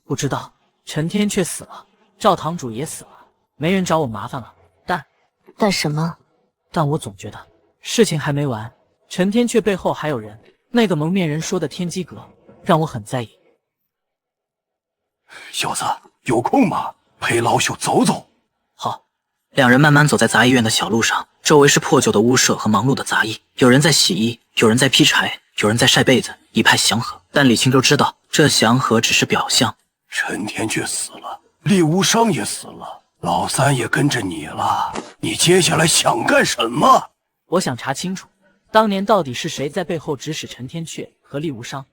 不知道。陈天阙死了，赵堂主也死了，没人找我麻烦了。但什么？但我总觉得事情还没完，陈天阙背后还有人，那个蒙面人说的天机阁，让我很在意。小子，有空吗？陪老朽走走。好。两人慢慢走在杂役院的小路上，周围是破旧的屋舍和忙碌的杂役，有人在洗衣，有人在劈柴，有人在晒被子，一派祥和。但李青州知道，这祥和只是表象。陈天阙死了，厉无伤也死了，老三也跟着你了，你接下来想干什么？我想查清楚，当年到底是谁在背后指使陈天阙和厉无伤？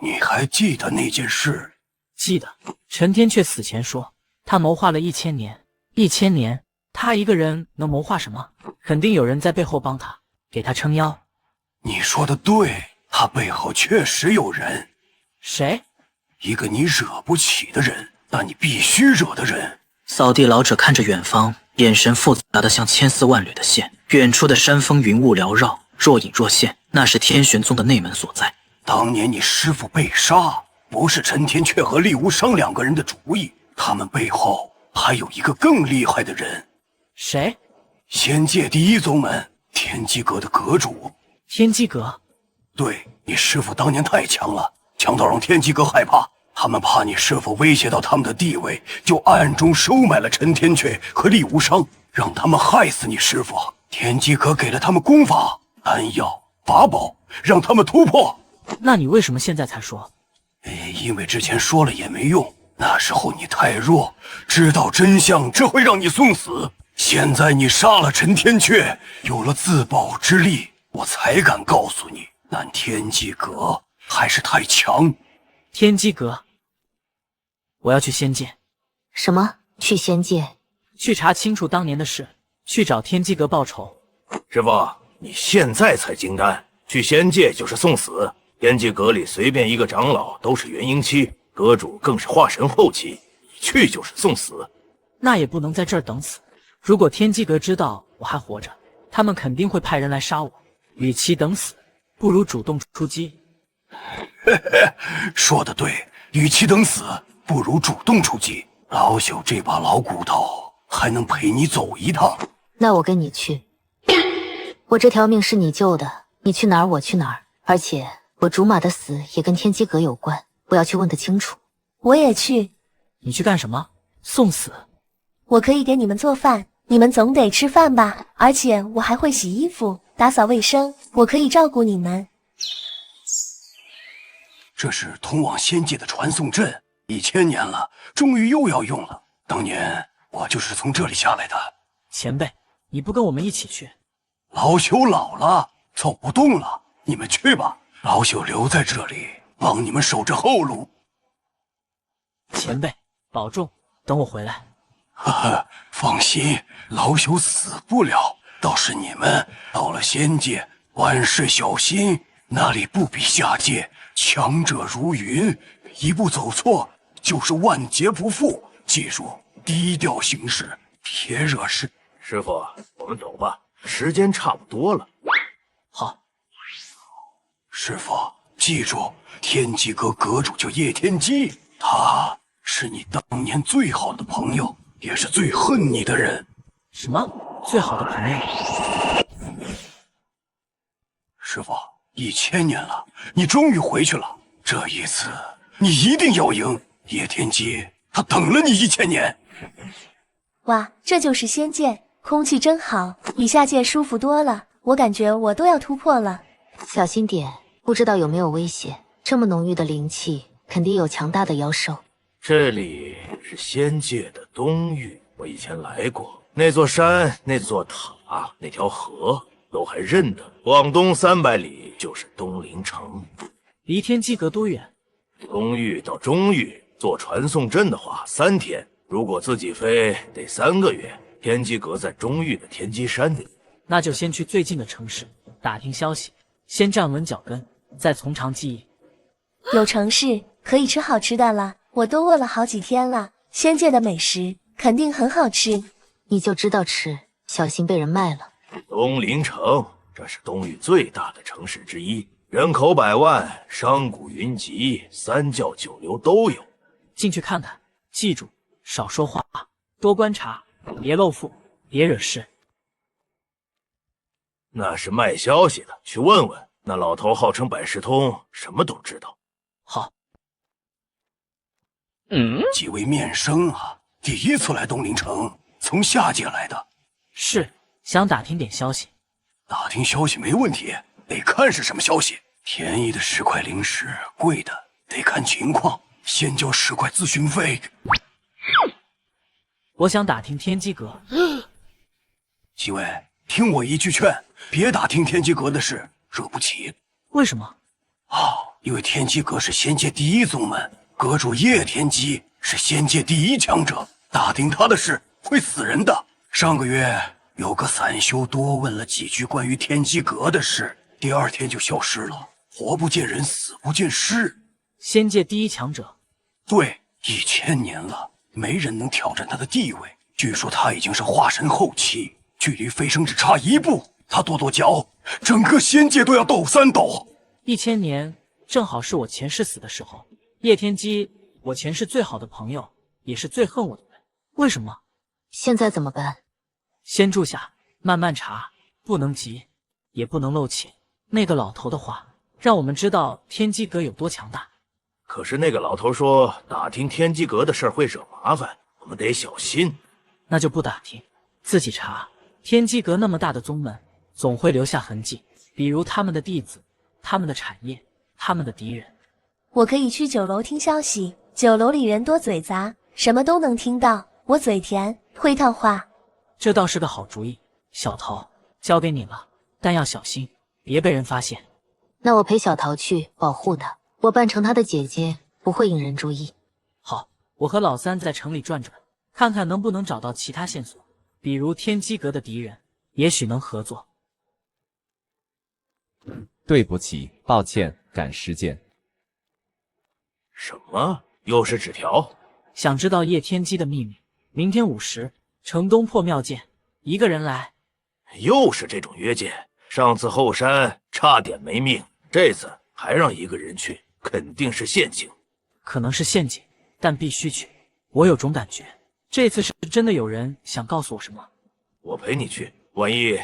你还记得那件事？记得。陈天阙死前说，他谋划了1000年，1000年，他一个人能谋划什么？肯定有人在背后帮他，给他撑腰。你说的对，他背后确实有人。谁？一个你惹不起的人，但你必须惹的人。扫地老者看着远方，眼神复杂的像千丝万缕的线。远处的山峰云雾缭绕，若隐若现，那是天玄宗的内门所在。当年你师父被杀，不是陈天阙和厉无伤2个人的主意，他们背后还有一个更厉害的人。谁？仙界第一宗门天机阁的阁主。天机阁？对，你师父当年太强了，强到让天机阁害怕。他们怕你师父威胁到他们的地位，就暗中收买了陈天阙和厉无伤，让他们害死你师父。天机阁给了他们功法、丹药、法宝，让他们突破。那你为什么现在才说？因为之前说了也没用，那时候你太弱，知道真相只会让你送死。现在你杀了陈天阙，有了自保之力，我才敢告诉你，但天机阁还是太强。天机阁，我要去仙界。什么？去仙界？去查清楚当年的事，去找天机阁报仇。师傅，你现在才金丹，去仙界就是送死。天机阁里随便一个长老都是元婴期，阁主更是化神后期，你去就是送死。那也不能在这儿等死。如果天机阁知道我还活着，他们肯定会派人来杀我。与其等死，不如主动出击。说得对，与其等死，不如主动出击。老朽这把老骨头还能陪你走一趟。那我跟你去。我这条命是你救的，你去哪儿我去哪儿。而且我竹马的死也跟天机阁有关，我要去问个清楚。我也去。你去干什么？送死？我可以给你们做饭，你们总得吃饭吧？而且我还会洗衣服、打扫卫生，我可以照顾你们。这是通往仙界的传送阵，1000年了，终于又要用了。当年我就是从这里下来的。前辈，你不跟我们一起去？老朽老了，走不动了，你们去吧。老朽留在这里，帮你们守着后路。前辈，保重，等我回来。呵呵，放心，老朽死不了。倒是你们到了仙界，万事小心，那里不比下界，强者如云，一步走错就是万劫不复。记住，低调行事，别惹事。师傅，我们走吧，时间差不多了。好。师傅，记住，天机阁阁主叫叶天机，他是你当年最好的朋友，也是最恨你的人。什么？最好的朋友？师傅，1000年了，你终于回去了。这一次，你一定要赢。叶天机，他等了你1000年。哇，这就是仙界，空气真好，比下界舒服多了。我感觉我都要突破了。小心点，不知道有没有危险。这么浓郁的灵气，肯定有强大的妖兽。这里是仙界的东域，我以前来过。那座山、那座塔、那条河都还认得。往东300里就是东陵城。离天机阁多远？东域到中域坐传送阵的话3天，如果自己飞得3个月。天机阁在中域的天机山里。那就先去最近的城市打听消息，先站稳脚跟，再从长计议。有城市可以吃好吃的了，我都饿了好几天了。仙界的美食肯定很好吃。你就知道吃，小心被人卖了。东陵城，这是东域最大的城市之一，人口100万，商贾云集，3教9流都有。进去看看，记住，少说话，多观察，别露富，别惹事。那是卖消息的，去问问。那老头号称百事通，什么都知道。好。几位面生啊，第一次来东陵城，从下界来的。是，想打听点消息。打听消息没问题，得看是什么消息。便宜的10块灵石，贵的得看情况，先交10块咨询费。我想打听天机阁。几位，听我一句劝，别打听天机阁的事，惹不起。为什么？因为天机阁是仙界第一宗门，阁主叶天机是仙界第一强者，打听他的事会死人的。上个月有个散修多问了几句关于天机阁的事，第2天就消失了，活不见人，死不见尸。仙界第一强者？对，1000年了，没人能挑战他的地位。据说他已经是化神后期，距离飞升只差1步，他跺脚，整个仙界都要抖3抖。1000年正好是我前世死的时候。叶天机，我前世最好的朋友，也是最恨我的人。为什么？现在怎么办？先住下，慢慢查，不能急，也不能露怯。那个老头的话，让我们知道天机阁有多强大。可是那个老头说，打听天机阁的事会惹麻烦，我们得小心。那就不打听，自己查。天机阁那么大的宗门，总会留下痕迹，比如他们的弟子、他们的产业、他们的敌人。我可以去酒楼听消息，酒楼里人多嘴杂，什么都能听到。我嘴甜，会套话。这倒是个好主意，小桃，交给你了，但要小心，别被人发现。那我陪小桃去保护她，我扮成她的姐姐，不会引人注意。好，我和老三在城里转转，看看能不能找到其他线索，比如天机阁的敌人，也许能合作。对不起，抱歉，赶时间。什么？又是纸条？想知道叶天机的秘密？明天5时，城东破庙见，一个人来。又是这种约见，上次后山差点没命，这次还让一个人去，肯定是陷阱。可能是陷阱，但必须去。我有种感觉，这次是真的有人想告诉我什么。我陪你去，万一……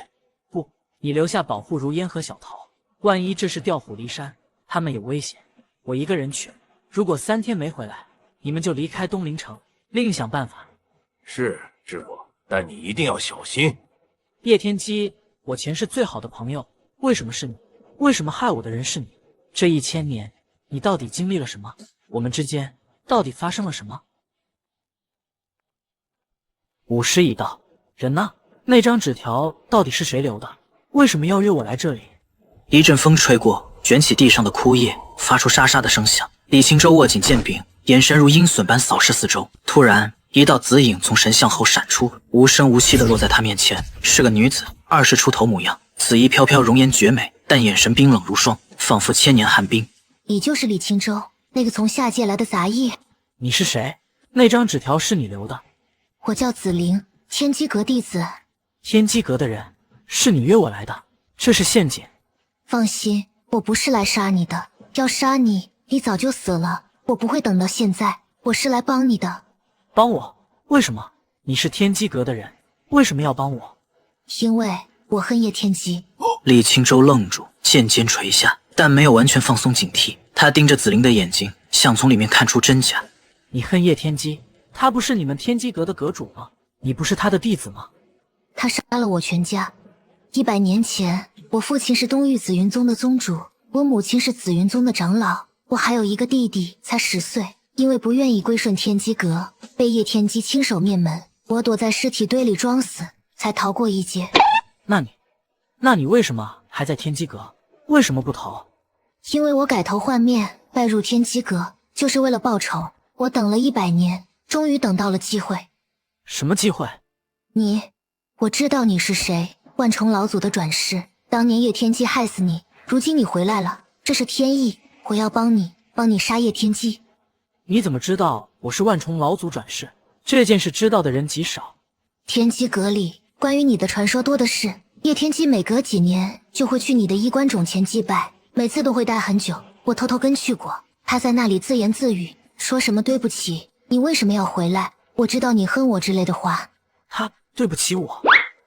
不，你留下保护如烟和小桃，万一这是调虎离山，他们有危险。我一个人去。如果3天没回来，你们就离开东陵城，另想办法。是，师傅，但你一定要小心。叶天机，我前世最好的朋友，为什么是你？为什么害我的人是你？这1000年，你到底经历了什么？我们之间到底发生了什么？5时已到，人呢？那张纸条到底是谁留的？为什么要约我来这里？一阵风吹过，卷起地上的枯叶，发出沙沙的声响。李清舟握紧剑柄，眼神如鹰隼般扫视四周。突然，一道紫影从神像后闪出，无声无息地落在他面前。是个女子，20出头模样，紫衣飘飘，容颜绝美，但眼神冰冷如霜，仿佛千年寒冰。你就是李清舟，那个从下界来的杂役。你是谁？那张纸条是你留的？我叫紫菱，天机阁弟子。天机阁的人，是你约我来的，这是陷阱。放心，我不是来杀你的，要杀你，你早就死了。我不会等到现在，我是来帮你的。帮我？为什么？你是天机阁的人，为什么要帮我？因为我恨叶天机。李清舟愣住，剑尖垂下，但没有完全放松警惕。他盯着紫菱的眼睛，想从里面看出真假。你恨叶天机？他不是你们天机阁的阁主吗？你不是他的弟子吗？他杀了我全家。100年前，我父亲是东域紫云宗的宗主，我母亲是紫云宗的长老，我还有一个弟弟，才10岁。因为不愿意归顺天机阁，被叶天机亲手灭门，我躲在尸体堆里装死，才逃过一劫。那你为什么还在天机阁？为什么不逃？因为我改头换面，拜入天机阁，就是为了报仇。我等了100年，终于等到了机会。什么机会？我知道你是谁，万重老祖的转世。当年叶天机害死你，如今你回来了，这是天意。我要帮你杀叶天机。你怎么知道我是万重老祖转世？这件事知道的人极少。天机阁里关于你的传说多的是，叶天机每隔几年就会去你的衣冠冢前祭拜，每次都会待很久。我偷偷跟去过，他在那里自言自语，说什么对不起，你为什么要回来？我知道你恨我之类的话。他对不起我？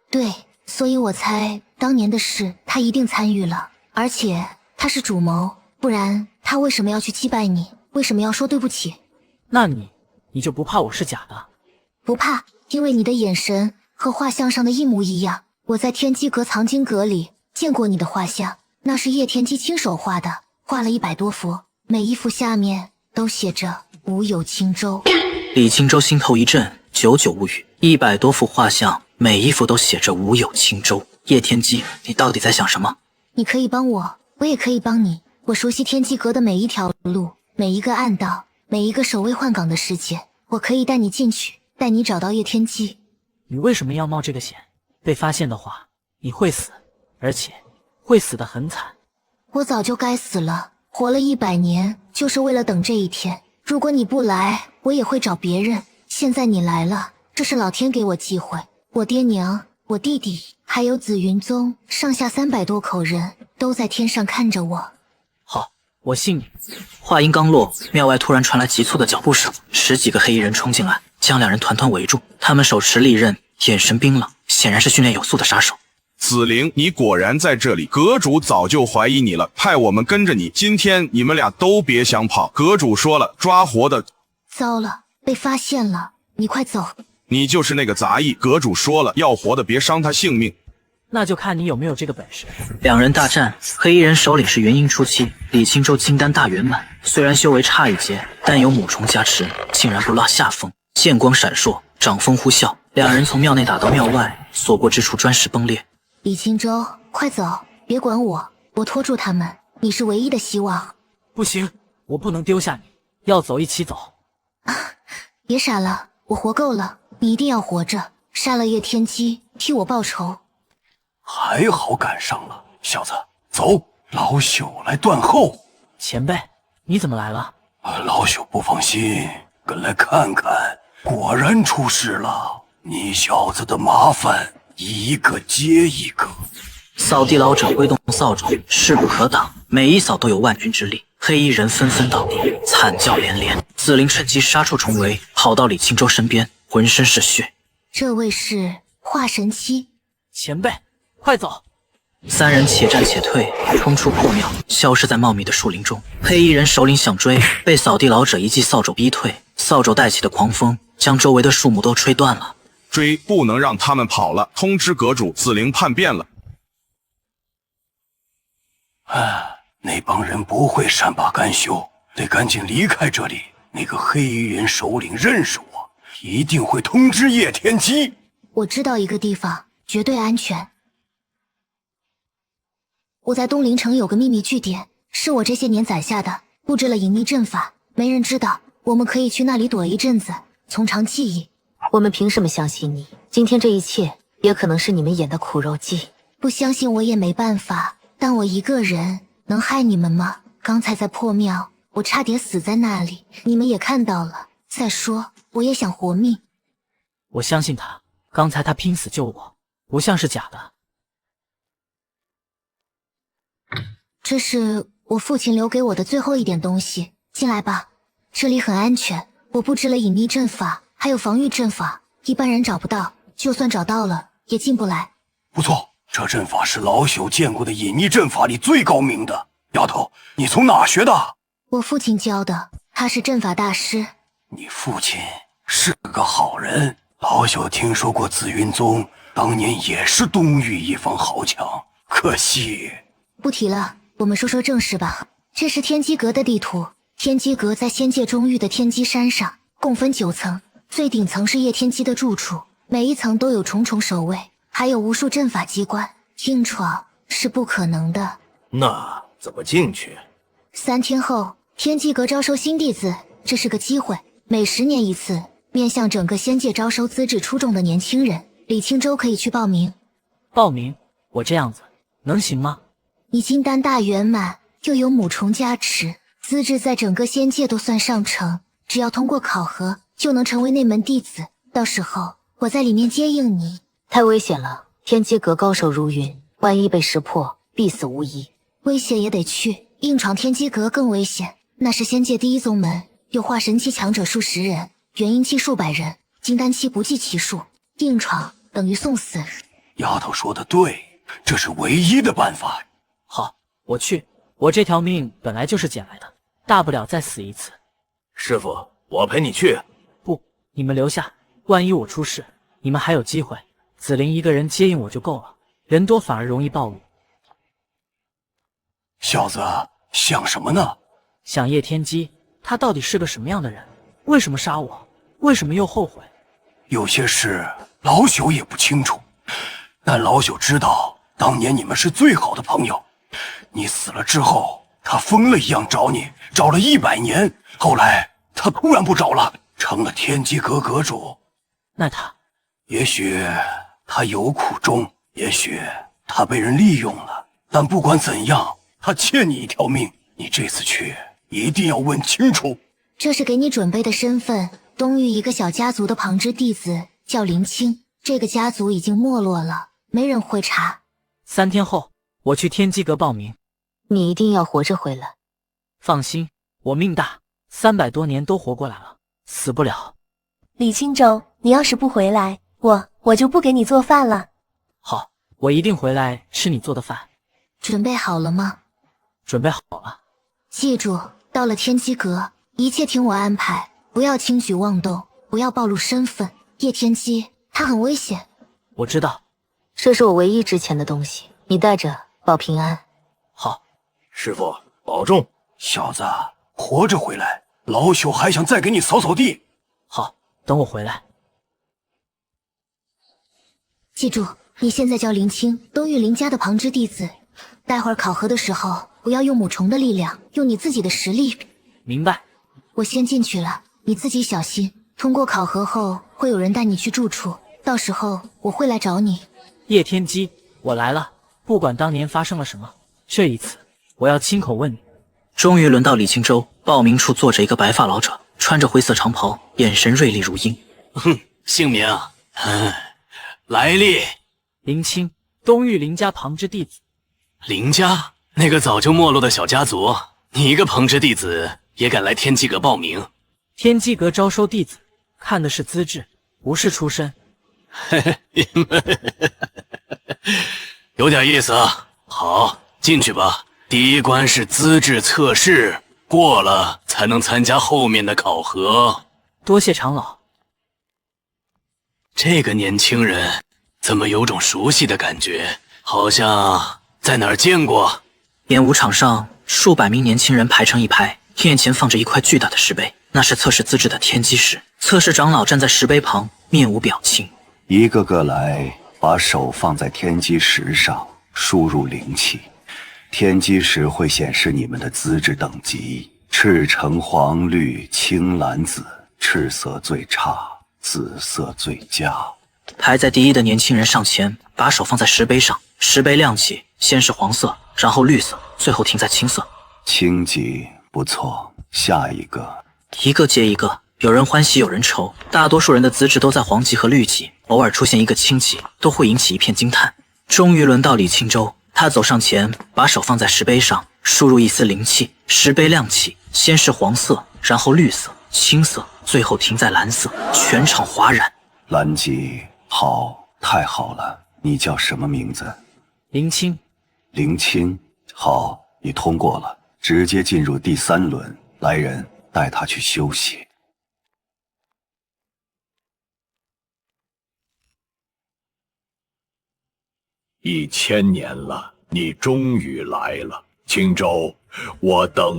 对，所以我才当年的事他一定参与了，而且他是主谋，不然他为什么要去击败你？为什么要说对不起？那你就不怕我是假的？不怕，因为你的眼神和画像上的一模一样。我在天机阁藏经阁里见过你的画像，那是叶天机亲手画的，画了100多幅，每一幅下面都写着无有轻舟。李青州心头一震，久久无语。100多幅画像，每一幅都写着无有轻舟。叶天机，你到底在想什么？你可以帮我，我也可以帮你。我熟悉天机阁的每一条路，每一个暗道，每一个守卫换岗的世界，我可以带你进去，带你找到叶天机。你为什么要冒这个险？被发现的话，你会死，而且会死得很惨。我早就该死了，活了100年，就是为了等这一天。如果你不来，我也会找别人。现在你来了，这是老天给我机会。我爹娘、我弟弟，还有紫云宗上下300多口人都在天上看着我。好，我信你。话音刚落，庙外突然传来急促的脚步声，10几个黑衣人冲进来，将两人团团围住。他们手持利刃，眼神冰冷，显然是训练有素的杀手。紫菱，你果然在这里，阁主早就怀疑你了，派我们跟着你。今天你们俩都别想跑，阁主说了，抓活的。糟了，被发现了，你快走。你就是那个杂役，阁主说了，要活的别伤他性命。那就看你有没有这个本事。两人大战，黑衣人首领是元婴初期，李青州金丹大圆满，虽然修为差一截，但有母虫加持，竟然不落下风。剑光闪烁，掌风呼啸，两人从庙内打到庙外，所过之处砖石崩裂。李青州，快走，别管我，我拖住他们，你是唯一的希望。不行，我不能丢下你，要走一起走。别傻了，我活够了，你一定要活着，杀了叶天机，替我报仇。还好赶上了，小子，走，老朽来断后。前辈，你怎么来了？老朽不放心，跟来看看，果然出事了。你小子的麻烦一个接一个。扫地老者挥动扫帚，势不可挡，每一扫都有万钧之力，黑衣人纷纷倒地，惨叫连连。紫菱趁机杀出重围，跑到李青州身边，浑身是血。这位是化神期。前辈，快走！三人且战且退，冲出破庙，消失在茂密的树林中。黑衣人首领想追，被扫地老者一记扫帚逼退，扫帚带起的狂风将周围的树木都吹断了。追，不能让他们跑了，通知阁主，紫菱叛变了。那帮人不会善罢甘休，得赶紧离开这里。那个黑衣人首领认识我，一定会通知叶天机。我知道一个地方，绝对安全。我在东陵城有个秘密据点，是我这些年攒下的，布置了隐秘阵法，没人知道。我们可以去那里躲一阵子，从长计议。我们凭什么相信你？今天这一切也可能是你们演的苦肉计。不相信我也没办法，但我一个人能害你们吗？刚才在破庙，我差点死在那里，你们也看到了。再说，我也想活命。我相信他，刚才他拼死救我，不像是假的。这是我父亲留给我的最后一点东西，进来吧，这里很安全。我布置了隐秘阵法，还有防御阵法，一般人找不到，就算找到了也进不来。不错，这阵法是老朽见过的隐秘阵法里最高明的。丫头，你从哪学的？我父亲教的，他是阵法大师。你父亲是个好人，老朽听说过紫云宗当年也是东域一方豪强，可惜。不提了，我们说说正事吧。这是天机阁的地图，天机阁在仙界中域的天机山上，共分9层，最顶层是叶天机的住处，每一层都有重重守卫，还有无数阵法机关，硬闯是不可能的。那怎么进去？3天后，天机阁招收新弟子，这是个机会，每10年一次，面向整个仙界招收资质出众的年轻人。李青州可以去报名。报名？我这样子能行吗？你金丹大圆满，又有母虫加持，资质在整个仙界都算上乘，只要通过考核，就能成为内门弟子。到时候我在里面接应你。太危险了，天机阁高手如云，万一被识破，必死无疑。危险也得去，硬闯天机阁更危险。那是仙界第一宗门，有化神期强者数10人，元婴期数百人，金丹期不计其数，硬闯等于送死。丫头说的对，这是唯一的办法。好，我去。我这条命本来就是捡来的，大不了再死一次。师傅，我陪你去。不，你们留下，万一我出事，你们还有机会。紫菱一个人接应我就够了，人多反而容易暴露。小子，想什么呢？想叶天机，他到底是个什么样的人？为什么杀我？为什么又后悔？有些事老朽也不清楚，但老朽知道，当年你们是最好的朋友。你死了之后，他疯了一样找你，找了100年。后来他突然不找了，成了天机阁阁主。那他，也许他有苦衷，也许他被人利用了。但不管怎样，他欠你一条命。你这次去一定要问清楚。这是给你准备的身份，东域一个小家族的旁支弟子，叫林清。这个家族已经没落了，没人会查。3天后，我去天机阁报名。你一定要活着回来。放心，我命大，300多年都活过来了，死不了。李清舟，你要是不回来，我就不给你做饭了。好，我一定回来吃你做的饭。准备好了吗？准备好了。记住，到了天机阁，一切听我安排，不要轻举妄动，不要暴露身份。叶天机，他很危险。我知道，这是我唯一值钱的东西，你带着保平安。好，师傅保重。小子，活着回来，老朽还想再给你扫扫地。好，等我回来。记住，你现在叫林清，东域林家的旁支弟子。待会儿考核的时候，不要用母虫的力量，用你自己的实力。明白。我先进去了，你自己小心。通过考核后，会有人带你去住处，到时候我会来找你。叶天机，我来了。不管当年发生了什么，这一次我要亲口问你。终于轮到李清舟，报名处坐着一个白发老者，穿着灰色长袍，眼神锐利如鹰。姓名？来历？林清，东域林家旁支弟子。林家？那个早就没落的小家族，你一个旁支弟子也敢来天机阁报名？天机阁招收弟子，看的是资质，不是出身。有点意思啊。好，进去吧。第一关是资质测试，过了才能参加后面的考核。多谢长老。这个年轻人怎么有种熟悉的感觉，好像在哪儿见过。演武场上，数百名年轻人排成一排，面前放着一块巨大的石碑，那是测试资质的天机石。测试长老站在石碑旁，面无表情。一个个来，把手放在天机石上，输入灵气。天机石会显示你们的资质等级：赤橙黄绿青蓝紫，赤色最差，紫色最佳。排在第一的年轻人上前，把手放在石碑上，石碑亮起，先是黄色，然后绿色，最后停在青色。青级不错，下一个。一个接一个，有人欢喜有人愁，大多数人的资质都在黄级和绿级，偶尔出现一个青级，都会引起一片惊叹。终于轮到李清舟，他走上前，把手放在石碑上，输入一丝灵气，石碑亮起，先是黄色，然后绿色、青色，最后停在蓝色，全场哗然。蓝级，好，太好了。你叫什么名字？林清。林清，好，你通过了，直接进入第3轮。来人，带他去休息。1000年了，你终于来了，青州，我等